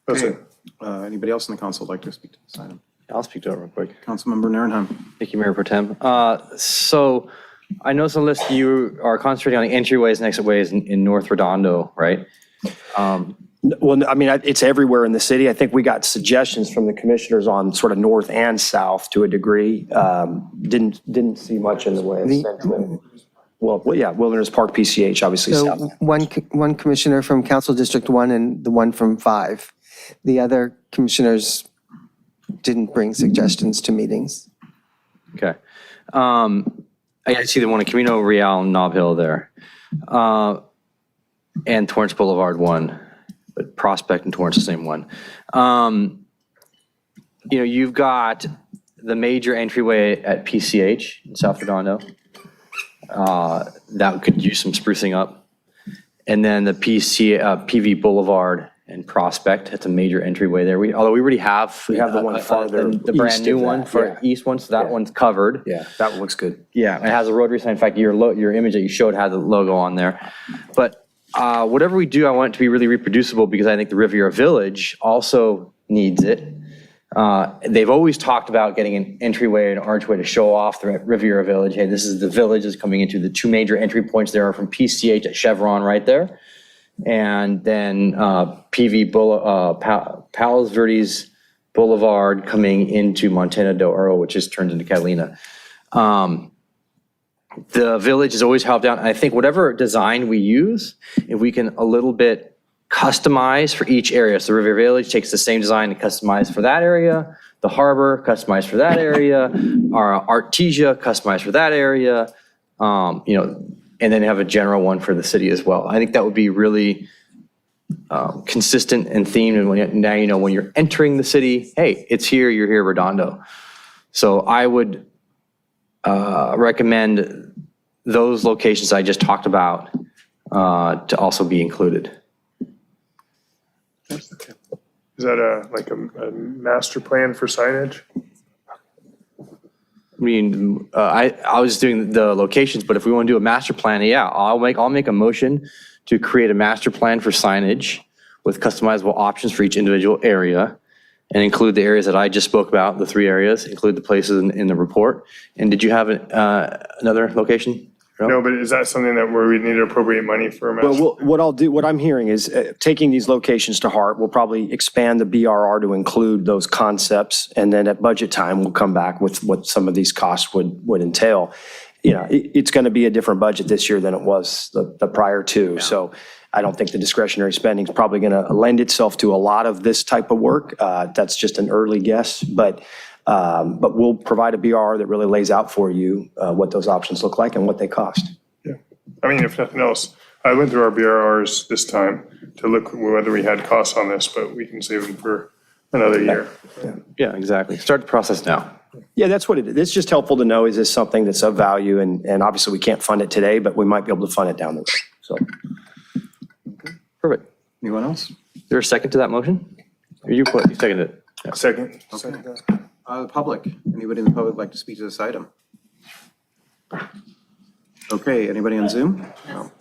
That's it. Anybody else in the council would like to speak to this item? I'll speak to it real quick. Councilmember Narenheim. Thank you, Mayor Pro Tem. So I noticed on the list you are concentrating on the entryways and exitways in North Redondo, right? Well, I mean, it's everywhere in the city. I think we got suggestions from the commissioners on sort of north and south to a degree. Didn't see much in the way of central. Well, yeah, Wilderness Park, PCH, obviously So south. one commissioner from Council District 1 and the one from 5. The other commissioners didn't bring suggestions to meetings. Okay. I see the one in Camino Real and Nob Hill there. And Torrance Boulevard one, but Prospect and Torrance the same one. You've got the major entryway at PCH in South Redondo. That could use some sprucing up. And then the PV Boulevard and Prospect, that's a major entryway there. Although we already have. We have the one farther the brand east new of one that, for yeah. east one, so that one's covered. Yeah, that one looks good. Yeah, it has a rotary sign. In fact, your image that you showed had the logo on there. But whatever we do, I want it to be really reproducible because I think the Riviera Village also needs it. They've always talked about getting an entryway, an archway to show off the Riviera Village. Hey, this is the village that's coming into the two major entry points there are from PCH at Chevron right there. And then Palos Verdes Boulevard coming into Montana del Oro, which just turns into Catalina. The village has always helped out. And I think whatever design we use, if we can a little bit customize for each area. So the Riviera Village takes the same design and customize for that area. The harbor, customized for that area. Our Artesia, customized for that area. And then have a general one for the city as well. I think that would be really consistent and themed. And now when you're entering the city, hey, it's here, you're here, Redondo. So I would recommend those locations I just talked about to also be included. Is that a master plan for signage? I mean, I was doing the locations, but if we want to do a master plan, yeah, I'll make a motion to create a master plan for signage with customizable options for each individual area and include the areas that I just spoke about, the 3 areas, include the places in the report. And did you have another location? No, but is that something that where we need to appropriate money for a master? Well, what I'm hearing is taking these locations to heart, we'll probably expand the BRR to include those concepts. And then at budget time, we'll come back with what some of these costs would entail. It's going to be a different budget this year than it was the prior two. Yeah. So I don't think the discretionary spending is probably going to lend itself to a lot of this type of work. That's just an early guess, but we'll provide a BR that really lays out for you what those options look like and what they cost. Yeah. I mean, if nothing else, I went through our BRRs this time to look whether we had costs on this, but we can save them for another year. Yeah, exactly. Start the process now. Yeah, that's what it is. It's just helpful to know, is this something that's of value? And obviously we can't fund it today, but we might be able to fund it down the road. So. Perfect. Anyone else? Is there a second to that motion? Or you seconded it? Yeah. Second. The public, anybody in the public like to speak to this item? Okay, anybody on Zoom? No.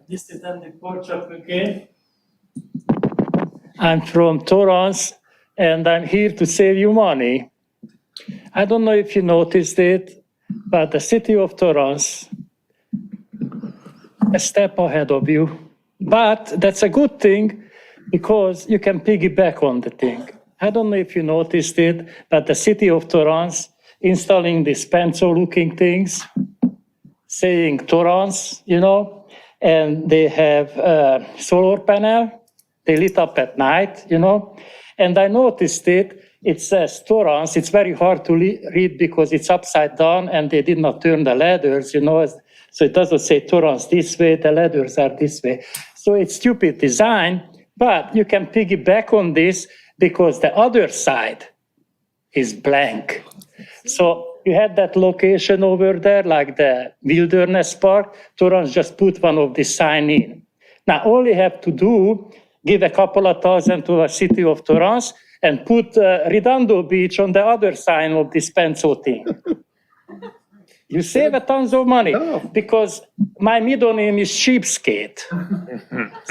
This is Andy Korchak again. I'm from Torrance, and I'm here to save you money. I don't know if you noticed it, but the city of Torrance a step ahead of you. But that's a good thing because you can piggyback on the thing. I don't know if you noticed it, but the city of Torrance installing these pencil-looking things, saying Torrance, and they have a solar panel. They lit up at night, and I noticed it says Torrance. It's very hard to read because it's upside down and they did not turn the letters, so it doesn't say Torrance this way, the letters are this way. So it's stupid design, but you can piggyback on this because the other side is blank. So you had that location over there, like the Wilderness Park. Torrance just put one of these sign in. Now all you have to do, give a couple of thousand to the city of Torrance and put Redondo Beach on the other side of this pencil thing. You save a tons of money because my middle name is Cheapskate.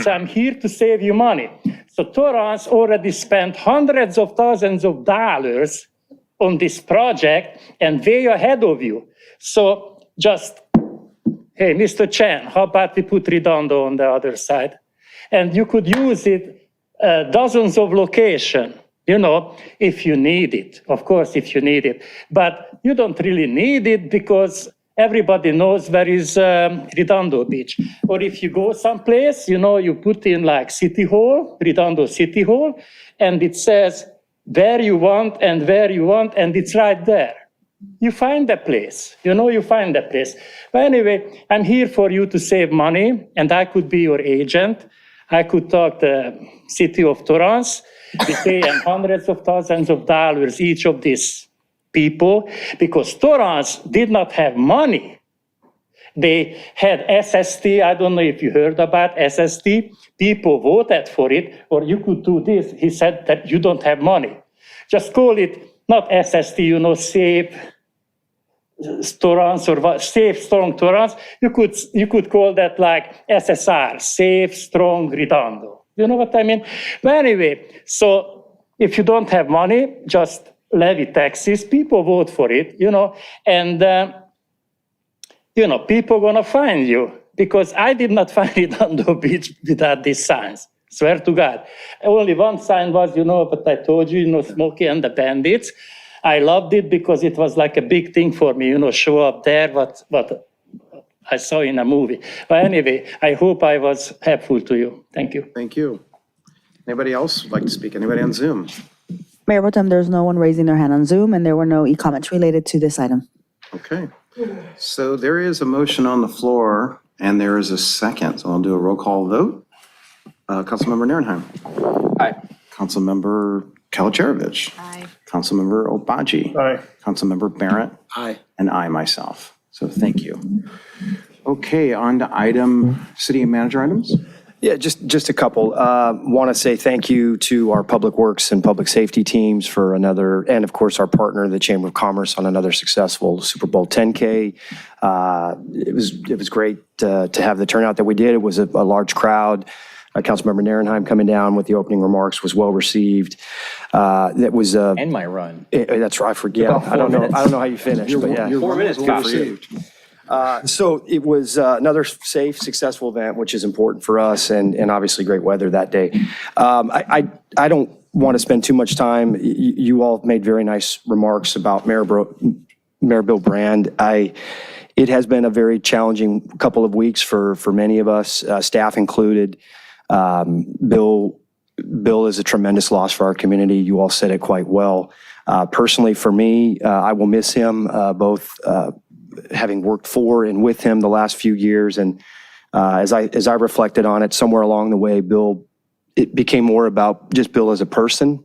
So I'm here to save you money. So Torrance already spent hundreds of thousands of dollars on this project and way ahead of you. So just hey, Mr. Chen, how about we put Redondo on the other side? And you could use it dozens of locations, if you need it, of course, if you need it. But you don't really need it because everybody knows where is Redondo Beach. Or if you go someplace, you put in like City Hall, Redondo City Hall, and it says where you want, and it's right there. You find the place, you find the place. But anyway, I'm here for you to save money, and I could be your agent. I could talk the city of Torrance. We pay them hundreds of thousands of dollars each of these people because Torrance did not have money. They had SST. I don't know if you heard about SST. People voted for it, or you could do this. He said that you don't have money. Just call it not SST, Safe Torrance or Safe Strong Torrance. You could call that like SSR, Safe Strong Redondo. You know what I mean? But anyway, so if you don't have money, just levy taxes. People vote for it, and people gonna find you because I did not find Redondo Beach without these signs. Swear to God. Only one sign was, but I told you, Smokey and the Bandits. I loved it because it was like a big thing for me, show up there, what I saw in a movie. But anyway, I hope I was helpful to you. Thank you. Thank you. Anybody else like to speak? Anybody on Zoom? Mayor Protem, there's no one raising their hand on Zoom, and there were no e-comments related to this item. Okay. So there is a motion on the floor, and there is a second. So I'll do a roll call vote. Councilmember Nierenheim. Aye. Councilmember Kalacherovich. Aye. Councilmember Obaji. Aye. Councilmember Barrett. Aye. And I myself. So thank you. Okay, on to city manager items. Yeah, just a couple. Want to say thank you to our Public Works and Public Safety teams for another, and of course our partner, the Chamber of Commerce, on another successful Super Bowl 10K. It was great to have the turnout that we did. It was a large crowd. Councilmember Nierenheim coming down with the opening remarks was well received. That was And my run. that's right. I forget. I don't know how you finished, but yeah. 4 minutes. Good for you. So it was another safe, successful event, which is important for us, and obviously great weather that day. I don't want to spend too much time. You all made very nice remarks about Mayor Bill Brand. It has been a very challenging couple of weeks for many of us, staff included. Bill is a tremendous loss for our community. You all said it quite well. Personally, for me, I will miss him, both having worked for and with him the last few years. And as I reflected on it, somewhere along the way, it became more about just Bill as a person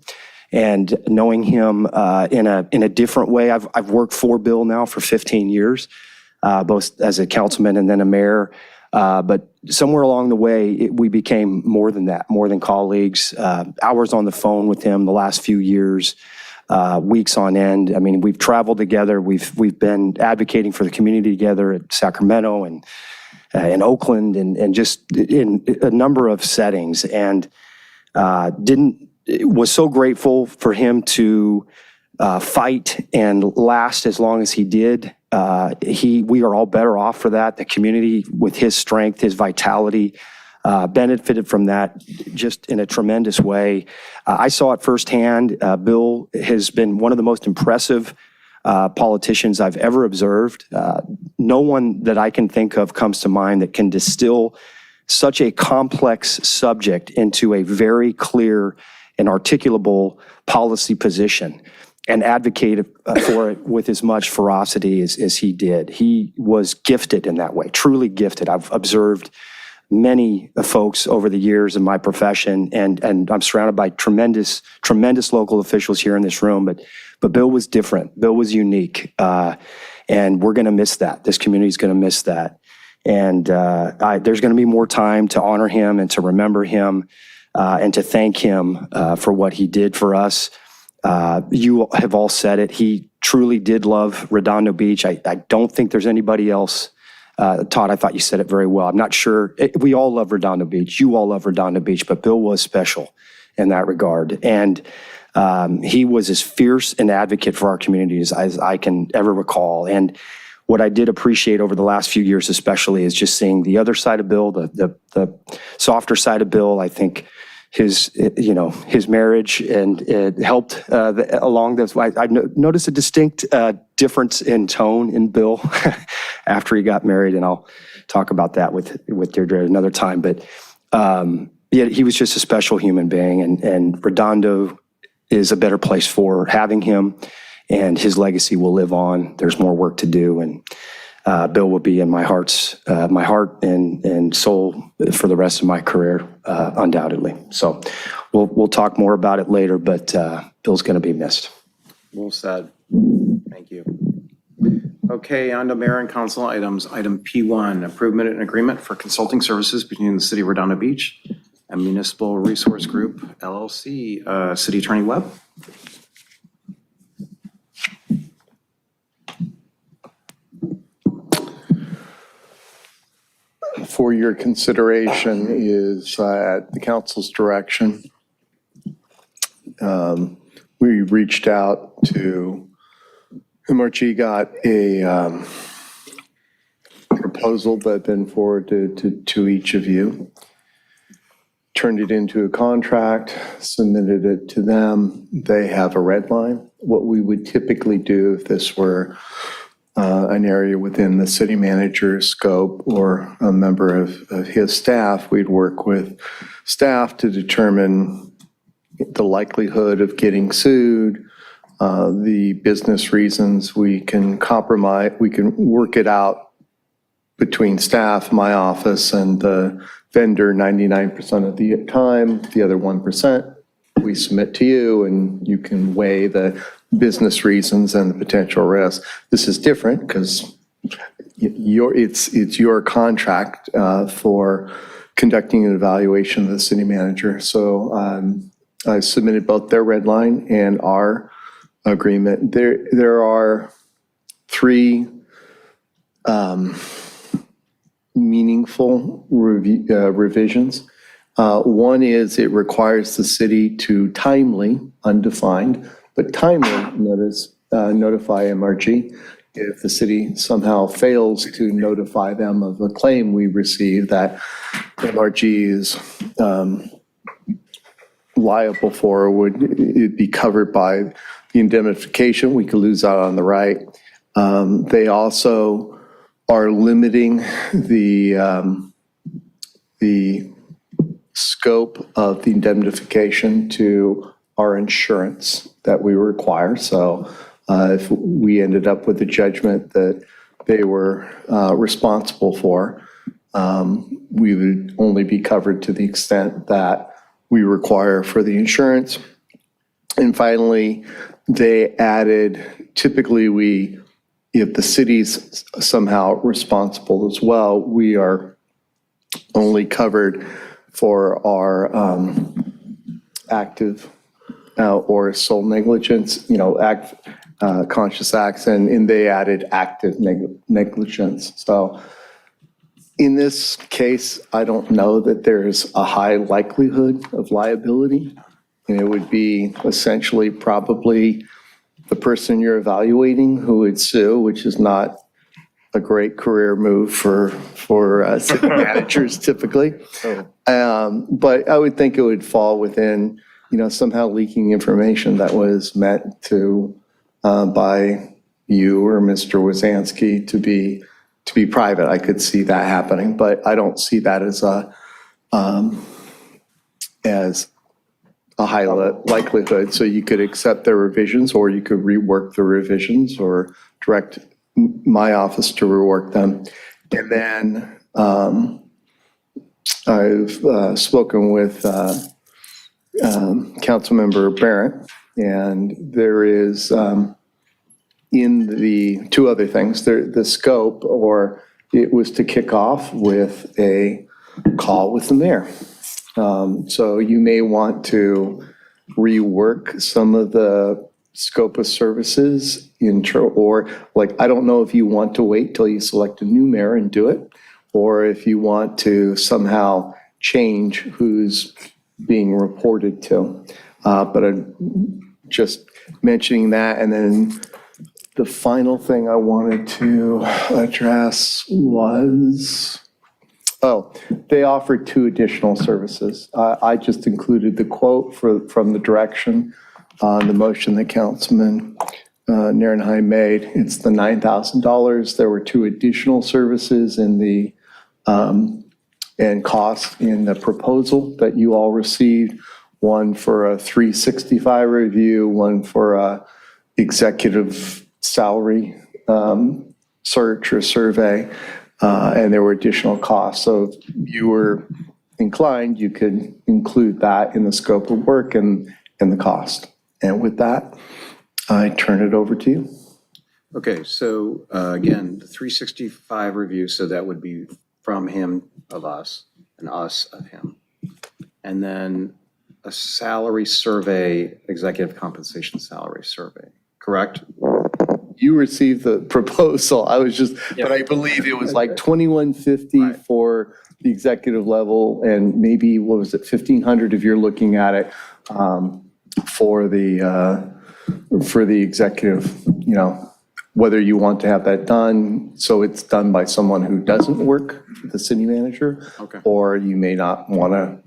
and knowing him in a different way. I've worked for Bill now for 15 years, both as a councilman and then a mayor. But somewhere along the way, we became more than that, more than colleagues. Hours on the phone with him the last few years, weeks on end. I mean, we've traveled together. We've been advocating for the community together at Sacramento and in Oakland and just in a number of settings. And was so grateful for him to fight and last as long as he did. We are all better off for that. The community, with his strength, his vitality, benefited from that just in a tremendous way. I saw it firsthand. Bill has been one of the most impressive politicians I've ever observed. No one that I can think of comes to mind that can distill such a complex subject into a very clear and articulable policy position and advocate for it with as much ferocity as he did. He was gifted in that way, truly gifted. I've observed many folks over the years in my profession, and I'm surrounded by tremendous local officials here in this room, but Bill was different. Bill was unique, and we're gonna miss that. This community's gonna miss that. And there's gonna be more time to honor him and to remember him and to thank him for what he did for us. You have all said it. He truly did love Redondo Beach. I don't think there's anybody else. Todd, I thought you said it very well. I'm not sure. We all love Redondo Beach. You all love Redondo Beach, but Bill was special in that regard. And he was as fierce an advocate for our communities as I can ever recall. And what I did appreciate over the last few years especially is just seeing the other side of Bill, the softer side of Bill. I think his marriage and it helped along this. I noticed a distinct difference in tone in Bill after he got married, and I'll talk about that with Deirdre another time. But yeah, he was just a special human being, and Redondo is a better place for having him, and his legacy will live on. There's more work to do, and Bill will be in my heart and soul for the rest of my career, undoubtedly. So we'll talk more about it later, but Bill's going to be missed. Well said. Thank you. Okay, on to mayor and council items. Item P1, improvement and agreement for consulting services between the city of Redondo Beach and Municipal Resource Group, LLC. City Attorney Webb. For your consideration is at the council's direction. We reached out to MRG, got a proposal that had been forwarded to each of you, turned it into a contract, submitted it to them. They have a red line. What we would typically do if this were an area within the city manager's scope or a member of his staff, we'd work with staff to determine the likelihood of getting sued, the business reasons. We can compromise, we can work it out between staff, my office, and the vendor 99% of the time. The other 1%, we submit to you, and you can weigh the business reasons and the potential risk. This is different because it's your contract for conducting an evaluation of the city manager. So I submitted both their red line and our agreement. There are three meaningful revisions. One is it requires the city to timely, undefined, but timely notify MRG. If the city somehow fails to notify them of a claim we receive that MRG is liable for, would it be covered by the indemnification? We could lose out on the right. They also are limiting the scope of the indemnification to our insurance that we require. So if we ended up with a judgment that they were responsible for, we would only be covered to the extent that we require for the insurance. And finally, they added, typically if the city's somehow responsible as well, we are only covered for our active or sole negligence, conscious acts, and they added active negligence. So in this case, I don't know that there's a high likelihood of liability, and it would be essentially probably the person you're evaluating who would sue, which is not a great career move for city managers typically. But I would think it would fall within, somehow leaking information that was meant to by you or Mr. Wazansky to be private. I could see that happening, but I don't see that as a high likelihood. So you could accept their revisions, or you could rework the revisions, or direct my office to rework them. And then I've spoken with Councilmember Barrett, and there is in the two other things, the scope, or it was to kick off with a call with the mayor. So you may want to rework some of the scope of services or I don't know if you want to wait till you select a new mayor and do it, or if you want to somehow change who's being reported to. But I'm just mentioning that, and then the final thing I wanted to address was, they offered 2 additional services. I just included the quote from the direction on the motion that Councilman Nierenheim made. It's the $9,000. There were 2 additional services in the and costs in the proposal that you all received. One for a 365 review, one for a executive salary search or survey, and there were additional costs. So if you were inclined, you could include that in the scope of work and the cost. And with that, I turn it over to you. Okay, so again, the 365 review, so that would be from him of us and us of him. And then a salary survey, executive compensation salary survey, correct? You received the proposal. I was just, but I believe it was like $2,150 for the executive level and maybe, what was it, $1,500 if you're looking at it for the executive, whether you want to have that done, so it's done by someone who doesn't work, the city manager, or you may not want to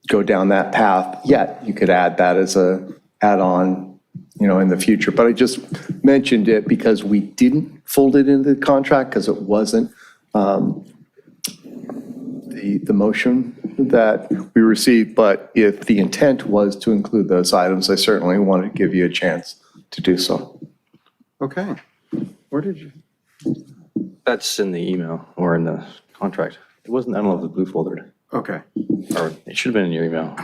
go down that path yet. You could add that as a add-on, in the future. But I just mentioned it because we didn't fold it into the contract because it wasn't the motion that we received. But if the intent was to include those items, I certainly wanted to give you a chance to do so. Okay. Where did you? That's in the email or in the contract. It wasn't, I don't know if it was blue foldered. Okay. Or it should have been in your email.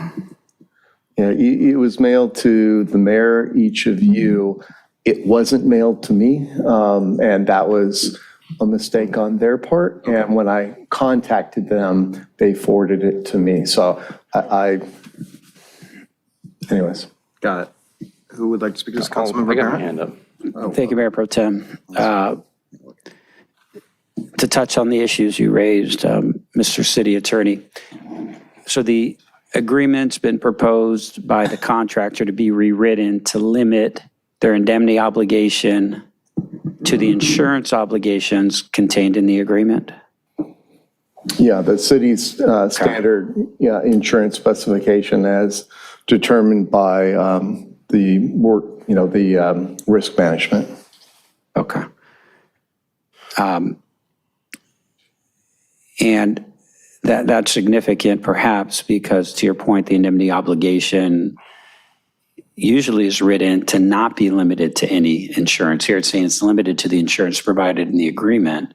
Yeah, it was mailed to the mayor, each of you. It wasn't mailed to me, and that was a mistake on their part. And when I contacted them, they forwarded it to me. So anyways. Got it. Who would like to speak to this? Councilmember I got my Barrett? hand up. Thank you, Mayor Pro Tem. To touch on the issues you raised, Mr. City Attorney. So the agreement's been proposed by the contractor to be rewritten to limit their indemnity obligation to the insurance obligations contained in the agreement? Yeah, the city's standard insurance specification as determined by the work, the risk management. Okay. And that's significant perhaps because, to your point, the indemnity obligation usually is written to not be limited to any insurance. Here it's saying it's limited to the insurance provided in the agreement.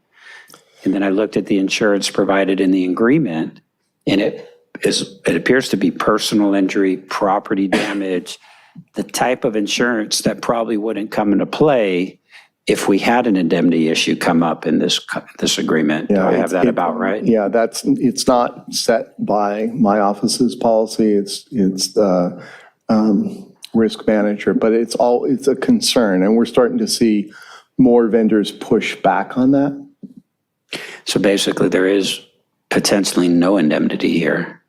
And then I looked at the insurance provided in the agreement, and it appears to be personal injury, property damage, the type of insurance that probably wouldn't come into play if we had an indemnity issue come up in this agreement. Do I have that about right? Yeah, it's not set by my office's policy. It's the risk manager, but it's a concern, and we're starting to see more vendors push back on that. So basically, there is potentially no indemnity here.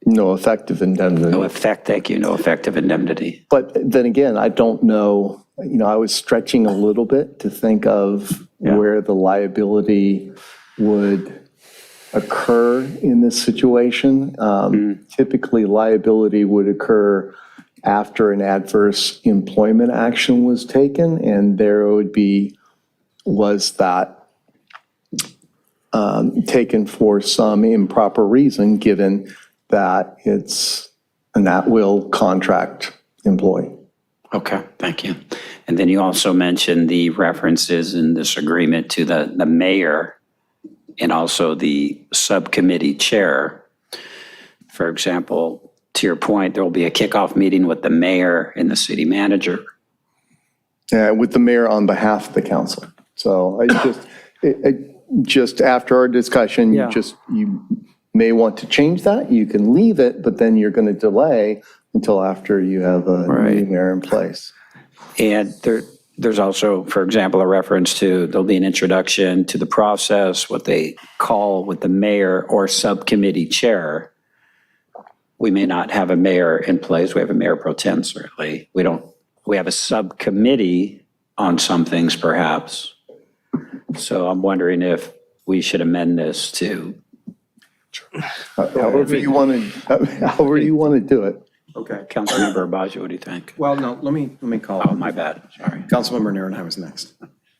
No effective indemnity. No effective indemnity. But then again, I don't know, I was stretching a little bit to think of where the liability would occur in this situation. Typically, liability would occur after an adverse employment action was taken, and there was that taken for some improper reason, given that it's an at-will contract employee. Okay, thank you. And then you also mentioned the references in this agreement to the mayor and also the subcommittee chair. For example, to your point, there will be a kickoff meeting with the mayor and the city manager. With the mayor on behalf of the council. So just after our discussion, you may want to change that. You can leave it, but then you're going to delay until after you have a new mayor in place. And there's also, for example, a reference to there'll be an introduction to the process, what they call with the mayor or subcommittee chair. We may not have a mayor in place. We have a mayor pro tem, certainly. We have a subcommittee on some things perhaps. So I'm wondering if we should amend this to. However you want to do it. Okay. Councilmember Abaji, what do you think? Well, no, let me call. Oh, my bad, sorry. Councilmember Nierenheim is next.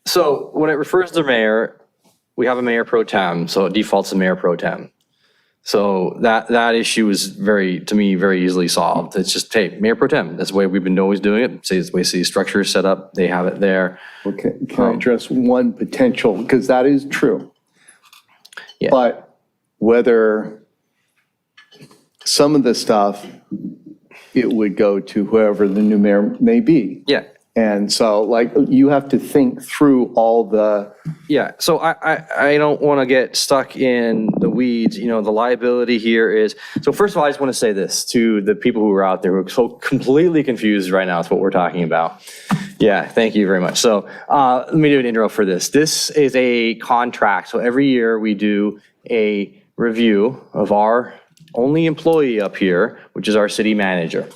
So when it refers to mayor, we have a mayor pro tem, so it defaults to mayor pro tem. So that issue is to me, very easily solved. It's just, hey, mayor pro tem, that's the way we've been always doing it. Say it's the way city structure is set up, they have it there. Okay, can I address one potential, because that is true. Yeah. But whether some of the stuff, it would go to whoever the new mayor may be. Yeah. And so like, you have to think through all the. Yeah, so I don't want to get stuck in the weeds. The liability here is, so first of all, I just want to say this to the people who are out there who are so completely confused right now with what we're talking about. Yeah, thank you very much. So let me do an intro for this. This is a contract. So every year we do a review of our only employee up here, which is our city manager.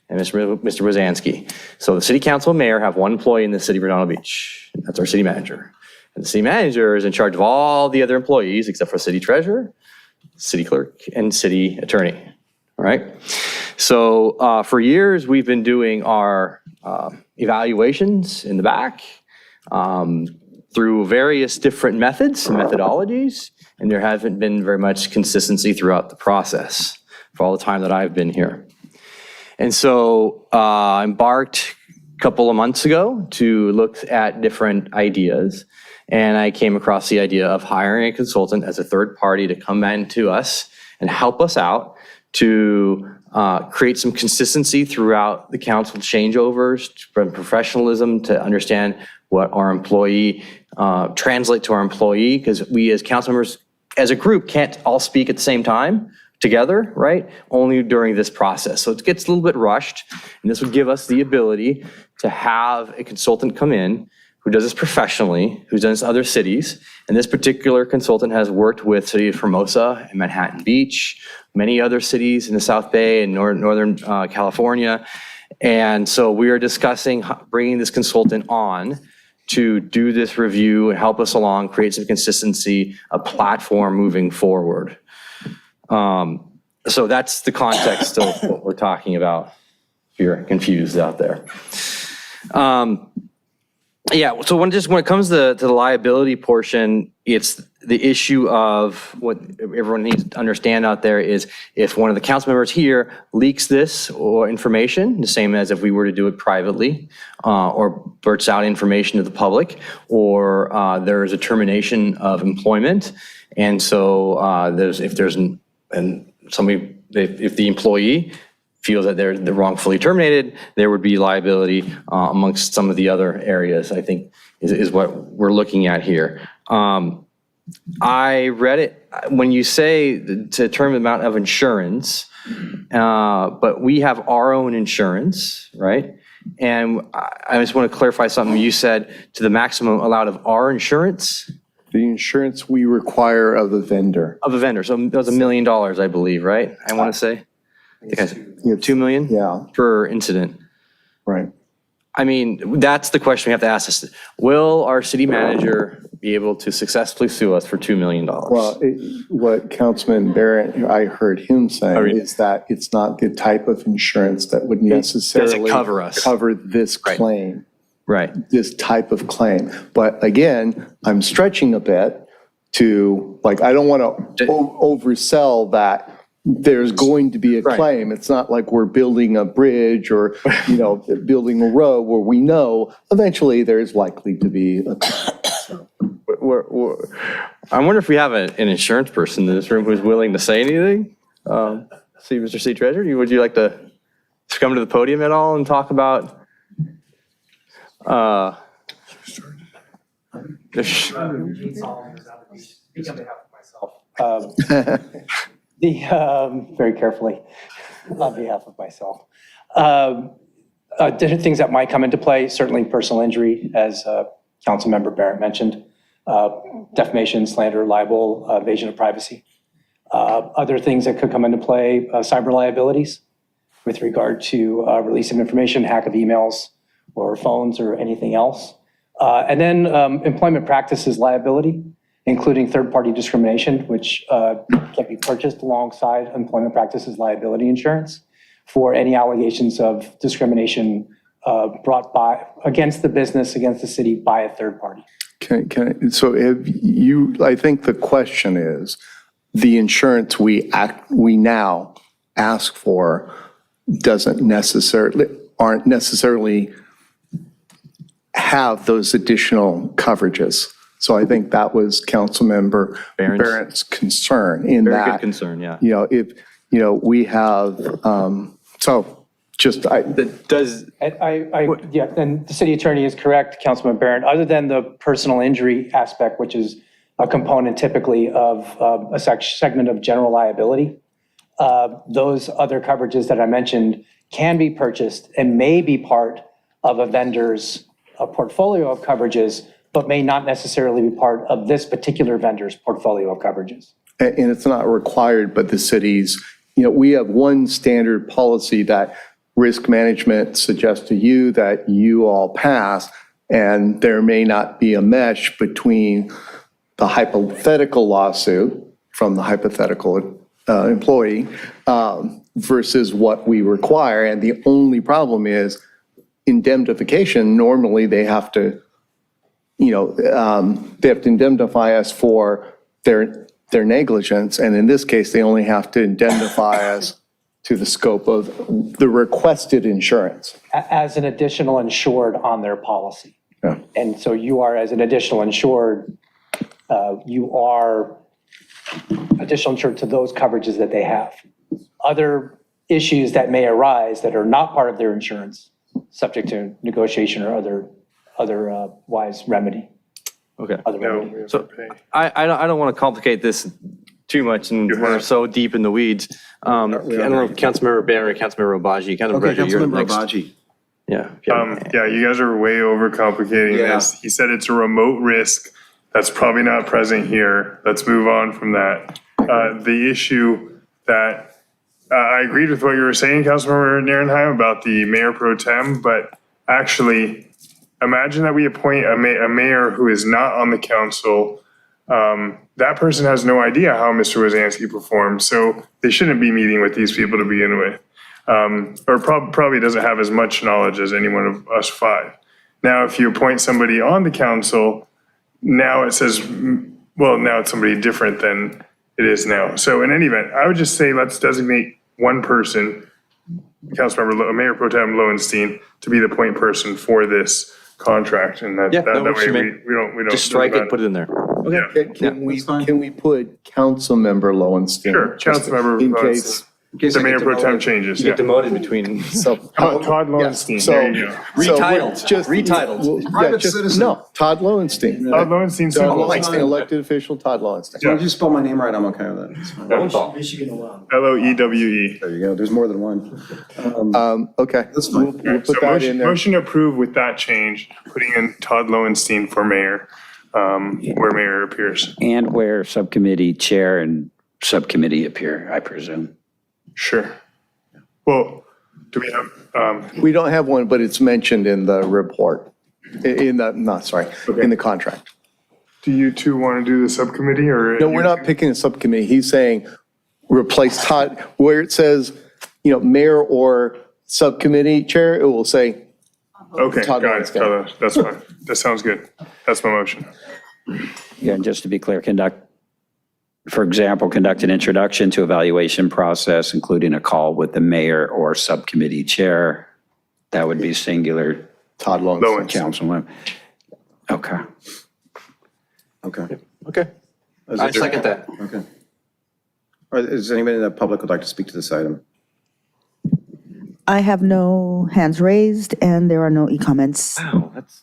And Mr. Wazanski. So the city council and mayor have one employee in the city of Redondo Beach. That's our city manager. And the city manager is in charge of all the other employees except for city treasurer, city clerk, and city attorney. All right. So for years, we've been doing our evaluations in the back through various different methods and methodologies. And there hasn't been very much consistency throughout the process for all the time that I've been here. And so I embarked a couple of months ago to look at different ideas. And I came across the idea of hiring a consultant as a third party to come into us and help us out to create some consistency throughout the council changeovers, from professionalism to understand what our employee, translate to our employee, because we as council members, as a group, can't all speak at the same time together, right? Only during this process. So it gets a little bit rushed, and this would give us the ability to have a consultant come in who does this professionally, who's done this in other cities. And this particular consultant has worked with City of Hermosa and Manhattan Beach, many other cities in the South Bay and Northern California. And so we are discussing bringing this consultant on to do this review and help us along, create some consistency, a platform moving forward. So that's the context of what we're talking about, if you're confused out there. Yeah, so when it comes to the liability portion, it's the issue of what everyone needs to understand out there is if one of the council members here leaks this or information, the same as if we were to do it privately, or blurts out information to the public, or there is a termination of employment. And so if the employee feels that they're wrongfully terminated, there would be liability amongst some of the other areas, I think, is what we're looking at here. I read it, when you say to determine the amount of insurance, but we have our own insurance, right? And I just want to clarify something you said, to the maximum allowed of our insurance. The insurance we require of the vendor. Of a vendor, so that was $1 million, I believe, right? I want to say. I think 2 million? Yeah. Per incident. Right. I mean, that's the question we have to ask us. Will our city manager be able to successfully sue us for $2 million? Well, what Councilman Barrett, I heard him saying is that it's not the type of insurance that would necessarily doesn't cover us. Cover this claim. Right. This type of claim. But again, I'm stretching a bit to, like, I don't want to oversell that there's going to be a claim. It's not like we're building a bridge or, building a road where we know eventually there's likely to be a claim. I wonder if we have an insurance person in this room who's willing to say anything. See, Mr. City Treasurer, would you like to come to the podium at all and talk about? Very carefully, on behalf of myself. Different things that might come into play, certainly personal injury, as Councilmember Barrett mentioned, defamation, slander, libel, invasion of privacy. Other things that could come into play, cyber liabilities with regard to release of information, hack of emails, or phones or anything else. And then employment practices liability, including third-party discrimination, which can be purchased alongside employment practices liability insurance for any allegations of discrimination brought against the business, against the city by a third party. So have you, I think the question is, the insurance we now ask for aren't necessarily have those additional coverages. So I think that was Councilmember Barrett's concern in that. Very good concern, yeah. If, we have, so just, Yeah, and the city attorney is correct, Councilman Barrett. Other than the personal injury aspect, which is a component typically of a segment of general liability, those other coverages that I mentioned can be purchased and may be part of a vendor's portfolio of coverages, but may not necessarily be part of this particular vendor's portfolio of coverages. and it's not required, but the cities, we have one standard policy that risk management suggests to you that you all pass, and there may not be a mesh between the hypothetical lawsuit from the hypothetical employee versus what we require. And the only problem is indemnification. Normally they have to, indemnify us for their negligence. And in this case, they only have to indemnify us to the scope of the requested insurance. As an additional insured on their policy. Yeah. And so you are, as an additional insured, you are additional insured to those coverages that they have. Other issues that may arise that are not part of their insurance, subject to negotiation or other wise remedy. Okay. So I don't want to complicate this too much, and we're so deep in the weeds. I don't know if Councilmember Barrett, Councilmember Obaji, you're next. Yeah. Yeah, you guys are way overcomplicating this. He said it's a remote risk. That's probably not present here. Let's move on from that. The issue that I agreed with what you were saying, Councilmember Nierenheim, about the mayor pro tem, but actually, imagine that we appoint a mayor who is not on the council. That person has no idea how Mr. Wazanski performed, so they shouldn't be meeting with these people to begin with. Or probably doesn't have as much knowledge as any one of us five. Now, if you appoint somebody on the council, now it says, well, now it's somebody different than it is now. So in any event, I would just say let's designate one person, Mayor Pro Tem Lowenstein, to be the point person for this contract, and that way we don't just strike it, put it in there. Okay. Can we put Councilmember Lowenstein? Sure, Councilmember in Lowenstein. The Mayor Pro Tem changes. You get demoted between. Todd Lowenstein. There you go. Retitled. Private citizen. No, Todd Lowenstein. Todd Lowenstein. Elected official Todd Lowenstein. As long as you spell my name right, I'm okay with that. Loewe. There you go. There's more than one. Okay. That's fine. We'll put that in there. Motion to approve with that change, putting in Todd Lowenstein for mayor, where mayor appears. And where subcommittee chair and subcommittee appear, I presume. Sure. Well, do we have? We don't have one, but it's mentioned in the report, in the contract. Do you two want to do the subcommittee or? No, we're not picking a subcommittee. He's saying replace Todd, where it says, mayor or subcommittee chair, it will say. Okay, Todd got it. That's fine. That sounds good. That's my motion. Yeah, and just to be clear, conduct an introduction to evaluation process, including a call with the mayor or subcommittee chair. That would be singular. Todd Lowenstein. Councilman. Okay. Okay. I second that. Okay. Or is anybody in the public would like to speak to this item? I have no hands raised and there are no e-comments. Wow, that's.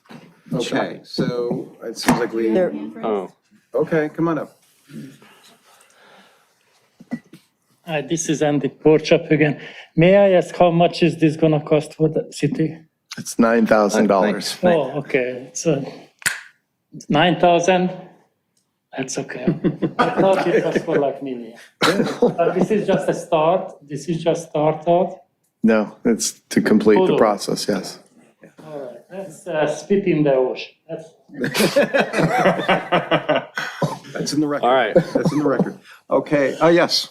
Okay, so it seems like we. Oh. Okay, come on up. This is Andy Porchap again. May I ask how much is this gonna cost for the city? It's $9,000. Oh, okay, so 9,000? That's okay. I thought it was for like million. But this is just a start? This is just start out? No, it's to complete the process, yes. All right, let's spit in the ocean. That's in the record. All right. That's in the record. Okay, yes.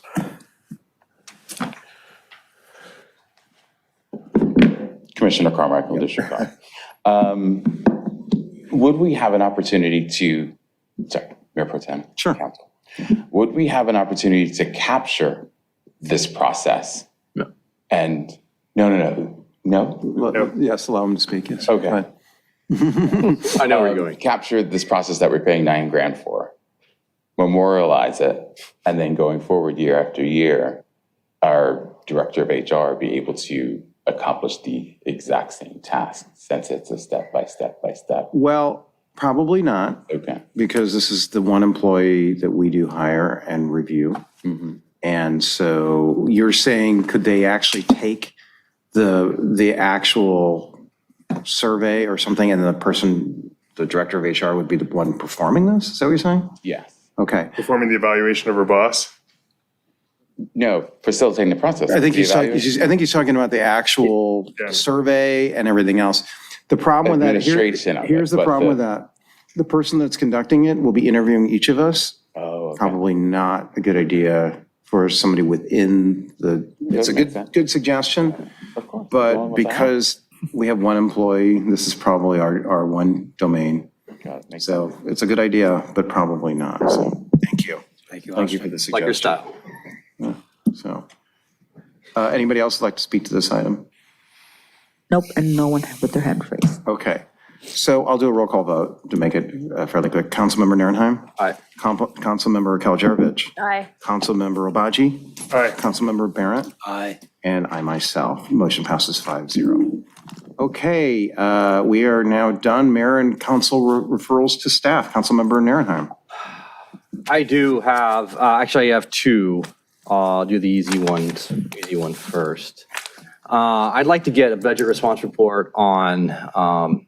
Commissioner Carmichael, District 5. Would we have an opportunity to, sorry, Mayor Pro Tem. Sure. Council. Would we have an opportunity to capture this process? No. And, no? Yes, allow him to speak, yes. Okay. I know where you're going. Capture this process that we're paying $9,000 for, memorialize it, and then going forward year after year, our director of HR be able to accomplish the exact same task, since it's a step by step by step. Well, probably not. Okay. Because this is the one employee that we do hire and review. And so you're saying, could they actually take the actual survey or something, and the director of HR would be the one performing this? Is that what you're saying? Yes. Okay. Performing the evaluation of her boss? No, facilitating the process. I think The he's talking about the actual survey and everything else. The problem with that, Administration of it, here's the but problem with that. The person that's conducting it will be interviewing each of us. Oh, okay. Probably not a good idea for somebody within it's a good suggestion. Of course. But because we have one employee, this is probably our one domain. So it's a good idea, but probably not. So thank you. Thank you for the suggestion. Like your style. So, anybody else like to speak to this item? Nope, and no one with their hand raised. Okay, so I'll do a roll call vote to make it fairly quick. Councilmember Narenheim? Aye. Councilmember Kaljarovich? Aye. Councilmember Obaji? Aye. Councilmember Barrett? Aye. And I myself. Motion passes 5-0. Okay, we are now done. Mayor and council referrals to staff. Councilmember Narenheim? I do have, actually I have two. I'll do the easy one first. I'd like to get a budget response report on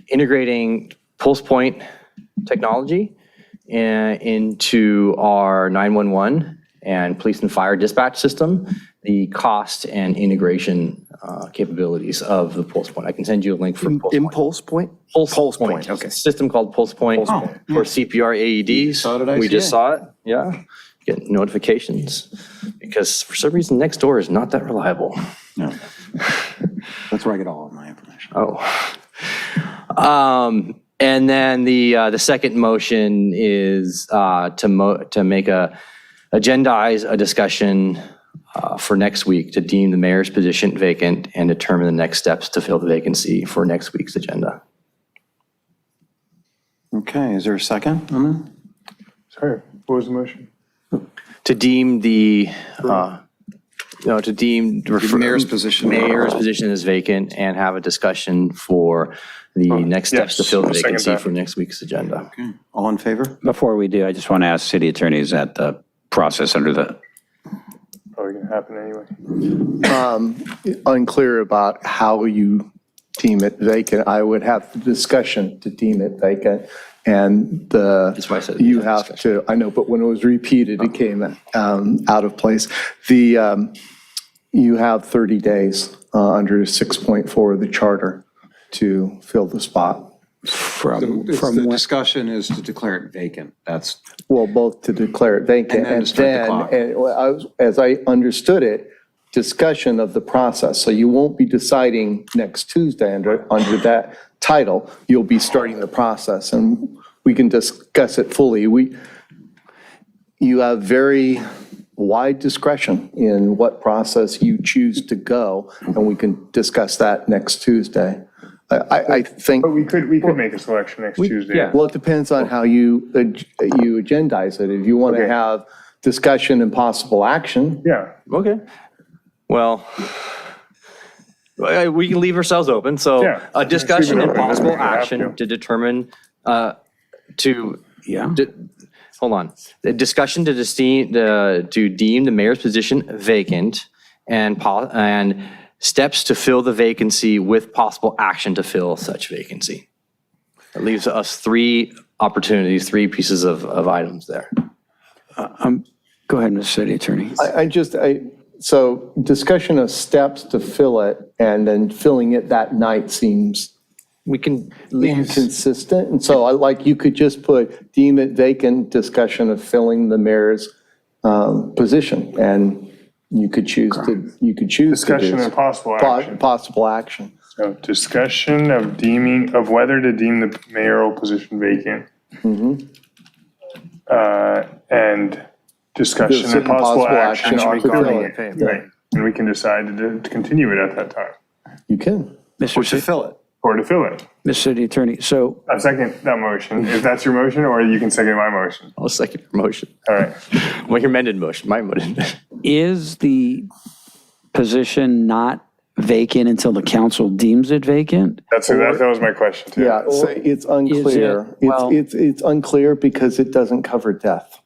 integrating pulse point technology into our 911 and police and fire dispatch system, the cost and integration capabilities of the pulse point. I can send you a link for pulse point. Impulse point? Pulse point. Okay. It's a system called Pulse Point for CPR AEDs. We just saw it, yeah. Get notifications because for some reason next door is not that reliable. No. That's where I get all of my information. And then the second motion is to make agendize a discussion for next week to deem the mayor's position vacant and determine the next steps to fill the vacancy for next week's agenda. Okay, is there a second on that? Sorry, what was the motion? To deem the mayor's position as vacant and have a discussion for the next steps to fill the vacancy for next week's agenda. Okay, all in favor? Before we do, I just want to ask city attorneys that the process under the Probably gonna happen anyway. Unclear about how you deem it vacant. I would have the discussion to deem it vacant. And That's why I said you have to, I know, but when it was repeated, it came out of place. You have 30 days under 6.4 of the charter to fill the spot. The discussion is to declare it vacant. That's. Well, both to declare it vacant And then to start the clock. as I understood it, discussion of the process. So you won't be deciding next Tuesday under that title. You'll be starting the process and we can discuss it fully. You have very wide discretion in what process you choose to go, and we can discuss that next Tuesday. I think. But we could make a selection next Tuesday. yeah. Well, it depends on how you agendize it. If you want to have discussion and possible action. Yeah. Okay. Well, we can leave ourselves open. So a discussion and possible action to determine, hold on. The discussion to deem the mayor's position vacant and steps to fill the vacancy with possible action to fill such vacancy. It leaves us three opportunities, three pieces of items there. Go ahead, Mr. City Attorney. So discussion of steps to fill it and then filling it that night seems We can inconsistent. And so you could just put deem it vacant, discussion of filling the mayor's position. And you could choose to Discussion and possible action. Possible action. So discussion of whether to deem the mayoral position vacant. And discussion and possible action on filling it. Right. And we can decide to continue it at that time. You can. Or to fill it. Or to fill it. Mr. City Attorney, so I second that motion. If that's your motion, or you can second my motion. I'll second your motion. All right. Well, your amended motion, my motion. Is the position not vacant until the council deems it vacant? That was my question too. Yeah, so it's unclear. It's unclear because it doesn't cover death.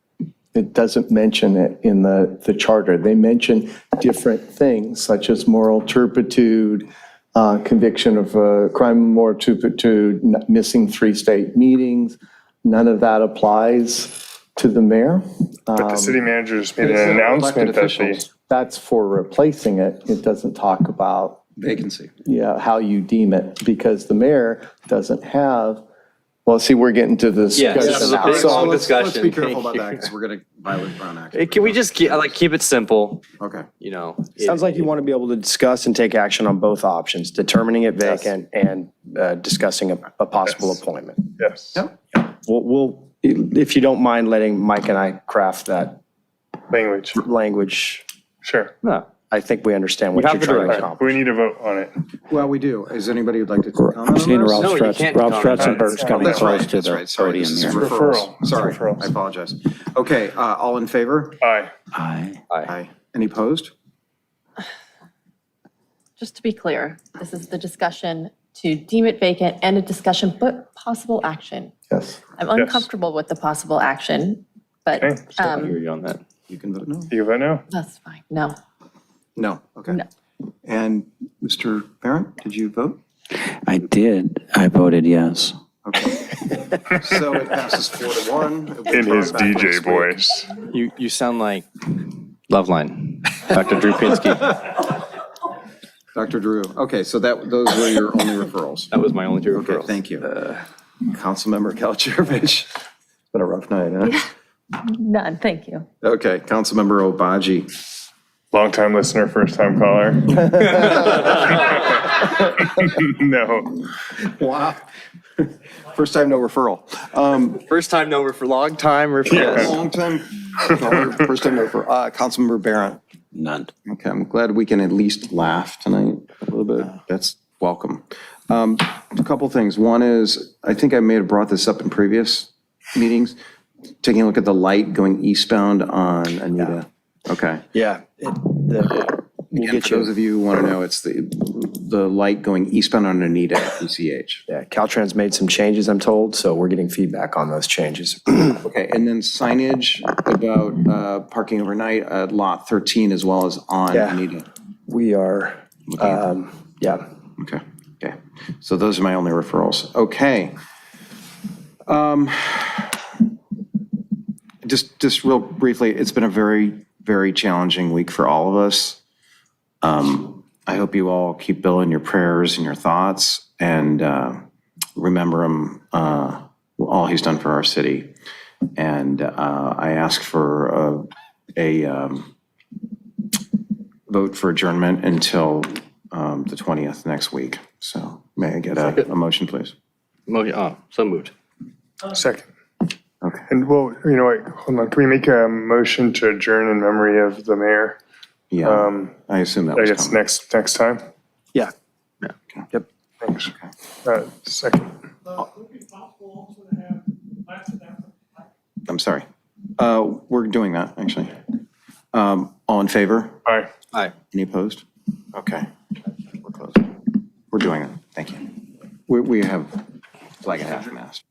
It doesn't mention it in the charter. They mention different things such as moral turpitude, conviction of a crime of moral turpitude, missing 3 state meetings. None of that applies to the mayor. But the city manager just made an announcement that that's for replacing it. It doesn't talk about Vacancy. how you deem it, because the mayor doesn't have, well, see, we're getting to this discussion now. long Let's discussion. be careful about that because we're going to violate Brown Act. Can we just keep it simple? Okay. Sounds like you want to be able to discuss and take action on both options, determining it vacant and discussing a possible appointment. Yes. We'll, if you don't mind letting Mike and I craft that language. Sure. No, I think we understand what you're trying to accomplish. We need to vote on it. Well, we do. Is anybody who'd like to comment on this? Rob Stratzenberg's coming That's close right, to that's the right. Sorry, podium this is here. referrals. Sorry, Referrals. I apologize. Okay, all in favor? Aye. Aye. Any opposed? Just to be clear, this is the discussion to deem it vacant and a discussion, but possible action. Yes. I'm uncomfortable with the possible action, but Okay. I hear you on that. You can vote no. You vote no? that's fine. No. No, okay. No. And Mr. Barron, did you vote? I did. I voted yes. Okay. So it passes 4-1. In his DJ voice. You sound like Loveline, Dr. Drew Pinsky. Dr. Drew. Okay, so those were your only referrals. That was my only 2 referrals. Okay, thank you. Councilmember Kalcherovich. It's been a rough night, huh? None, thank you. Okay, Councilmember Obaji. Long-time listener, first-time caller. No. Wow. First time, no referral. First time no referral, long time referral. Long time, first time, no referral. Councilmember Barron. None. Okay, I'm glad we can at least laugh tonight a little bit. That's welcome. A couple things. One is, I think I may have brought this up in previous meetings, taking a look at the light going eastbound on Anita. Okay. Yeah. Again, for those of you who want to know, it's the light going eastbound on Anita at PCH. Yeah, Caltrans made some changes, I'm told, so we're getting feedback on those changes. Okay, and then signage about parking overnight at lot 13 as well as on Yeah. Anita. We are, yeah. Okay. So those are my only referrals. Okay. Just real briefly, it's been a very, very challenging week for all of us. I hope you all keep Bill in your prayers and your thoughts and remember him, all he's done for our city. And I ask for a vote for adjournment until the 20th next week. So may I get a motion, please? So moved. Second. Okay. And well, you know what, hold on, can we make a motion to adjourn in memory of the mayor? Yeah, I assume that I was guess coming. next time? Yeah. Yep. Thanks. Second. I'm sorry. We're doing that, actually. All in favor? Aye. Aye. Any opposed? Okay. We're closed. We're doing it. Thank you. We have flag and half mast.